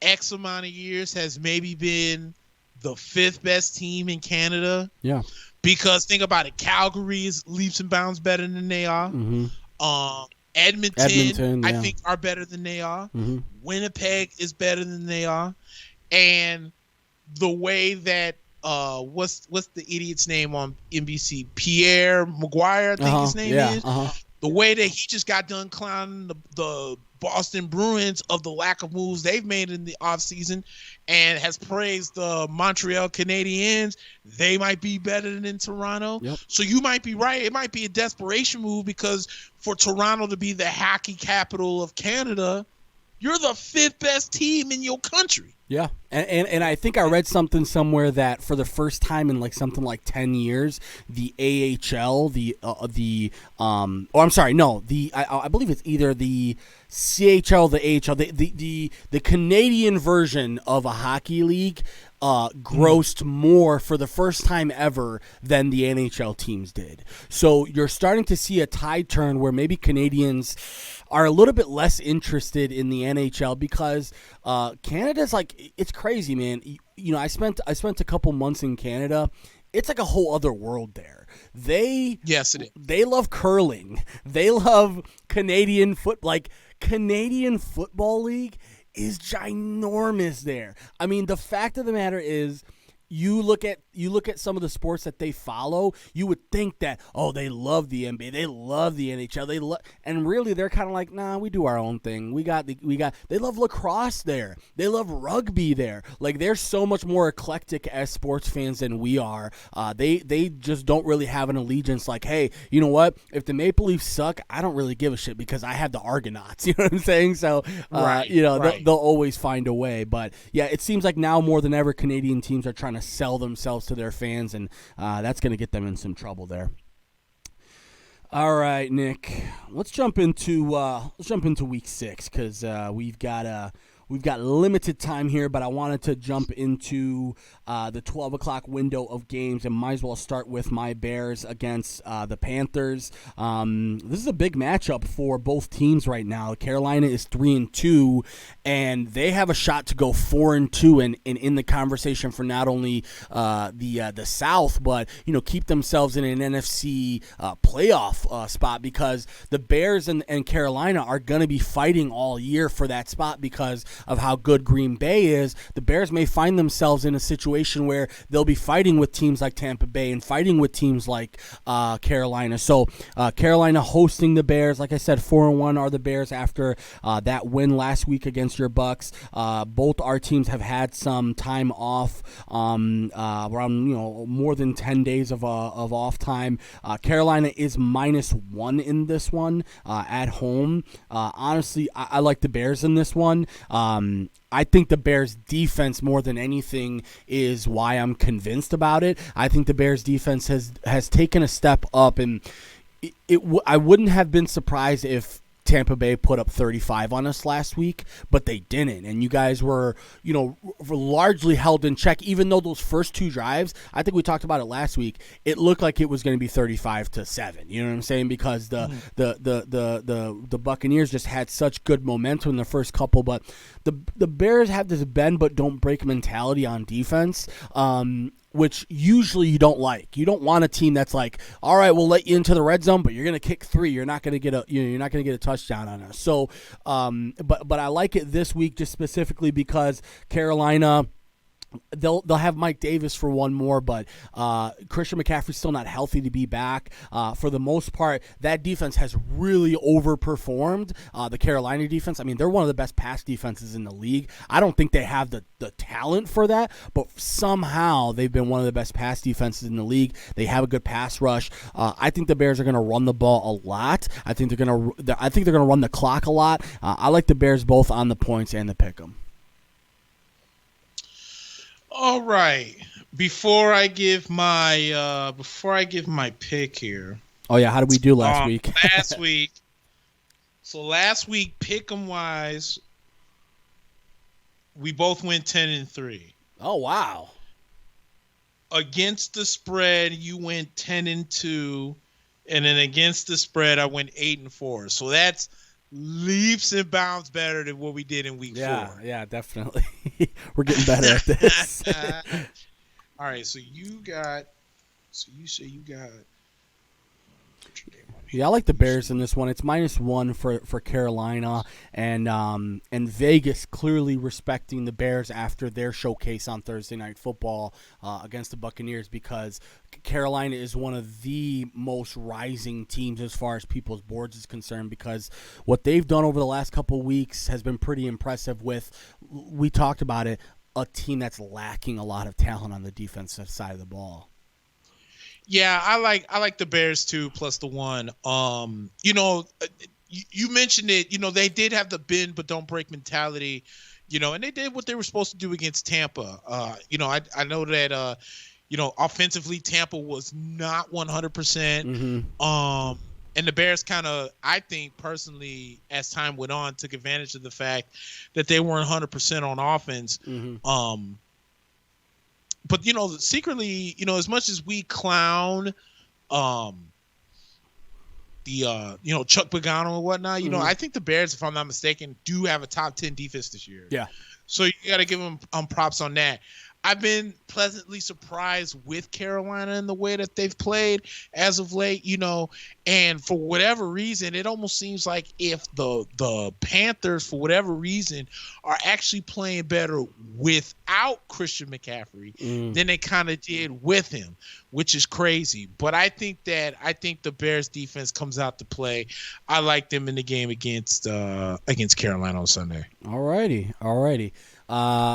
X amount of years has maybe been the 5th best team in Canada. Yeah. Because think about it, Calgary is leaps and bounds better than they are. Mm-hmm. Edmonton, yeah. I think, are better than they are. Mm-hmm. Winnipeg is better than they are. And the way that what's the idiot's name on NBC? Pierre Maguire, I think his name is. The way that he just got done clowning the Boston Bruins of the lack of moves they've made in the offseason and has praised the Montreal Canadiens. They might be better than Toronto. Yep. So you might be right. It might be a desperation move because for Toronto to be the hockey capital of Canada, you're the 5th best team in your country. Yeah, and I think I read something somewhere that for the first time in something like 10 years, the AHL, I believe it's either the CHL, the AHL, the Canadian version of a hockey league grossed more for the first time ever than the NHL teams did. So you're starting to see a tide turn where maybe Canadians are a little bit less interested in the NHL because Canada's it's crazy, man. I spent a couple months in Canada. It's like a whole other world there. Yes, it is. They love curling. They love Canadian Canadian Football League is ginormous there. I mean, the fact of the matter is, you look at some of the sports that they follow, you would think that, they love the NBA, they love the NHL, and really they're kind of like, nah, we do our own thing. They love lacrosse there. They love rugby there. They're so much more eclectic as sports fans than we are. They just don't really have an allegiance hey, you know what? If the Maple Leafs suck, I don't really give a shit because I have the Argonauts. You know what I'm saying? So, right. They'll always find a way. But yeah, it seems like now more than ever, Canadian teams are trying to sell themselves to their fans, and that's going to get them in some trouble there. All right, Nick, let's jump into week 6 because we've got limited time here, but I wanted to jump into the 12 o'clock window of games, and might as well start with my Bears against the Panthers. This is a big matchup for both teams right now. Carolina is 3-2, and they have a shot to go 4-2 and in the conversation for not only the South, but keep themselves in an NFC playoff spot, because the Bears and Carolina are going to be fighting all year for that spot because of how good Green Bay is. The Bears may find themselves in a situation where they'll be fighting with teams like Tampa Bay and fighting with teams like Carolina. So Carolina hosting the Bears. Like I said, 4-1 are the Bears after that win last week against your Bucks. Both our teams have had some time off, around more than 10 days of off time. Carolina is -1 in this one at home. Honestly, I like the Bears in this one. I think the Bears' defense, more than anything, is why I'm convinced about it. I think the Bears' defense has taken a step up, and I wouldn't have been surprised if Tampa Bay put up 35 on us last week, but they didn't. And you guys were, largely held in check, even though those first 2 drives, I think we talked about it last week, it looked like it was going to be 35-7. You know what I'm saying? Because the Buccaneers just had such good momentum in the first couple, but the Bears have this bend but don't break mentality on defense. Which usually you don't like. You don't want a team that's like, all right, we'll let you into the red zone, but you're gonna kick 3. You're not gonna get a touchdown on us. So, but I like it this week just specifically because Carolina, they'll have Mike Davis for one more, but Christian McCaffrey's still not healthy to be back. For the most part, that defense has really overperformed the Carolina defense. I mean, they're one of the best pass defenses in the league. I don't think they have the talent for that, but somehow they've been one of the best pass defenses in the league. They have a good pass rush. I think the Bears are going to run the ball a lot. I think they're going to run the clock a lot. I like the Bears both on the points and the pick 'em. All right. Before I give my pick here. Oh yeah, how did we do last Um, week? last week. So last week, pick 'em wise, we both went 10-3. Oh wow. Against the spread, you went 10-2, and then against the spread, I went 8-4. So that's leaps and bounds better than what we did in week Yeah, 4. yeah, definitely. We're getting better at this. All right, so you got. So you say you got. Yeah, I like the Bears in this one. It's -1 for Carolina, and Vegas clearly respecting the Bears after their showcase on Thursday Night Football against the Buccaneers, because Carolina is one of the most rising teams as far as people's boards is concerned, because what they've done over the last couple of weeks has been pretty impressive with, we talked about it, a team that's lacking a lot of talent on the defensive side of the ball. Yeah, I like the Bears too, plus the 1. You mentioned it. They did have the bend but don't break mentality. And they did what they were supposed to do against Tampa. I know that offensively Tampa was not 100%. And the Bears kind of, I think personally, as time went on, took advantage of the fact that they weren't 100% on offense. But secretly, as much as we clown the Chuck Pagano and whatnot, I think the Bears, if I'm not mistaken, do have a top 10 defense this year. Yeah. So you got to give them props on that. I've been pleasantly surprised with Carolina in the way that they've played as of late, and for whatever reason, it almost seems like if the Panthers, for whatever reason, are actually playing better without Christian McCaffrey than they kind of did with him, which is crazy. But I think the Bears defense comes out to play. I like them in the game against Carolina on Sunday. All righty.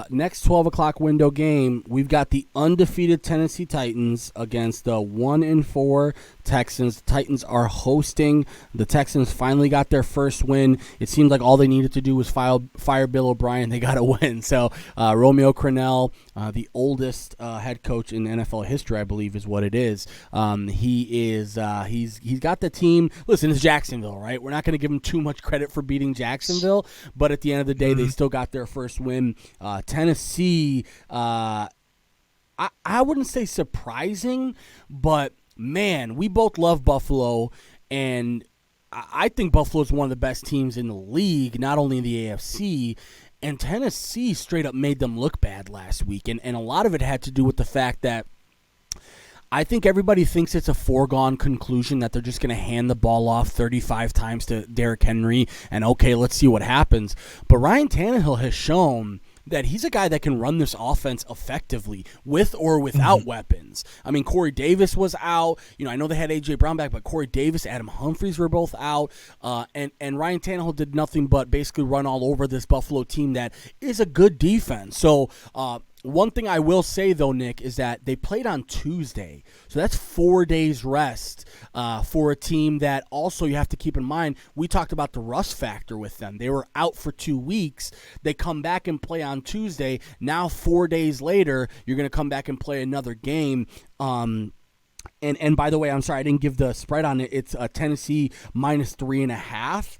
Next 12 o'clock window game, we've got the undefeated Tennessee Titans against the 1-4 Texans. The Titans are hosting. The Texans finally got their first win. It seemed like all they needed to do was fire Bill O'Brien. They got a win. So Romeo Crennel, the oldest head coach in NFL history, I believe, is what it is. He's got the team. Listen, it's Jacksonville, right? We're not going to give him too much credit for beating Jacksonville, but at the end of the day, they still got their first win. Tennessee, I wouldn't say surprising, but man, we both love Buffalo, and I think Buffalo is one of the best teams in the league, not only in the AFC. And Tennessee straight up made them look bad last week, and a lot of it had to do with the fact that I think everybody thinks it's a foregone conclusion that they're just going to hand the ball off 35 times to Derrick Henry, and okay, let's see what happens. But Ryan Tannehill has shown that he's a guy that can run this offense effectively with or without weapons. I mean, Corey Davis was out. I know they had A.J. Brown back, but Corey Davis, Adam Humphries were both out. And Ryan Tannehill did nothing but basically run all over this Buffalo team that is a good defense. So, one thing I will say, though, Nick, is that they played on Tuesday. So that's 4 days rest for a team that also you have to keep in mind. We talked about the rust factor with them. They were out for 2 weeks. They come back and play on Tuesday. Now 4 days later, you're going to come back and play another game. And by the way, I'm sorry, I didn't give the spread on it. It's Tennessee -3.5.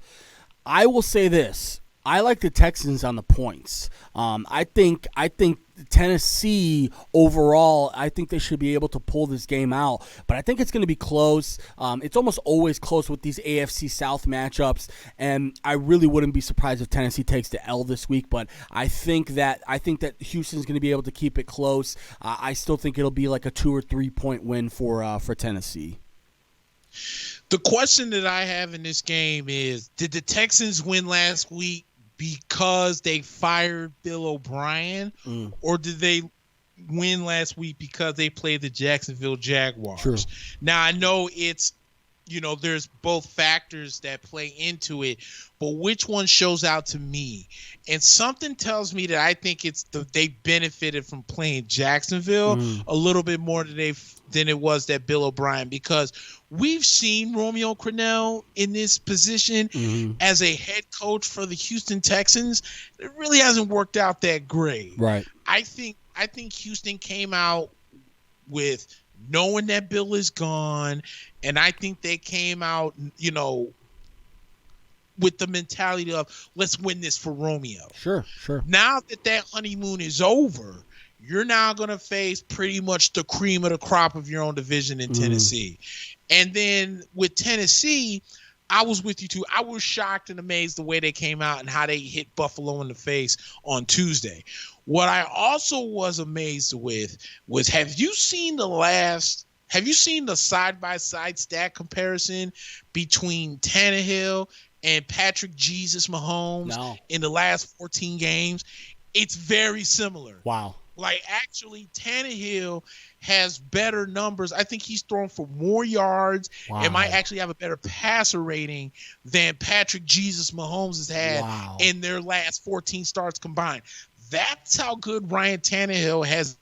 I will say this. I like the Texans on the points. I think Tennessee overall, I think they should be able to pull this game out, but I think it's going to be close. It's almost always close with these AFC South matchups, and I really wouldn't be surprised if Tennessee takes the L this week. But I think that Houston's going to be able to keep it close. I still think it'll be like a 2 or 3 point win for Tennessee. The question that I have in this game is: did the Texans win last week because they fired Bill O'Brien, or did they win last week because they played the Jacksonville Jaguars? True. Now, I know it's, there's both factors that play into it, but which one shows out to me? And something tells me that I think it's they benefited from playing Jacksonville a little bit more than than it was that Bill O'Brien, because we've seen Romeo Crennel in this position as a head coach for the Houston Texans. It really hasn't worked out that great. Right. I think Houston came out with knowing that Bill is gone, and I think they came out, with the mentality of, let's win this for Romeo. Sure. Now that honeymoon is over, you're now going to face pretty much the cream of the crop of your own division in Tennessee. And then with Tennessee, I was with you too. I was shocked and amazed the way they came out and how they hit Buffalo in the face on Tuesday. What I also was amazed with was, have you seen the side-by-side stat comparison between Tannehill and Patrick Jesus Mahomes in the last 14 games? It's very similar. Wow. Like, actually, Tannehill has better numbers. I think he's thrown for more yards and might actually have a better passer rating than Patrick Jesus Mahomes has had in their last 14 starts combined. That's how good Ryan Tannehill has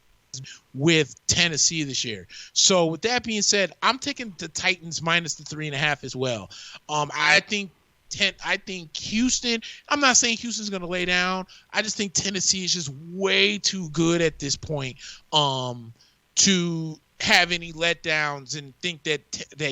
with Tennessee this year. So with that being said, I'm taking the Titans minus the 3.5 as well. I think Houston, I'm not saying Houston's going to lay down. I just think Tennessee is just way too good at this point to have any letdowns and think that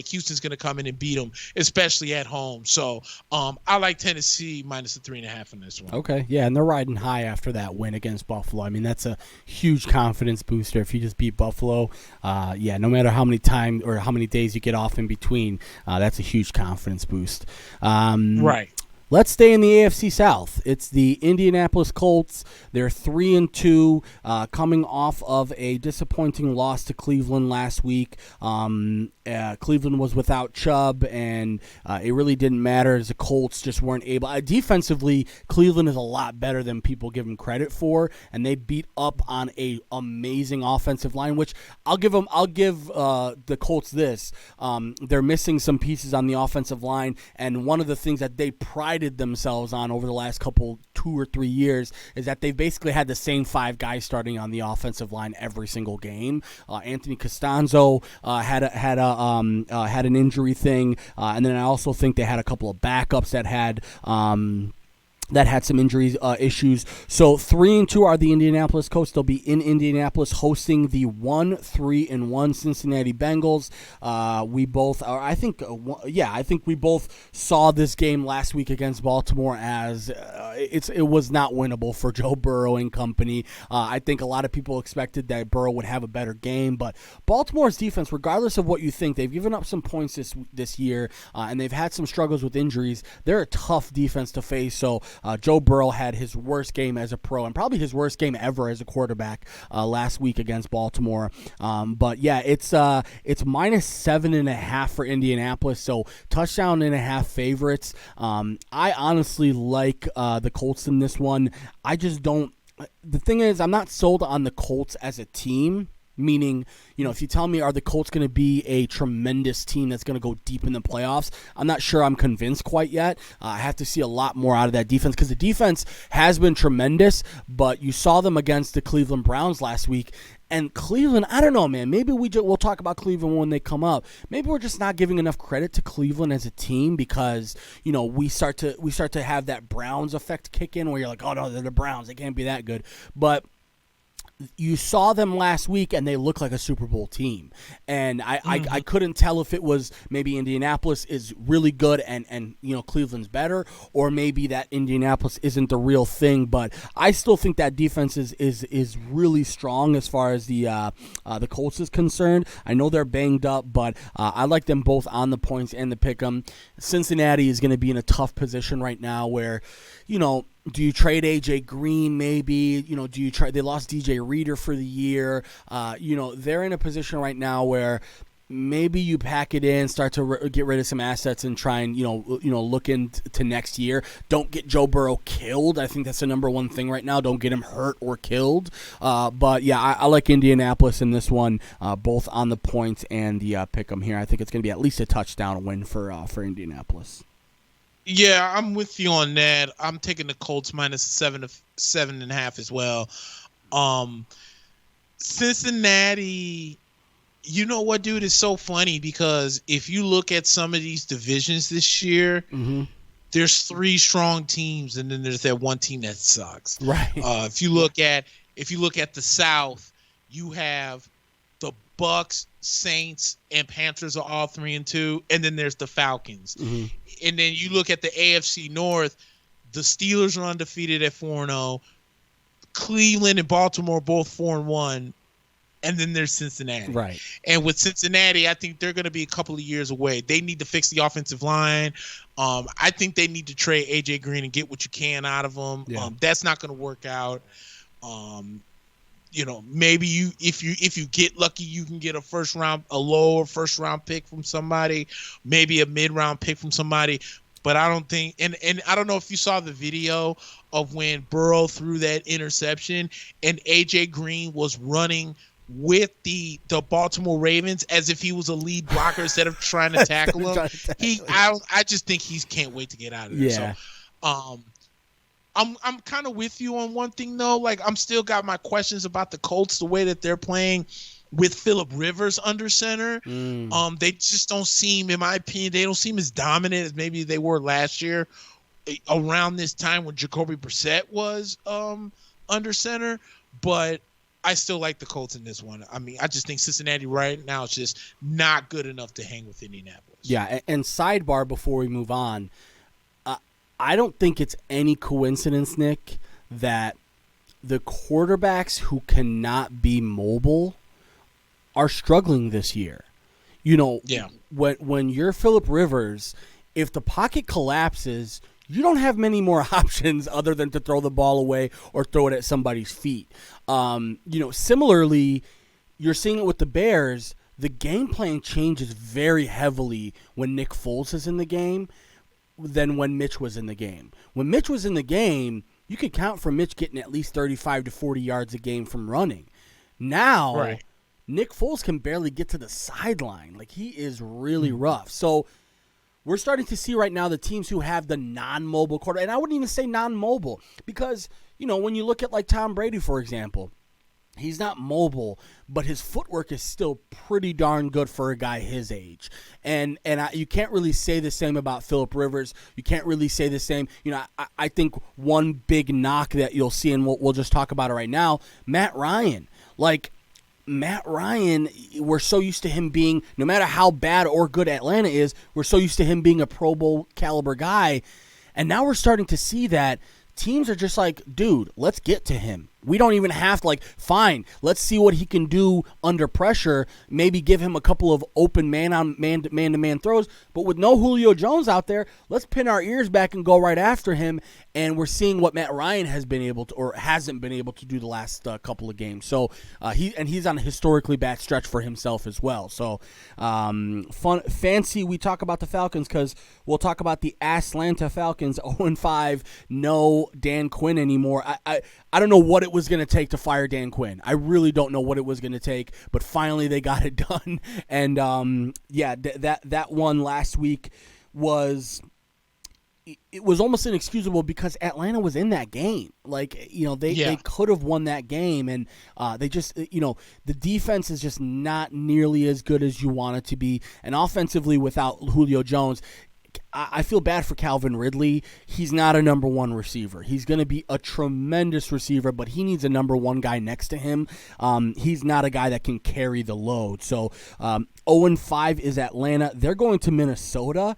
Houston's going to come in and beat them, especially at home. So I like Tennessee minus the 3.5 in this one. Okay, yeah, and they're riding high after that win against Buffalo. I mean, that's a huge confidence booster if you just beat Buffalo. No matter how many times or how many days you get off in between, that's a huge confidence boost. Right. Let's stay in the AFC South. It's the Indianapolis Colts. They're 3-2, coming off of a disappointing loss to Cleveland last week. Cleveland was without Chubb, and it really didn't matter as the Colts just weren't able. Defensively, Cleveland is a lot better than people give them credit for, and they beat up on a amazing offensive line. Which I'll give the Colts this: they're missing some pieces on the offensive line, and one of the things that they prided themselves on over the last 2 or 3 years is that they've basically had the same 5 guys starting on the offensive line every single game. Anthony Costanzo had an injury thing, and then I also think they had a couple of backups that had some injuries issues. So 3-2 are the Indianapolis Colts. They'll be in Indianapolis hosting the 1-3-1 Cincinnati Bengals. I think we both saw this game last week against Baltimore as it was not winnable for Joe Burrow and company. I think a lot of people expected that Burrow would have a better game, but Baltimore's defense, regardless of what you think, they've given up some points this year, and they've had some struggles with injuries. They're a tough defense to face. So Joe Burrow had his worst game as a pro and probably his worst game ever as a quarterback last week against Baltimore. But yeah, it's minus 7.5 for Indianapolis, so touchdown and a half favorites. I honestly like the Colts in this one. I just don't. The thing is, I'm not sold on the Colts as a team. Meaning, if you tell me, are the Colts going to be a tremendous team that's going to go deep in the playoffs? I'm not sure I'm convinced quite yet. I have to see a lot more out of that defense because the defense has been tremendous, but you saw them against the Cleveland Browns last week. And Cleveland, I don't know, man. Maybe we'll talk about Cleveland when they come up. Maybe we're just not giving enough credit to Cleveland as a team because, we start to have that Browns effect kick in where you're like, oh, no, they're the Browns. They can't be that good. But you saw them last week, and they look like a Super Bowl team. And I couldn't tell if it was maybe Indianapolis is really good and Cleveland's better, or maybe that Indianapolis isn't the real thing. But I still think that defense is really strong as far as the Colts is concerned. I know they're banged up, but I like them both on the points and the pick 'em. Cincinnati is going to be in a tough position right now where, do you trade A.J. Green maybe? Do you try? They lost D.J. Reader for the year. They're in a position right now where maybe you pack it in, start to get rid of some assets and try and, look into next year. Don't get Joe Burrow killed. I think that's the number one thing right now. Don't get him hurt or killed. But, yeah, I like Indianapolis in this one, both on the points and the pick 'em here. I think it's going to be at least a touchdown win for Indianapolis. Yeah, I'm with you on that. I'm taking the Colts minus 7.5 as well. Cincinnati You know what, dude? It's so funny because if you look at some of these divisions this year, there's 3 strong teams, and then there's that one team that sucks. Right. If you look at the South, you have the Bucks, Saints, and Panthers are all 3-2, and then there's the Falcons. And then you look at the AFC North, the Steelers are undefeated at 4-0. Cleveland and Baltimore both 4-1. And then there's Cincinnati. Right. And with Cincinnati, I think they're going to be a couple of years away. They need to fix the offensive line. I think they need to trade A.J. Green and get what you can out of him. Yeah. That's not going to work out. Maybe if you get lucky, you can get a lower first round pick from somebody, maybe a mid round pick from somebody. But I don't think, and I don't know if you saw the video of when Burrow threw that interception and A.J. Green was running with the Baltimore Ravens as if he was a lead blocker instead of trying to tackle him. I just think he can't wait to get out of there. Yeah. So, I'm kind of with you on one thing though. Like I'm still got my questions about the Colts, the way that they're playing with Phillip Rivers under center. They just don't seem, in my opinion, they don't seem as dominant as maybe they were last year around this time when Jacoby Brissett was under center. But I still like the Colts in this one. I mean, I just think Cincinnati right now is just not good enough to hang with Indianapolis. Yeah, and sidebar before we move on, I don't think it's any coincidence, Nick, that the quarterbacks who cannot be mobile are struggling this year. When you're Phillip Rivers, if the pocket collapses, you don't have many more options other than to throw the ball away or throw it at somebody's feet. Similarly, you're seeing it with the Bears. The game plan changes very heavily when Nick Foles is in the game than when Mitch was in the game. When Mitch was in the game, you could count for Mitch getting at least 35 to 40 yards a game from running. Now, right. Nick Foles can barely get to the sideline. Like, he is really rough. So we're starting to see right now the teams who have the non-mobile quarterback, and I wouldn't even say non-mobile because, when you look at like Tom Brady, for example, he's not mobile, but his footwork is still pretty darn good for a guy his age. And you can't really say the same about Phillip Rivers. You can't really say the same. I think one big knock that you'll see, and we'll just talk about it right now, Matt Ryan. Like, Matt Ryan, we're so used to him being, no matter how bad or good Atlanta is, we're so used to him being a Pro Bowl caliber guy. And now we're starting to see that teams are just like, dude, let's get to him. We don't even have to, fine, let's see what he can do under pressure. Maybe give him a couple of open man-to-man throws. But with no Julio Jones out there, let's pin our ears back and go right after him. And we're seeing what Matt Ryan has been able to, or hasn't been able to do the last couple of games. So he's on a historically bad stretch for himself as well. So fancy we talk about the Falcons because we'll talk about the Atlanta Falcons 0-5. No Dan Quinn anymore. I don't know what it was going to take to fire Dan Quinn. I really don't know what it was going to take, but finally they got it done. And that one last week was almost inexcusable because Atlanta was in that game. They could have won that game, and they just the defense is just not nearly as good as you want it to be. And offensively, without Julio Jones, I feel bad for Calvin Ridley. He's not a number one receiver. He's going to be a tremendous receiver, but he needs a number one guy next to him. He's not a guy that can carry the load. So 0-5 is Atlanta. They're going to Minnesota.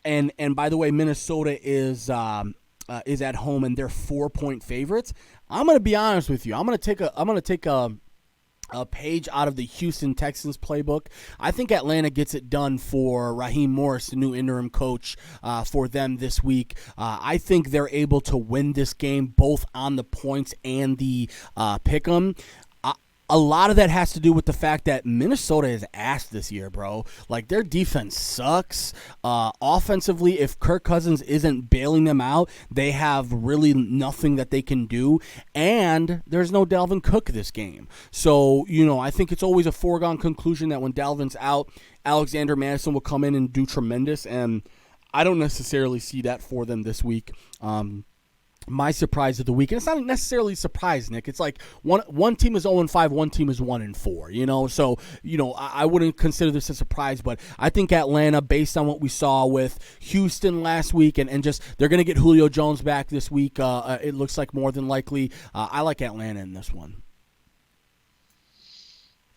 And by the way, Minnesota is at home and they're 4-point favorites. I'm going to be honest with you. I'm going to take a page out of the Houston Texans playbook. I think Atlanta gets it done for Raheem Morris, the new interim coach for them this week. I think they're able to win this game both on the points and the pick 'em. A lot of that has to do with the fact that Minnesota is ass this year, bro. Like, their defense sucks. Offensively, if Kirk Cousins isn't bailing them out, they have really nothing that they can do. And there's no Dalvin Cook this game. So, I think it's always a foregone conclusion that when Dalvin's out, Alexander Madison will come in and do tremendous. And I don't necessarily see that for them this week. my surprise of the week, and it's not necessarily a surprise, Nick. It's like one team is 0-5, one team is 1-4. So I wouldn't consider this a surprise, but I think Atlanta, based on what we saw with Houston last week, and just they're going to get Julio Jones back this week. It looks like more than likely. I like Atlanta in this one.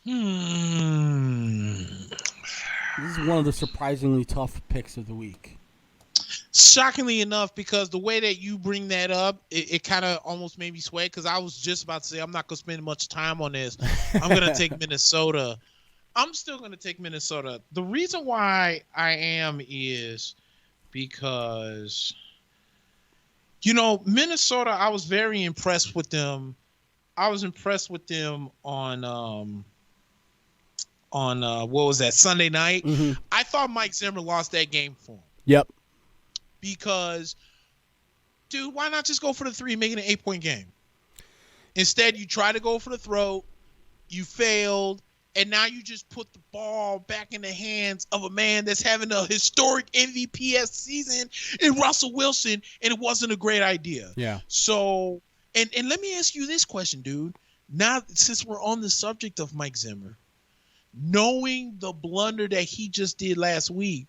This is one of the surprisingly tough picks of the week. Shockingly enough, because the way that you bring that up, it kind of almost made me sway, because I was just about to say I'm not going to spend much time on this. I'm going to take Minnesota. I'm still going to take Minnesota. The reason why I am is because, Minnesota, I was very impressed with them. I was impressed with them on what was that, Sunday night? Mm-hmm. I thought Mike Zimmer lost that game for him. Yep. Because, dude, why not just go for the 3 and make it an 8-point game? Instead, you try to go for the throat, you failed, and now you just put the ball back in the hands of a man that's having a historic MVP season in Russell Wilson, and it wasn't a great idea. Yeah. So, and let me ask you this question, dude. Now, since we're on the subject of Mike Zimmer, knowing the blunder that he just did last week,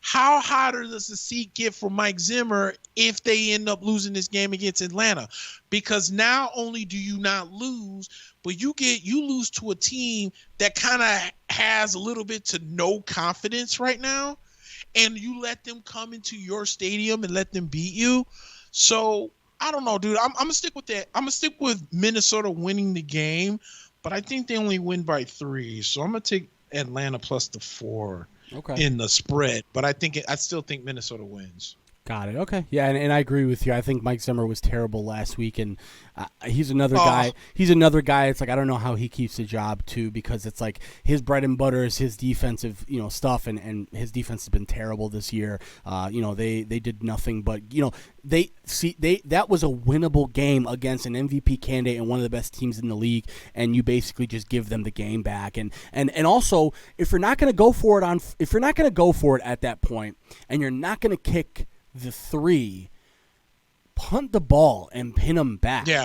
how hotter does the seat get for Mike Zimmer if they end up losing this game against Atlanta? Because not only do you not lose, but you lose to a team that kind of has a little bit to no confidence right now, and you let them come into your stadium and let them beat you. So I don't know, dude. I'm gonna stick with that. I'm gonna stick with Minnesota winning the game, but I think they only win by 3. So I'm gonna take Atlanta plus the 4. Okay. In the spread, but I still think Minnesota wins. Got it. Okay. Yeah, and I agree with you. I think Mike Zimmer was terrible last week, and he's another guy. He's another guy. It's like I don't know how he keeps a job too, because it's like his bread and butter is his defensive, stuff, and his defense has been terrible this year. They did nothing, but that was a winnable game against an MVP candidate and one of the best teams in the league, and you basically just give them the game back. And also, if you're not going to go for it at that point, and you're not going to kick the 3, punt the ball and pin them back. Yeah.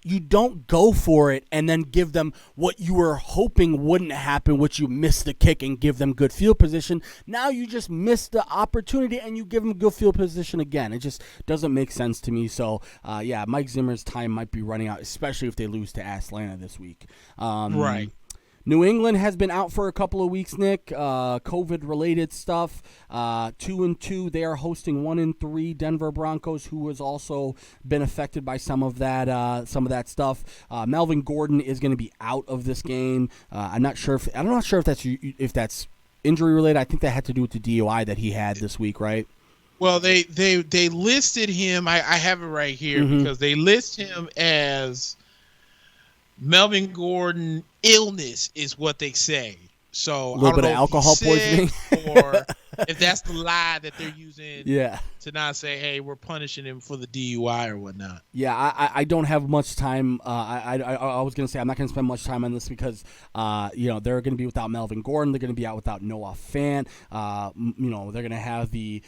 You don't go for it and then give them what you were hoping wouldn't happen, which you missed the kick and give them good field position. Now you just missed the opportunity and you give them good field position again. It just doesn't make sense to me. So, Mike Zimmer's time might be running out, especially if they lose to Atlanta this week. Right. New England has been out for a couple of weeks, Nick. COVID-related stuff. 2-2. They are hosting 1-3 Denver Broncos, who has also been affected by some of that stuff. Melvin Gordon is going to be out of this game. I'm not sure if that's injury related. I think that had to do with the DUI that he had this week, right? Well, they listed him. I have it right here because they list him as Melvin Gordon illness is what they say. So a little bit of alcohol poisoning, or if that's the lie that they're using, to not say, hey, we're punishing him for the DUI or whatnot. Yeah, I don't have much time. I was gonna say I'm not gonna spend much time on this because they're gonna be without Melvin Gordon. They're gonna be out without Noah Fant. They're gonna have the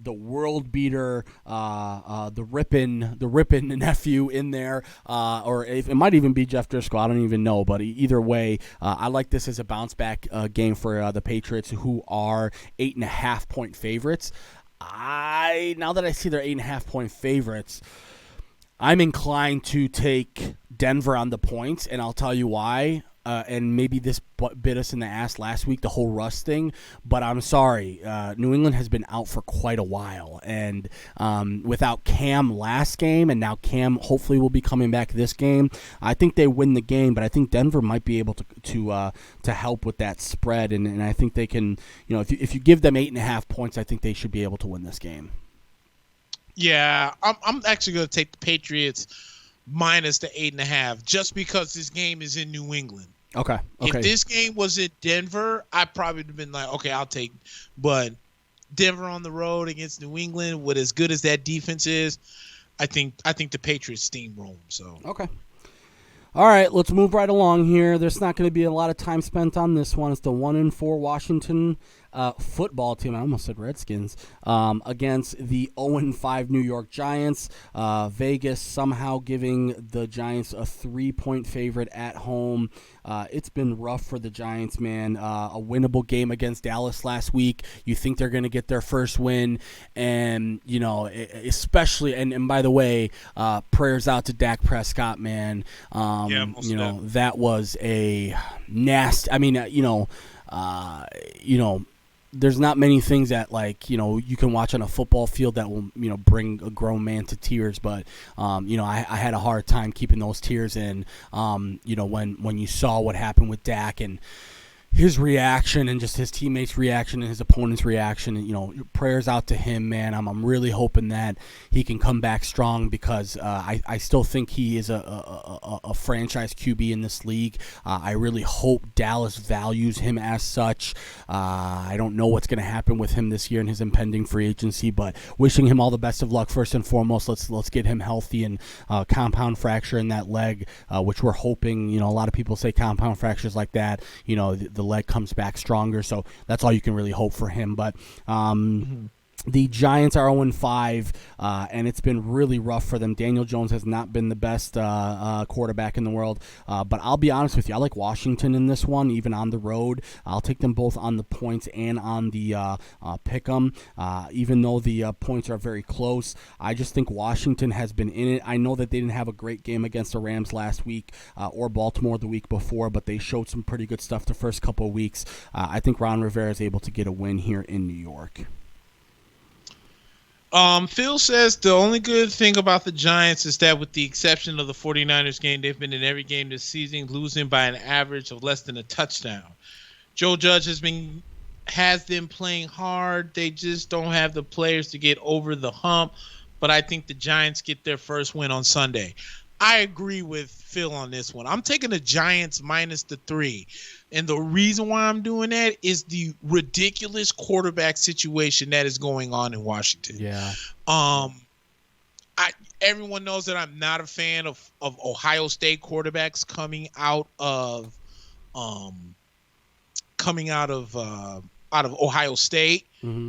world beater, the Rippin nephew in there, or it might even be Jeff Driscoll. I don't even know, but either way, I like this as a bounce back game for the Patriots, who are 8.5-point favorites. Now that I see they're 8.5-point favorites, I'm inclined to take Denver on the points, and I'll tell you why. And maybe this bit us in the ass last week, the whole Russ thing. But I'm sorry, New England has been out for quite a while, and without Cam last game, and now Cam hopefully will be coming back this game. I think they win the game, but I think Denver might be able to help with that spread, and I think they can. If you give them 8.5 points, I think they should be able to win this game. Yeah, I'm actually going to take the Patriots minus the 8.5, just because this game is in New England. Okay. If this game was in Denver, I probably would have been like, okay, I'll take. But Denver on the road against New England, with as good as that defense is, I think the Patriots steamroll them. So okay. All right, let's move right along here. There's not going to be a lot of time spent on this one. It's the 1-4 Washington football team, I almost said Redskins, against the 0-5 New York Giants. Vegas somehow giving the Giants a 3-point favorite at home. It's been rough for the Giants, man. A winnable game against Dallas last week. You think they're going to get their first win, and especially and by the way, prayers out to Dak Prescott, man. That was a nasty. I mean, there's not many things that you can watch on a football field that will bring a grown man to tears, but I had a hard time keeping those tears in. When you saw what happened with Dak and his reaction and just his teammates' reaction and his opponent's reaction, and prayers out to him, man. I'm really hoping that he can come back strong because I still think he is a franchise QB in this league. I really hope Dallas values him as such. I don't know what's going to happen with him this year in his impending free agency, but wishing him all the best of luck first and foremost. Let's get him healthy, and compound fracture in that leg, which we're hoping. A lot of people say compound fractures like that, the leg comes back stronger, so that's all you can really hope for him. But the Giants are 0-5, and it's been really rough for them. Daniel Jones has not been the best quarterback in the world, but I'll be honest with you, I like Washington in this one, even on the road. I'll take them both on the points and on the pick 'em, even though the points are very close. I just think Washington has been in it. I know that they didn't have a great game against the Rams last week or Baltimore the week before, but they showed some pretty good stuff the first couple of weeks. I think Ron Rivera is able to get a win here in New York. Phil says the only good thing about the Giants is that with the exception of the 49ers game, they've been in every game this season, losing by an average of less than a touchdown. Joe Judge has them playing hard. They just don't have the players to get over the hump, but I think the Giants get their first win on Sunday. I agree with Phil on this one. I'm taking the Giants minus the 3. And the reason why I'm doing that is the ridiculous quarterback situation that is going on in Washington. Yeah. Everyone knows that I'm not a fan of Ohio State quarterbacks coming out of Ohio State. Mm-hmm.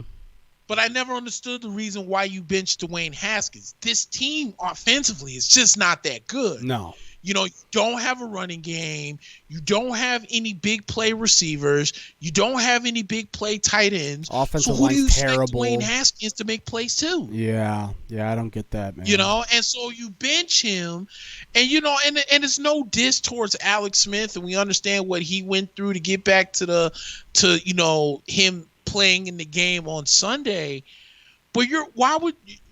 But I never understood the reason why you benched Dwayne Haskins. This team offensively is just not that good. No. You don't have a running game. You don't have any big play receivers. You don't have any big play tight ends. Offensive so who do you terrible. expect Dwayne Haskins to make plays too? Yeah, I don't get that, man. And so you bench him, and and it's no diss towards Alex Smith, and we understand what he went through to get back to him playing in the game on Sunday. But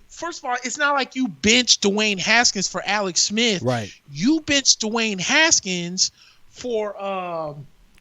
first of all, it's not like you benched Dwayne Haskins for Alex Smith. Right. You benched Dwayne Haskins for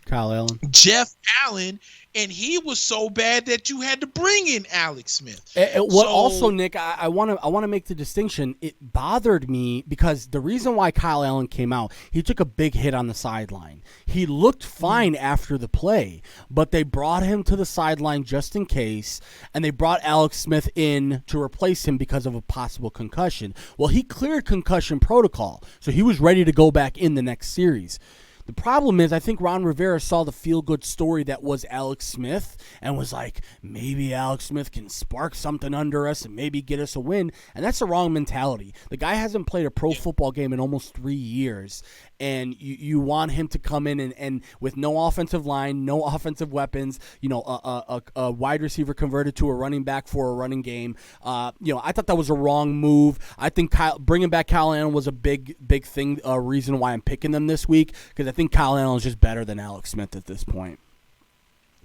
Kyle Allen. Jeff Allen, and he was so bad that you had to bring in Alex Smith. Also, Nick, I want to make the distinction. It bothered me because the reason why Kyle Allen came out, he took a big hit on the sideline. He looked fine after the play, but they brought him to the sideline just in case, and they brought Alex Smith in to replace him because of a possible concussion. Well, he cleared concussion protocol, so he was ready to go back in the next series. The problem is I think Ron Rivera saw the feel-good story that was Alex Smith and was like, maybe Alex Smith can spark something under us and maybe get us a win. And that's the wrong mentality. The guy hasn't played a pro football game in almost 3 years. And you want him to come in and with no offensive line, no offensive weapons, a wide receiver converted to a running back for a running game. I thought that was a wrong move. I think bringing back Kyle Allen was a big thing, reason why I'm picking them this week, because I think Kyle Allen is just better than Alex Smith at this point.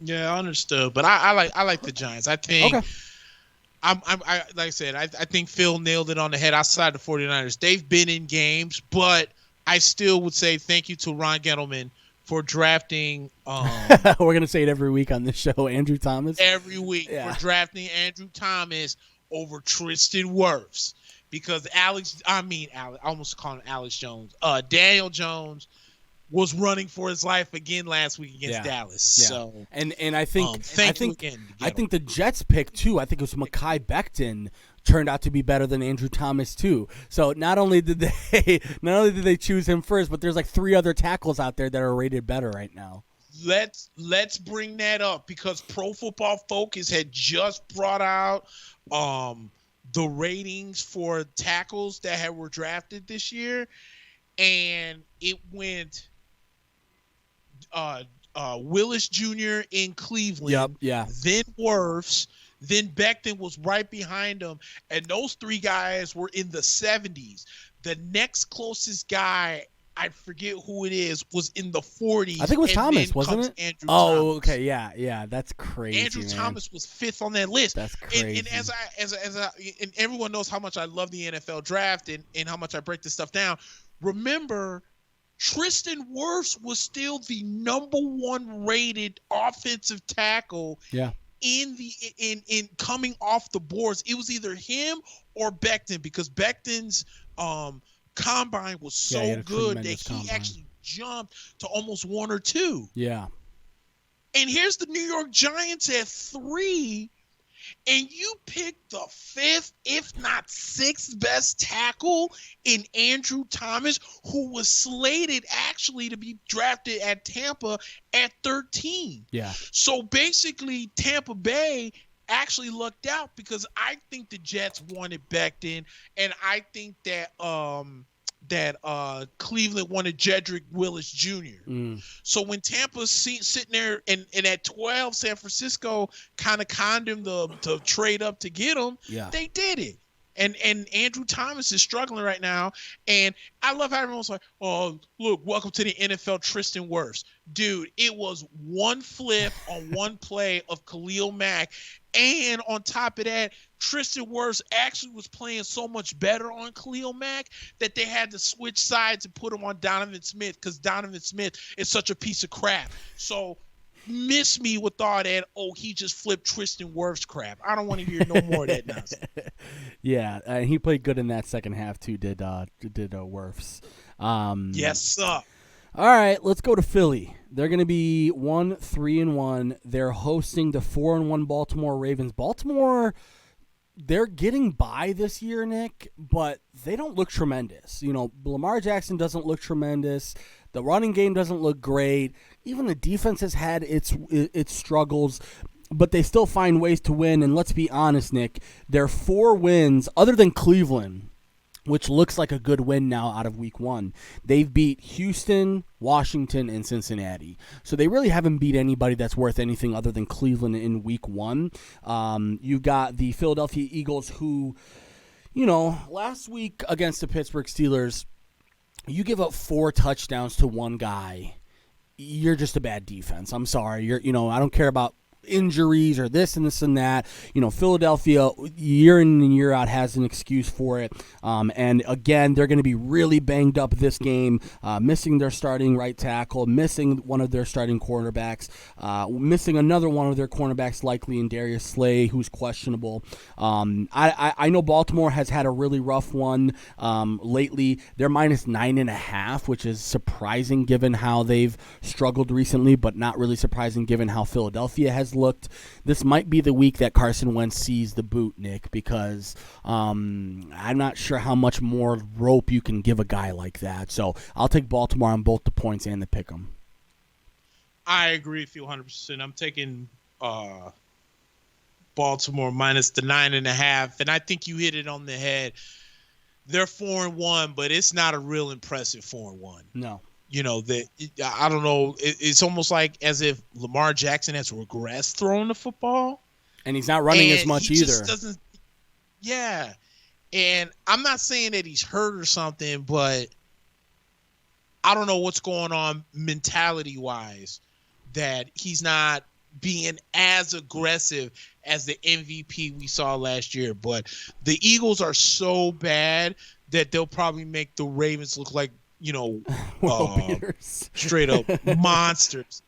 Yeah, I understood, but I like the Giants. I think. Okay. I like I said, I think Phil nailed it on the head. Outside the 49ers, they've been in games, but I still would say thank you to Ron Gettleman for drafting. We're going to say it every week on this show, Andrew Thomas. Every week for drafting Andrew Thomas over Tristan Wirfs. Because I almost called him Alex Jones. Daniel Jones was running for his life again last week against Dallas. Yeah. So and I think I think the Jets pick too. I think it was Mekhi Becton turned out to be better than Andrew Thomas too. So not only did they choose him first, but there's like 3 other tackles out there that are rated better right now. let's bring that up because Pro Football Focus had just brought out the ratings for tackles that were drafted this year, and it went Willis Jr. in Cleveland, then Wirfs, then Becton was right behind him, and those three guys were in the 70s. The next closest guy, I forget who it is, was in the 40s. I think it was Thomas, wasn't it? Andrew Thomas. Okay, yeah, that's crazy. Andrew Thomas was 5th on that list. That's crazy. And as and everyone knows how much I love the NFL draft and how much I break this stuff down. Remember, Tristan Wirfs was still the number 1 rated offensive tackle. Yeah. In coming off the boards. It was either him or Becton because Becton's combine was so good that he actually jumped to almost 1 or 2. Yeah. And here's the New York Giants at 3, and you picked the 5th, if not 6th best tackle in Andrew Thomas, who was slated actually to be drafted at Tampa at 13. Yeah. So basically, Tampa Bay actually lucked out because I think the Jets wanted Becton, and I think that Cleveland wanted Jedrick Willis Jr. So when Tampa's sitting there and at 12, San Francisco kind of conned him to trade up to get him, they did it. And Andrew Thomas is struggling right now. And I love how everyone's like, oh, look, welcome to the NFL, Tristan Wirfs. Dude, it was one flip on one play of Khalil Mack. And on top of that, Tristan Wirfs actually was playing so much better on Khalil Mack that they had to switch sides and put him on Donovan Smith because Donovan Smith is such a piece of crap. So miss me with all that, he just flipped Tristan Wirfs crap. I don't want to hear no more of that nonsense. Yeah, and he played good in that second half too, did Wirfs. Yes, sir. All right, let's go to Philly. They're going to be 1-3-1. They're hosting the 4-1 Baltimore Ravens. Baltimore, they're getting by this year, Nick, but they don't look tremendous. You know, Lamar Jackson doesn't look tremendous. The running game doesn't look great. Even the defense has had its struggles, but they still find ways to win. And let's be honest, Nick, their 4 wins, other than Cleveland, which looks like a good win now out of week 1. They've beat Houston, Washington, and Cincinnati. So they really haven't beat anybody that's worth anything other than Cleveland in week 1. You've got the Philadelphia Eagles who, you know, last week against the Pittsburgh Steelers, you give up 4 touchdowns to one guy, you're just a bad defense. I'm sorry. I don't care about injuries or this and this and that. You know, Philadelphia year in and year out has an excuse for it. And again, they're going to be really banged up this game, missing their starting right tackle, missing one of their starting cornerbacks, missing another one of their cornerbacks likely in Darius Slay, who's questionable. I know Baltimore has had a really rough one lately. They're minus 9.5, which is surprising given how they've struggled recently, but not really surprising given how Philadelphia has looked. This might be the week that Carson Wentz sees the boot, Nick, because I'm not sure how much more rope you can give a guy like that. So I'll take Baltimore on both the points and the pick 'em. I agree with you 100%. I'm taking Baltimore minus the 9.5, and I think you hit it on the head. They're 4-1, but it's not a real impressive 4-1. No. You know, I don't know. It's almost like as if Lamar Jackson has regressed throwing the football. And he's not running as much either. Just doesn't, yeah. And I'm not saying that he's hurt or something, but I don't know what's going on mentality-wise that he's not being as aggressive as the MVP we saw last year. But the Eagles are so bad that they'll probably make the Ravens look like, straight up monsters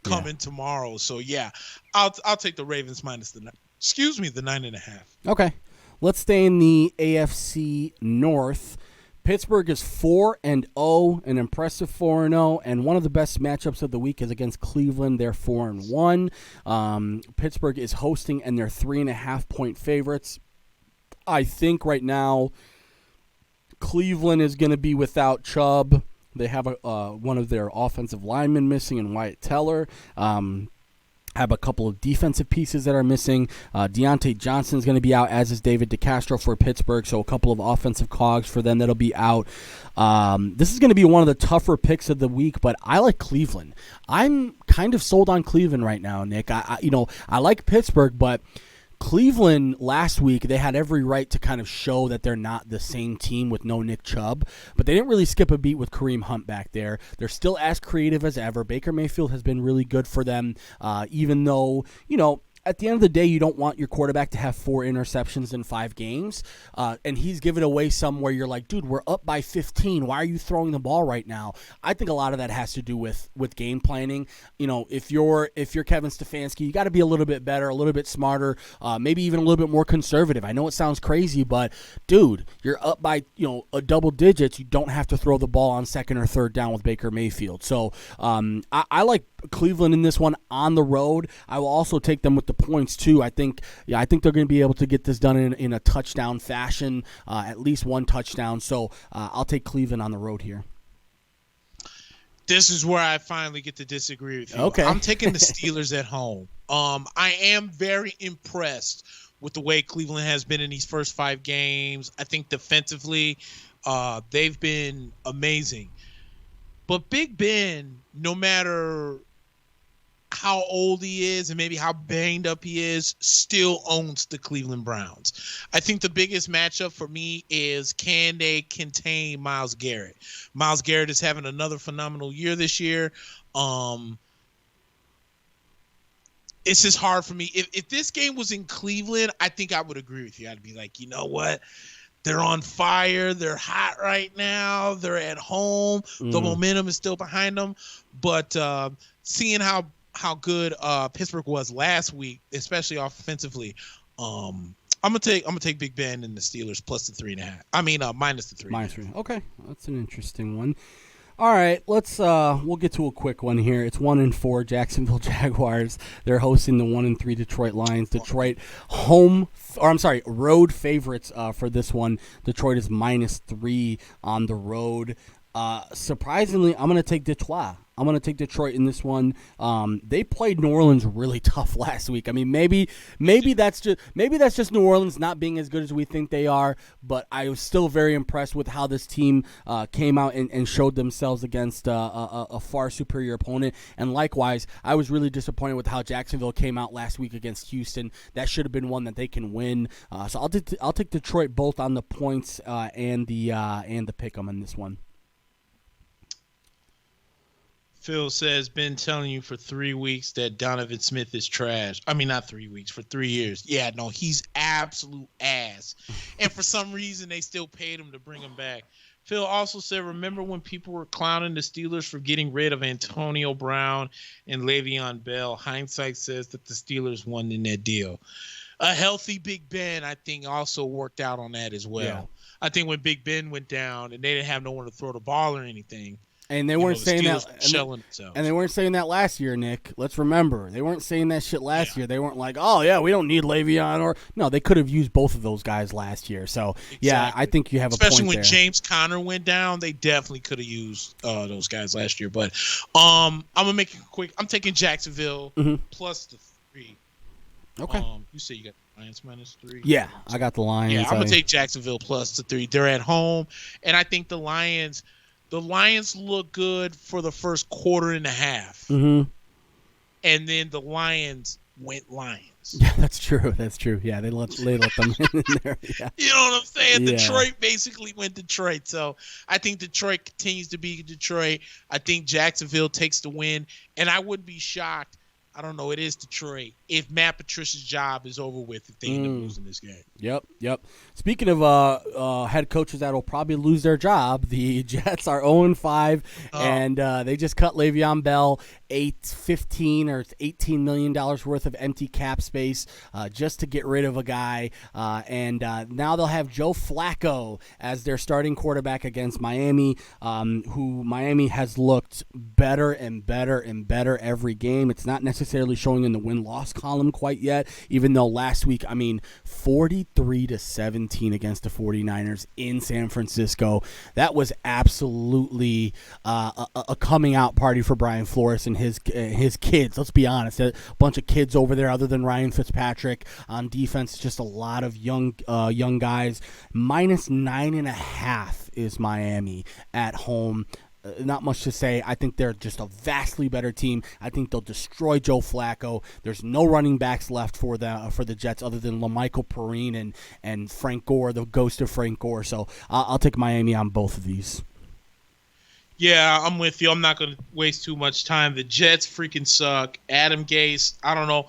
coming tomorrow. So yeah, I'll take the Ravens minus the 9.5. Okay, let's stay in the AFC North. Pittsburgh is 4-0, an impressive 4-0, and one of the best matchups of the week is against Cleveland. They're 4-1. Pittsburgh is hosting, and they're 3.5-point favorites. I think right now Cleveland is going to be without Chubb They have one of their offensive linemen missing in Wyatt Teller. Have a couple of defensive pieces that are missing. Deontay Johnson is going to be out, as is David DeCastro for Pittsburgh, so a couple of offensive cogs for them that'll be out. This is going to be one of the tougher picks of the week, but I like Cleveland. I'm kind of sold on Cleveland right now, Nick. I like Pittsburgh, but Cleveland last week, they had every right to kind of show that they're not the same team with no Nick Chubb, but they didn't really skip a beat with Kareem Hunt back there. They're still as creative as ever. Baker Mayfield has been really good for them, even though, at the end of the day, you don't want your quarterback to have 4 interceptions in 5 games, and he's given away some where you're like, dude, we're up by 15. Why are you throwing the ball right now? I think a lot of that has to do with game planning. If you're Kevin Stefanski, you got to be a little bit better, a little bit smarter, maybe even a little bit more conservative. I know it sounds crazy, but dude, you're up by a double digits. You don't have to throw the ball on 2nd or 3rd down with Baker Mayfield. So I like Cleveland in this one on the road. I will also take them with the points too. I think they're going to be able to get this done in a touchdown fashion, at least 1 touchdown. So I'll take Cleveland on the road here. This is where I finally get to disagree with you. Okay. I'm taking the Steelers at home. I am very impressed with the way Cleveland has been in these first 5 games. I think defensively, they've been amazing. But Big Ben, no matter how old he is and maybe how banged up he is, still owns the Cleveland Browns. I think the biggest matchup for me is, can they contain Myles Garrett? Myles Garrett is having another phenomenal year this year. It's just hard for me. If this game was in Cleveland, I think I would agree with you. I'd be like, you know what? They're on fire. They're hot right now. They're at home. The momentum is still behind them. But seeing how good Pittsburgh was last week, especially offensively, I'm gonna take Big Ben and the Steelers plus the 3.5. I mean, minus the 3. Minus 3. Okay, that's an interesting one. All right, we'll get to a quick one here. It's 1-4 Jacksonville Jaguars. They're hosting the 1-3 Detroit Lions. Detroit road favorites for this one. Detroit is -3 on the road. Surprisingly, I'm going to take Detroit. I'm going to take Detroit in this one. They played New Orleans really tough last week. I mean, maybe that's just New Orleans not being as good as we think they are. But I was still very impressed with how this team came out and showed themselves against a far superior opponent. And likewise, I was really disappointed with how Jacksonville came out last week against Houston. That should have been one that they can win. So I'll take Detroit both on the points and the pick 'em in this one. Phil says, been telling you for 3 weeks that Donovan Smith is trash. I mean, not 3 weeks, for 3 years. Yeah, no, he's absolute ass. And for some reason, they still paid him to bring him back. Phil also said, remember when people were clowning the Steelers for getting rid of Antonio Brown and Le'Veon Bell? Hindsight says that the Steelers won in that deal. A healthy Big Ben, I think, also worked out on that as well. Yeah. I think when Big Ben went down and they didn't have no one to throw the ball or anything, and they weren't saying that. And they weren't saying that last year, Nick. Let's remember, they weren't saying that shit last year. They weren't like, "Oh yeah, we don't need Le'Veon." No, they could have used both of those guys last year. So yeah, I think you have a point there. Especially when James Conner went down, they definitely could have used those guys last year. But I'm gonna make it quick. I'm taking Jacksonville plus the 3. Okay. You say you got Lions -3. Yeah, I got the Lions. Yeah, I'm gonna take Jacksonville plus the 3. They're at home, and I think the Lions look good for the first quarter and a half. Mm-hmm. And then the Lions went Lions. Yeah, that's true. Yeah, they let them in there. Yeah. You know what I'm saying? Yeah. Detroit basically went Detroit. So I think Detroit continues to be Detroit. I think Jacksonville takes the win. And I wouldn't be shocked. I don't know. It is Detroit. If Matt Patricia's job is over with, if they end up losing this game. Yep. Speaking of head coaches that will probably lose their job, the Jets are 0-5, and they just cut Le'Veon Bell $15 or $18 million worth of empty cap space just to get rid of a guy. And now they'll have Joe Flacco as their starting quarterback against Miami, who Miami has looked better and better and better every game. It's not necessarily necessarily showing in the win-loss column quite yet, even though last week, 43-17 against the 49ers in San Francisco. That was absolutely a coming out party for Brian Flores and his kids. Let's be honest, a bunch of kids over there other than Ryan Fitzpatrick. On defense, just a lot of young guys. -9.5 is Miami at home. Not much to say. I think they're just a vastly better team. I think they'll destroy Joe Flacco. There's no running backs left for the Jets other than LaMichael Perine and Frank Gore, the ghost of Frank Gore. So I'll take Miami on both of these. Yeah, I'm with you. I'm not going to waste too much time. The Jets freaking suck. Adam Gase, I don't know.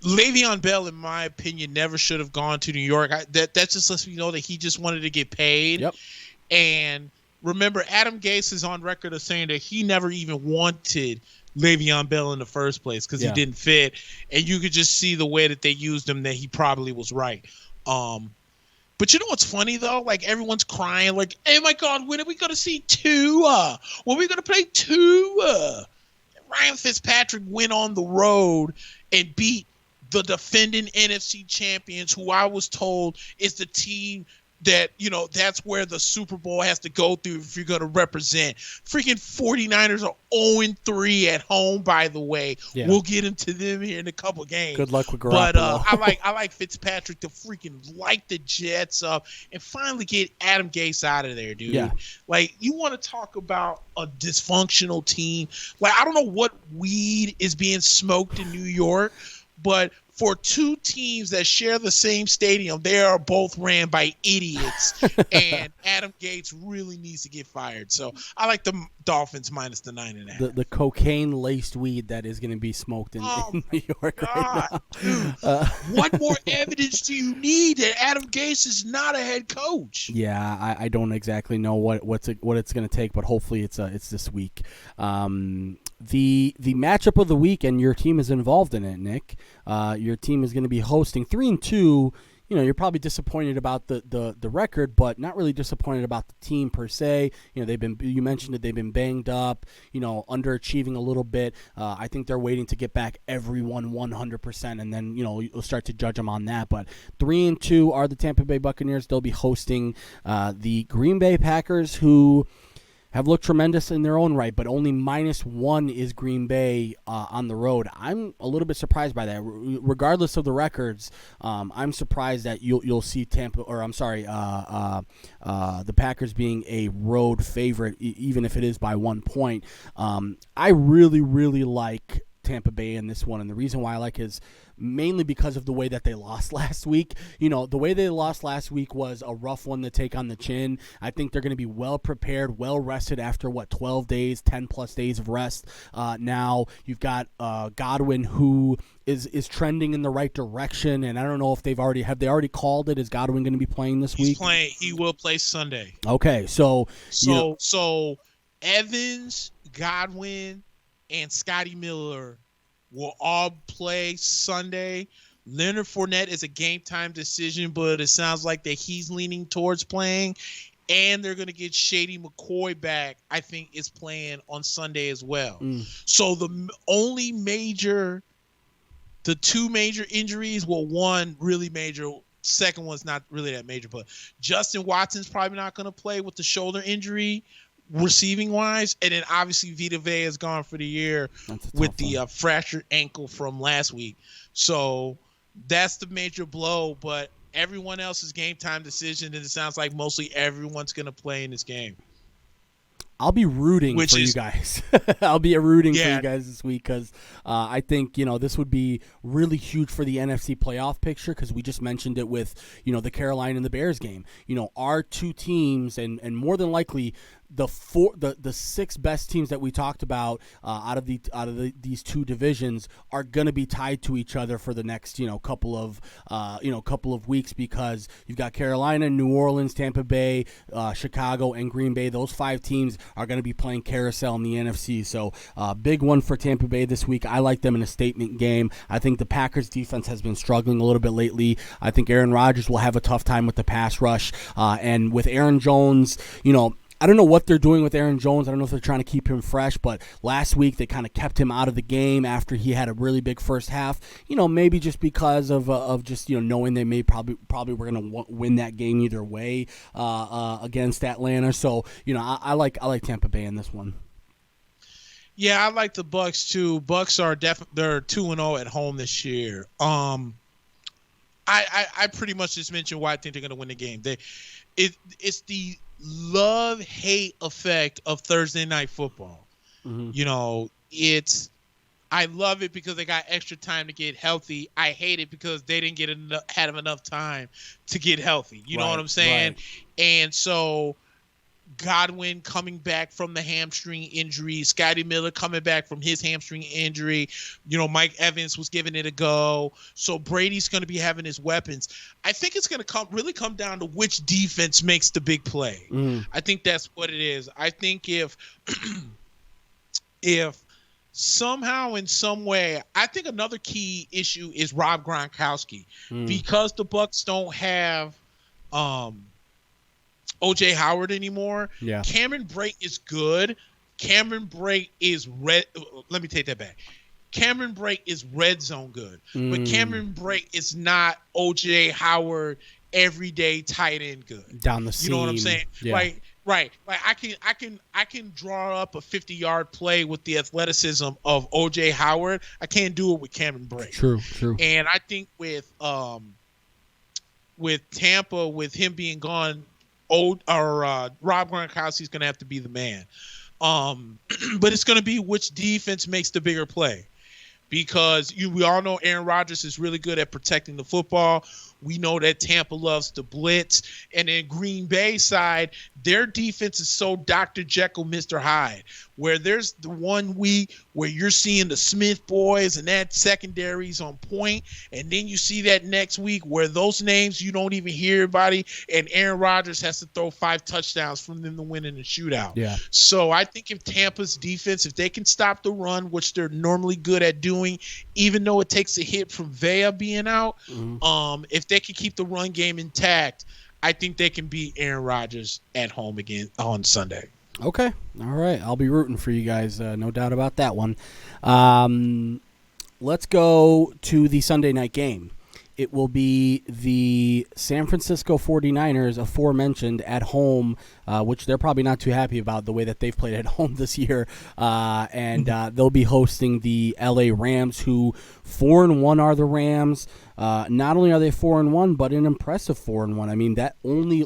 Le'Veon Bell, in my opinion, never should have gone to New York. That just lets me know that he just wanted to get paid. Yep. And remember, Adam Gase is on record of saying that he never even wanted Le'Veon Bell in the first place because he didn't fit. And you could just see the way that they used him that he probably was right. But you know what's funny, though? Like, everyone's crying, like, oh, my God, when are we going to see Tua? When are we going to play Tua? Ryan Fitzpatrick went on the road and beat the defending NFC champions, who I was told is the team that, that's where the Super Bowl has to go through if you're going to represent. Freaking 49ers are 0-3 at home, by the way. Yeah. We'll get into them here in a couple games. Good luck with Garoppolo. But I like Fitzpatrick to freaking light the Jets up and finally get Adam Gase out of there, dude. Yeah. Like, you want to talk about a dysfunctional team. Like, I don't know what weed is being smoked in New York, but for two teams that share the same stadium, they are both ran by idiots, and Adam Gase really needs to get fired. So I like the Dolphins minus the 9.5. The cocaine-laced weed that is going to be smoked in New York right now. Dude, what more evidence do you need that Adam Gase is not a head coach? Yeah, I don't exactly know what it's going to take, but hopefully it's this week. The matchup of the week, and your team is involved in it, Nick. Your team is going to be hosting 3-2. You're probably disappointed about the record, but not really disappointed about the team per se. You mentioned that they've been banged up, underachieving a little bit. I think they're waiting to get back everyone 100%, and then, you'll start to judge them on that. But 3-2 are the Tampa Bay Buccaneers. They'll be hosting the Green Bay Packers, who have looked tremendous in their own right, but only -1 is Green Bay on the road. I'm a little bit surprised by that. Regardless of the records, I'm surprised that you'll see the Packers being a road favorite, even if it is by 1 point. I really, really like Tampa Bay in this one, and the reason why I like is mainly because of the way that they lost last week. The way they lost last week was a rough one to take on the chin. I think they're going to be well prepared, well rested after 12 days, 10 plus days of rest. Now you've got Godwin, who is trending in the right direction, and I don't know if they already called it. Is Godwin going to be playing this week? He's playing. He will play Sunday. Okay, so Evans, Godwin, and Scotty Miller will all play Sunday. Leonard Fournette is a game-time decision, but it sounds like that he's leaning towards playing. And they're going to get Shady McCoy back, I think, is playing on Sunday as well. So the two major injuries, well, one really major, second one's not really that major, but Justin Watson's probably not going to play with the shoulder injury, receiving wise, and then obviously Vita Vea is gone for the year with the fractured ankle from last week. So that's the major blow, but everyone else is game time decision, and it sounds like mostly everyone's going to play in this game. I'll be rooting for you guys. I'll be rooting for you guys this week because I think, this would be really huge for the NFC playoff picture because we just mentioned it with, the Carolina and the Bears game. Our two teams and more than likely the six best teams that we talked about out of these two divisions are going to be tied to each other for the next couple of weeks because you've got Carolina, New Orleans, Tampa Bay, Chicago, and Green Bay. Those 5 teams are going to be playing carousel in the NFC. So big one for Tampa Bay this week. I like them in a statement game. I think the Packers defense has been struggling a little bit lately. I think Aaron Rodgers will have a tough time with the pass rush, and with Aaron Jones, I don't know what they're doing with Aaron Jones. I don't know if they're trying to keep him fresh, but last week they kind of kept him out of the game after he had a really big first half. Maybe just because of just knowing they may probably were going to win that game either way against Atlanta. So I like Tampa Bay in this one. Yeah, I like the Bucks too. Bucks are they're 2-0 at home this year. I pretty much just mentioned why I think they're going to win the game. It's the love-hate effect of Thursday night football. Mm-hmm. I love it because they got extra time to get healthy. I hate it because they didn't have enough time to get healthy. You know what I'm saying? Right. And so Godwin coming back from the hamstring injury, Scotty Miller coming back from his hamstring injury. Mike Evans was giving it a go. So Brady's going to be having his weapons. I think it's going to really come down to which defense makes the big play. I think that's what it is. I think if somehow in some way, I think another key issue is Rob Gronkowski because the Bucs don't have O.J. Howard anymore. Yeah. Cameron Brate is good. Cameron Brate is red. Let me take that back. Cameron Brate is red zone good, but Cameron Brate is not O.J. Howard everyday tight end good. Down the seam. You know what I'm saying? Yeah. Right. Like I can draw up a 50-yard play with the athleticism of O.J. Howard. I can't do it with Cameron Brate. True. And I think with Tampa, with him being gone, Rob Gronkowski is going to have to be the man. But it's going to be which defense makes the bigger play, because we all know Aaron Rodgers is really good at protecting the football. We know that Tampa loves to blitz. And then Green Bay side, their defense is so Dr. Jekyll, Mr. Hyde, where there's the 1 week where you're seeing the Smith boys and that secondary's on point. And then you see that next week where those names you don't even hear anybody, and Aaron Rodgers has to throw 5 touchdowns for them to win in the shootout. Yeah. So I think if Tampa's defense, if they can stop the run, which they're normally good at doing, even though it takes a hit from Vea being out, if they can keep the run game intact, I think they can beat Aaron Rodgers at home again on Sunday. Okay. All right. I'll be rooting for you guys. No doubt about that one. Let's go to the Sunday night game. It will be the San Francisco 49ers, aforementioned, at home, which they're probably not too happy about the way that they've played at home this year. And they'll be hosting the LA Rams, who 4-1 are the Rams. Not only are they 4-1, but an impressive 4-1. I mean, that only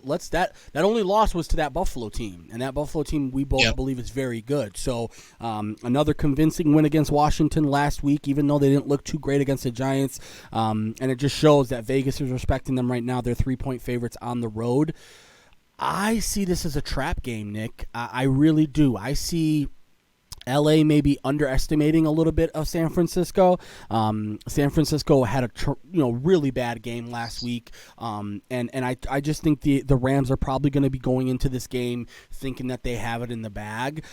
loss was to that Buffalo team, and that Buffalo team we both believe is very good. So another convincing win against Washington last week, even though they didn't look too great against the Giants. And it just shows that Vegas is respecting them right now. They're 3-point favorites on the road. I see this as a trap game, Nick. I really do. I see LA may be underestimating a little bit of San Francisco. San Francisco had a really bad game last week, and I just think the Rams are probably going to be going into this game thinking that they have it in the bag.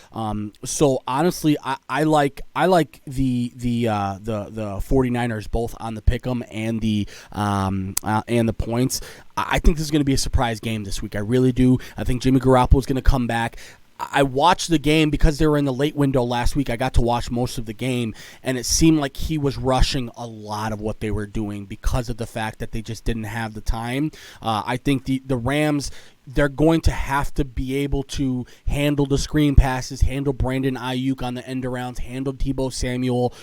So honestly, I like the 49ers both on the pick'em and the points. I think this is going to be a surprise game this week. I really do. I think Jimmy Garoppolo is going to come back. I watched the game because they were in the late window last week. I got to watch most of the game, and it seemed like he was rushing a lot of what they were doing because of the fact that they just didn't have the time. I think the Rams, they're going to have to be able to handle the screen passes, handle Brandon Ayuk on the end arounds, handle Tebow Samuel.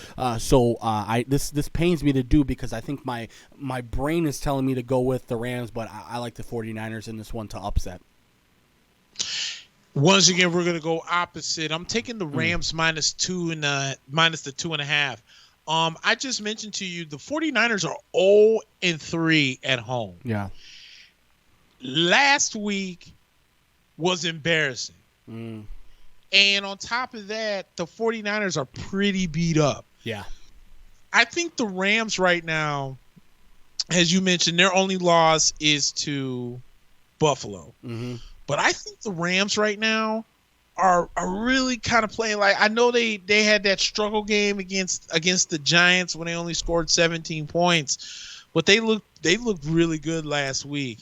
This pains me to do because I think my brain is telling me to go with the Rams, but I like the 49ers in this one to upset. Once again, we're going to go opposite. I'm taking the Rams minus the 2.5. I just mentioned to you the 49ers are 0-3 at home. Yeah. Last week was embarrassing. And on top of that, the 49ers are pretty beat up. Yeah. I think the Rams right now, as you mentioned, their only loss is to Buffalo. Mm-hmm. But I think the Rams right now are really kind of playing like, I know they had that struggle game against the Giants when they only scored 17 points, but they looked really good last week.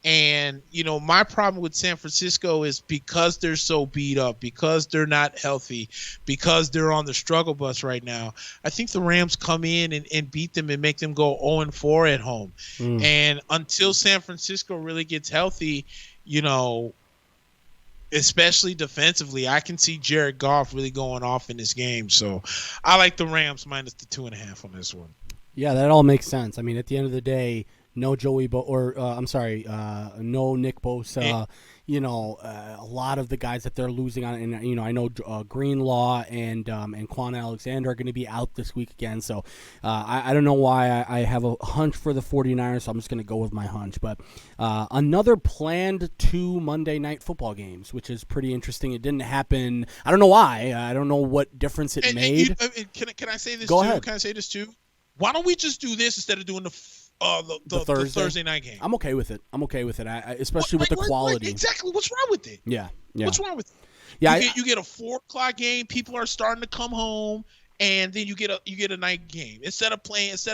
And, my problem with San Francisco is because they're so beat up, because they're not healthy, because they're on the struggle bus right now. I think the Rams come in and beat them and make them go 0-4 at home. And until San Francisco really gets healthy, especially defensively, I can see Jared Goff really going off in this game. So I like the Rams minus the 2.5 on this one. Yeah, that all makes sense. I mean, at the end of the day, no no Nick Bosa. A lot of the guys that they're losing on, and I know Greenlaw and Quan Alexander are going to be out this week again. So I don't know why I have a hunch for the 49ers, so I'm just going to go with my hunch. But another planned 2 Monday Night Football games, which is pretty interesting. It didn't happen. I don't know why. I don't know what difference it made. Can I say this Go too? ahead. Can I say this too? Why don't we just do this instead of doing the Thursday night game? I'm okay with it. Especially with the quality. Exactly. What's wrong with it? Yeah. What's wrong with it? Yeah. You get a 4:00 game. People are starting to come home, and then you get a night game instead of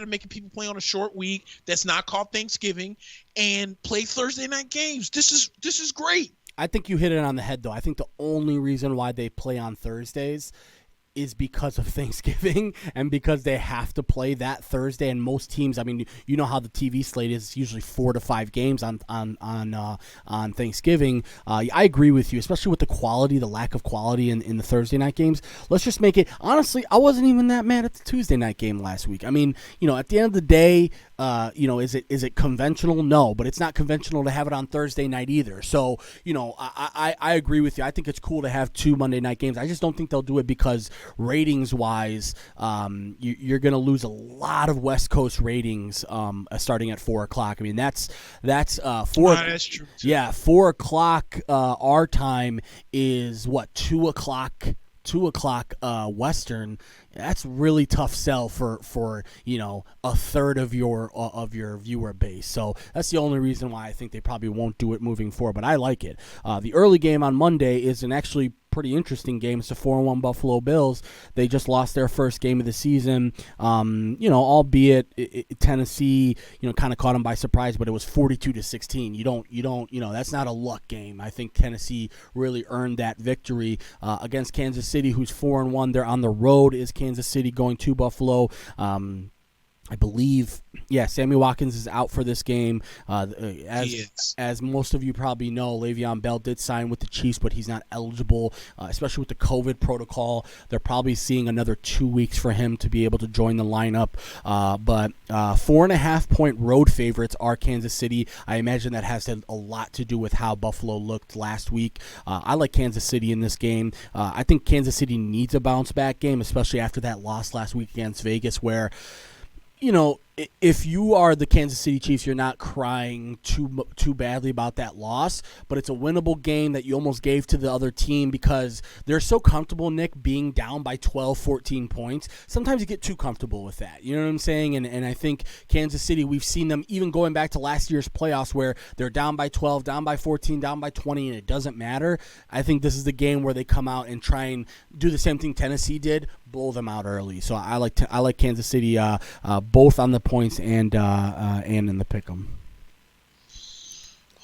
making people play on a short week that's not called Thanksgiving, and play Thursday night games. This is great. I think you hit it on the head, though. I think the only reason why they play on Thursdays is because of Thanksgiving and because they have to play that Thursday. And most teams, I mean, you know how the TV slate is. It's usually 4 to 5 games on Thanksgiving. I agree with you, especially with the lack of quality in the Thursday night games. Let's just make it. Honestly, I wasn't even that mad at the Tuesday night game last week. I mean, at the end of the day, is it conventional? No, but it's not conventional to have it on Thursday night either. So, I agree with you. I think it's cool to have 2 Monday night games. I just don't think they'll do it because ratings-wise, you're going to lose a lot of West Coast ratings starting at 4 o'clock. I mean, that's 4. That's true too. Yeah, 4 o'clock our time is what, 2 o'clock. 2 o'clock Western. That's really tough sell for a third of your viewer base. So that's the only reason why I think they probably won't do it moving forward. But I like it. The early game on Monday is an actually pretty interesting game. It's the 4-1 Buffalo Bills. They just lost their first game of the season. Albeit Tennessee, kind of caught them by surprise, but it was 42-16. You don't, that's not a luck game. I think Tennessee really earned that victory against Kansas City, who's 4-1. They're on the road. Is Kansas City going to Buffalo? I believe, Sammy Watkins is out for this game. As most of you probably know, Le'Veon Bell did sign with the Chiefs, but he's not eligible, especially with the COVID protocol. They're probably seeing another 2 weeks for him to be able to join the lineup. But 4.5-point road favorites are Kansas City. I imagine that has a lot to do with how Buffalo looked last week. I like Kansas City in this game. I think Kansas City needs a bounce-back game, especially after that loss last week against Vegas where if you are the Kansas City Chiefs, you're not crying too badly about that loss, but it's a winnable game that you almost gave to the other team because they're so comfortable, Nick, being down by 12, 14 points. Sometimes you get too comfortable with that. You know what I'm saying? And I think Kansas City, we've seen them even going back to last year's playoffs where they're down by 12, down by 14, down by 20, and it doesn't matter. I think this is the game where they come out and try and do the same thing Tennessee did, blow them out early. So I like Kansas City both on the points and in the pick'em.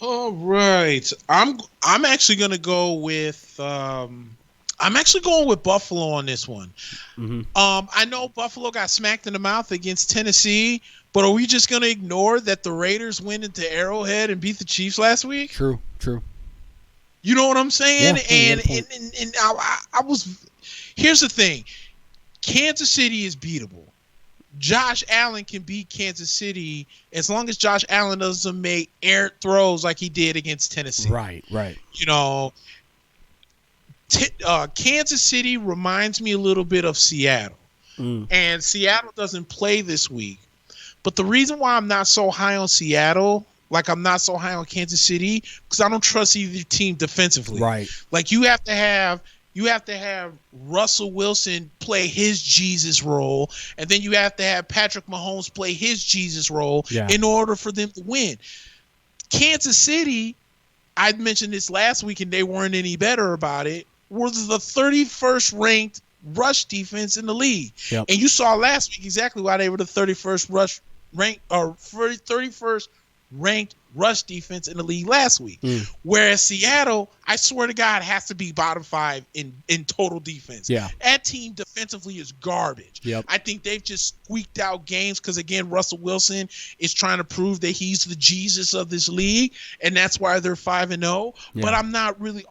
All right, I'm actually gonna go with going with Buffalo on this one. Mm-hmm. I know Buffalo got smacked in the mouth against Tennessee, but are we just gonna ignore that the Raiders went into Arrowhead and beat the Chiefs last week? True. You know what I'm saying? Yeah, and I was. Here's the thing: Kansas City is beatable. Josh Allen can beat Kansas City as long as Josh Allen doesn't make errant throws like he did against Tennessee. Right. Kansas City reminds me a little bit of Seattle. And Seattle doesn't play this week. But the reason why I'm not so high on Seattle, like I'm not so high on Kansas City, because I don't trust either team defensively. Right. Like you have to have Russell Wilson play his Jesus role, and then you have to have Patrick Mahomes play his Jesus role in order for them to win. Kansas City, I mentioned this last week, and they weren't any better about it, was the 31st ranked rush defense in the league. Yep. And you saw last week exactly why they were the 31st ranked rush defense in the league last week. Whereas Seattle, I swear to God, has to be bottom 5 in total defense. Yeah. That team defensively is garbage. Yep. I think they've just squeaked out games because, again, Russell Wilson is trying to prove that he's the Jesus of this league, and that's why they're 5-0. Yeah. But I'm not really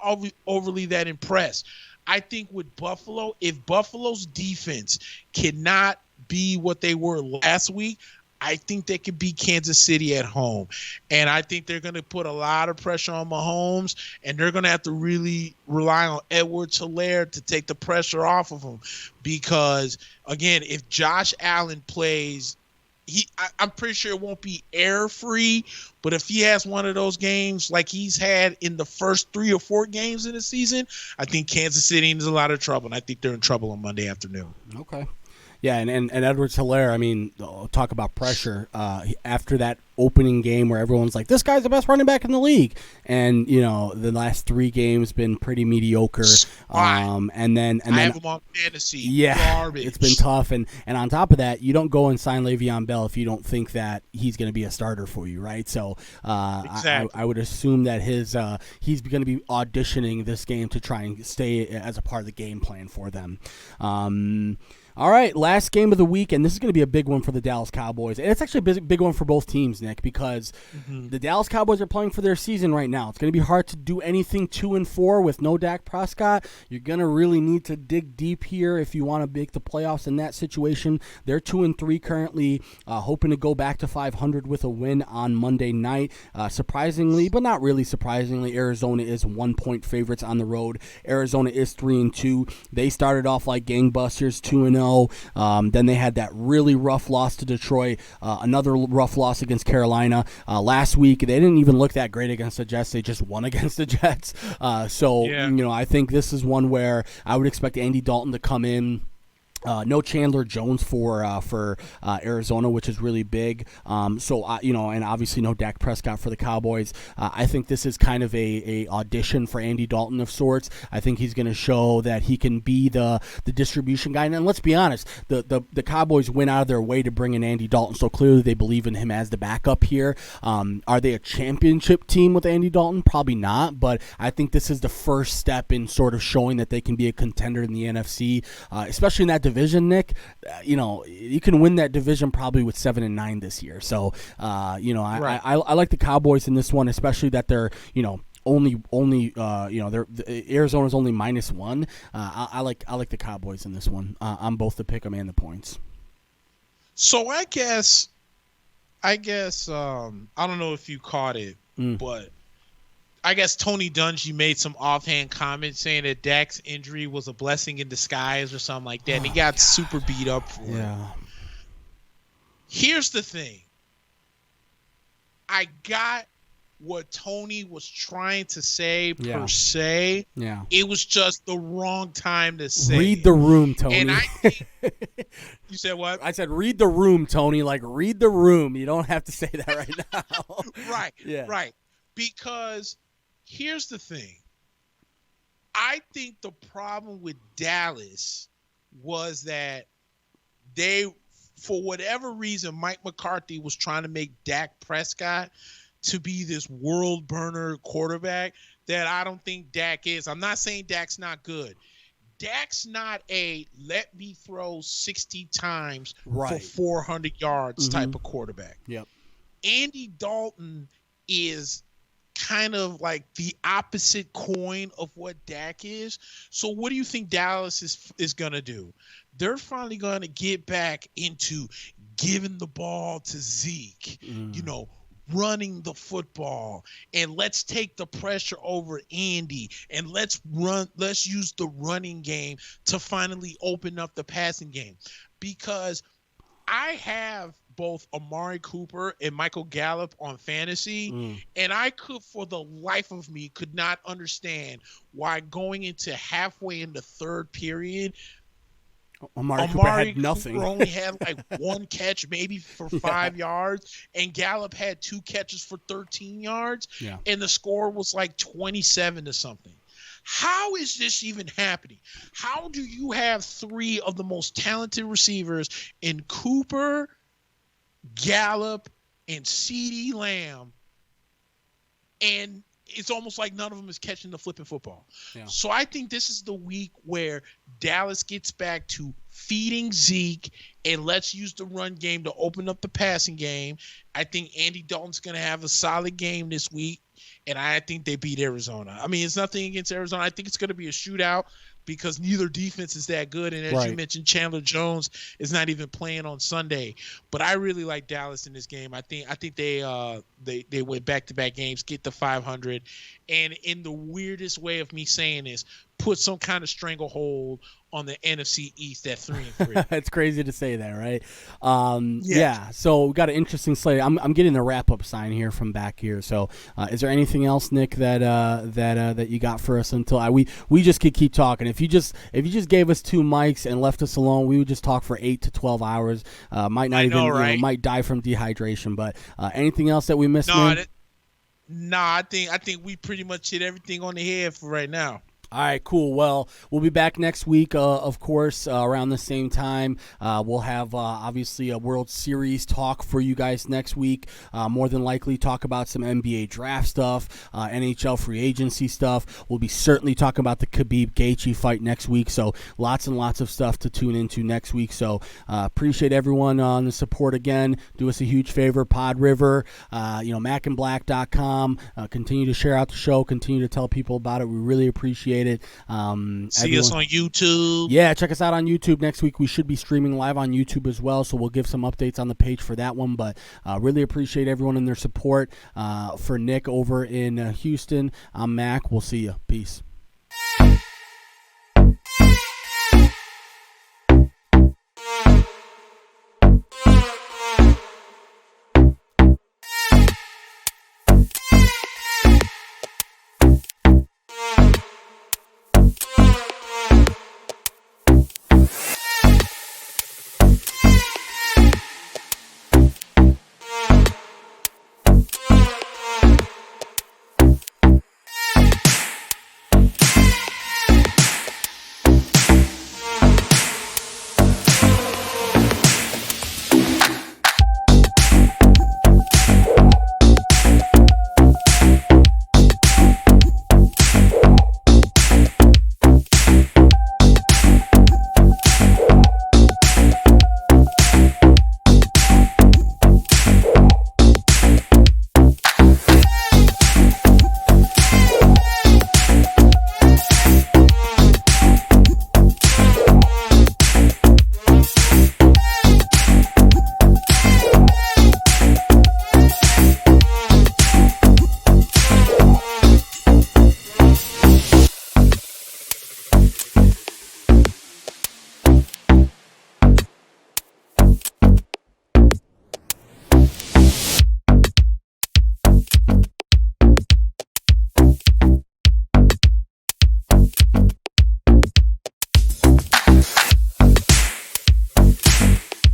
overly that impressed. I think with Buffalo, if Buffalo's defense cannot be what they were last week, I think they could beat Kansas City at home. And I think they're going to put a lot of pressure on Mahomes, and they're going to have to really rely on Edwards-Helaire to take the pressure off of him. Because, again, if Josh Allen plays, I'm pretty sure it won't be error-free, but if he has one of those games like he's had in the first 3 or 4 games in the season, I think Kansas City is in a lot of trouble, and I think they're in trouble on Monday afternoon. Okay. Yeah, and Edwards-Helaire, I mean, talk about pressure. After that opening game where everyone's like, this guy's the best running back in the league. And, the last 3 games been pretty mediocre. And then I have him on fantasy. Yeah, garbage. It's been tough. And on top of that, you don't go and sign Le'Veon Bell if you don't think that he's going to be a starter for you, right? So exactly. I would assume that he's going to be auditioning this game to try and stay as a part of the game plan for them. All right, last game of the week, and this is going to be a big one for the Dallas Cowboys. And it's actually a big one for both teams, Nick, because the Dallas Cowboys are playing for their season right now. It's going to be hard to do anything 2-4 with no Dak Prescott. You're going to really need to dig deep here if you want to make the playoffs in that situation. They're 2-3 currently, hoping to go back to 500 with a win on Monday night. Surprisingly, but not really surprisingly, Arizona is 1-point favorites on the road. Arizona is 3-2. They started off like gangbusters, 2-0. Then they had that really rough loss to Detroit, another rough loss against Carolina. Last week, they didn't even look that great against the Jets. They just won against the Jets. I think this is one where I would expect Andy Dalton to come in. No Chandler Jones for Arizona, which is really big. And obviously no Dak Prescott for the Cowboys. I think this is kind of a audition for Andy Dalton of sorts. I think he's going to show that he can be the distribution guy. And let's be honest, the Cowboys went out of their way to bring in Andy Dalton, so clearly they believe in him as the backup here. Are they a championship team with Andy Dalton? Probably not, but I think this is the first step in sort of showing that they can be a contender in the NFC, especially in that division, Nick. You can win that division probably with 7-9 this year. So, right. I like the Cowboys in this one, especially that they're, Arizona's only -1. I like the Cowboys in this one. On both the pick 'em and the points. So I guess, I don't know if you caught it, but I guess Tony Dungy made some offhand comments saying that Dak's injury was a blessing in disguise or something like that, and he got super beat up for it. Here's the thing. I got what Tony was trying to say per se. Yeah. It was just the wrong time to say. Read the room, Tony. And I think, you said what? I said read the room, Tony. Like, read the room. You don't have to say that right now. Right. Yeah. Right. Because here's the thing. I think the problem with Dallas was that they, for whatever reason, Mike McCarthy was trying to make Dak Prescott to be this world burner quarterback that I don't think Dak is. I'm not saying Dak's not good. Dak's not a let me throw 60 times for 400 yards type of quarterback. Yep. Andy Dalton is kind of like the opposite coin of what Dak is. So what do you think Dallas is going to do? They're finally going to get back into giving the ball to Zeke, running the football, and let's take the pressure over Andy, and let's use the running game to finally open up the passing game. Because I have both Amari Cooper and Michael Gallup on fantasy, and I could, for the life of me, could not understand why going into halfway in the third period, Amari Cooper had nothing. Cooper only had like one catch, maybe for 5 yards, and Gallup had 2 catches for 13 yards, and the score was like 27 to something. How is this even happening? How do you have 3 of the most talented receivers in Cooper, Gallup, and CeeDee Lamb, and it's almost like none of them is catching the flipping football. Yeah. So I think this is the week where Dallas gets back to feeding Zeke, and let's use the run game to open up the passing game. I think Andy Dalton's going to have a solid game this week, and I think they beat Arizona. I mean, it's nothing against Arizona. I think it's going to be a shootout because neither defense is that good. And as you mentioned, Chandler Jones is not even playing on Sunday. But I really like Dallas in this game. I think they went back-to-back games, get to 500, and in the weirdest way of me saying this, put some kind of stranglehold on the NFC East at 3-3. It's crazy to say that, right? Yeah. So we got an interesting slate. I'm getting the wrap up sign here from back here. So is there anything else, Nick, that you got for us until we just could keep talking? If you just gave us 2 mics and left us alone, we would just talk for 8 to 12 hours. Might not even might die from dehydration. But anything else that we missed? I think we pretty much hit everything on the head for right now. All right, cool. Well, we'll be back next week, of course, around the same time. We'll have, obviously, a World Series talk for you guys next week. More than likely talk about some NBA draft stuff, NHL free agency stuff. We'll be certainly talking about the Khabib-Gaethje fight next week. So lots and lots of stuff to tune into next week. So appreciate everyone on the support again. Do us a huge favor, PodRiver, mackandblack.com. Continue to share out the show. Continue to tell people about it. We really appreciate it. See us on YouTube. Yeah, check us out on YouTube next week. We should be streaming live on YouTube as well, so we'll give some updates on the page for that one. But really appreciate everyone and their support. For Nick over in Houston, I'm Mack. We'll see you. Peace.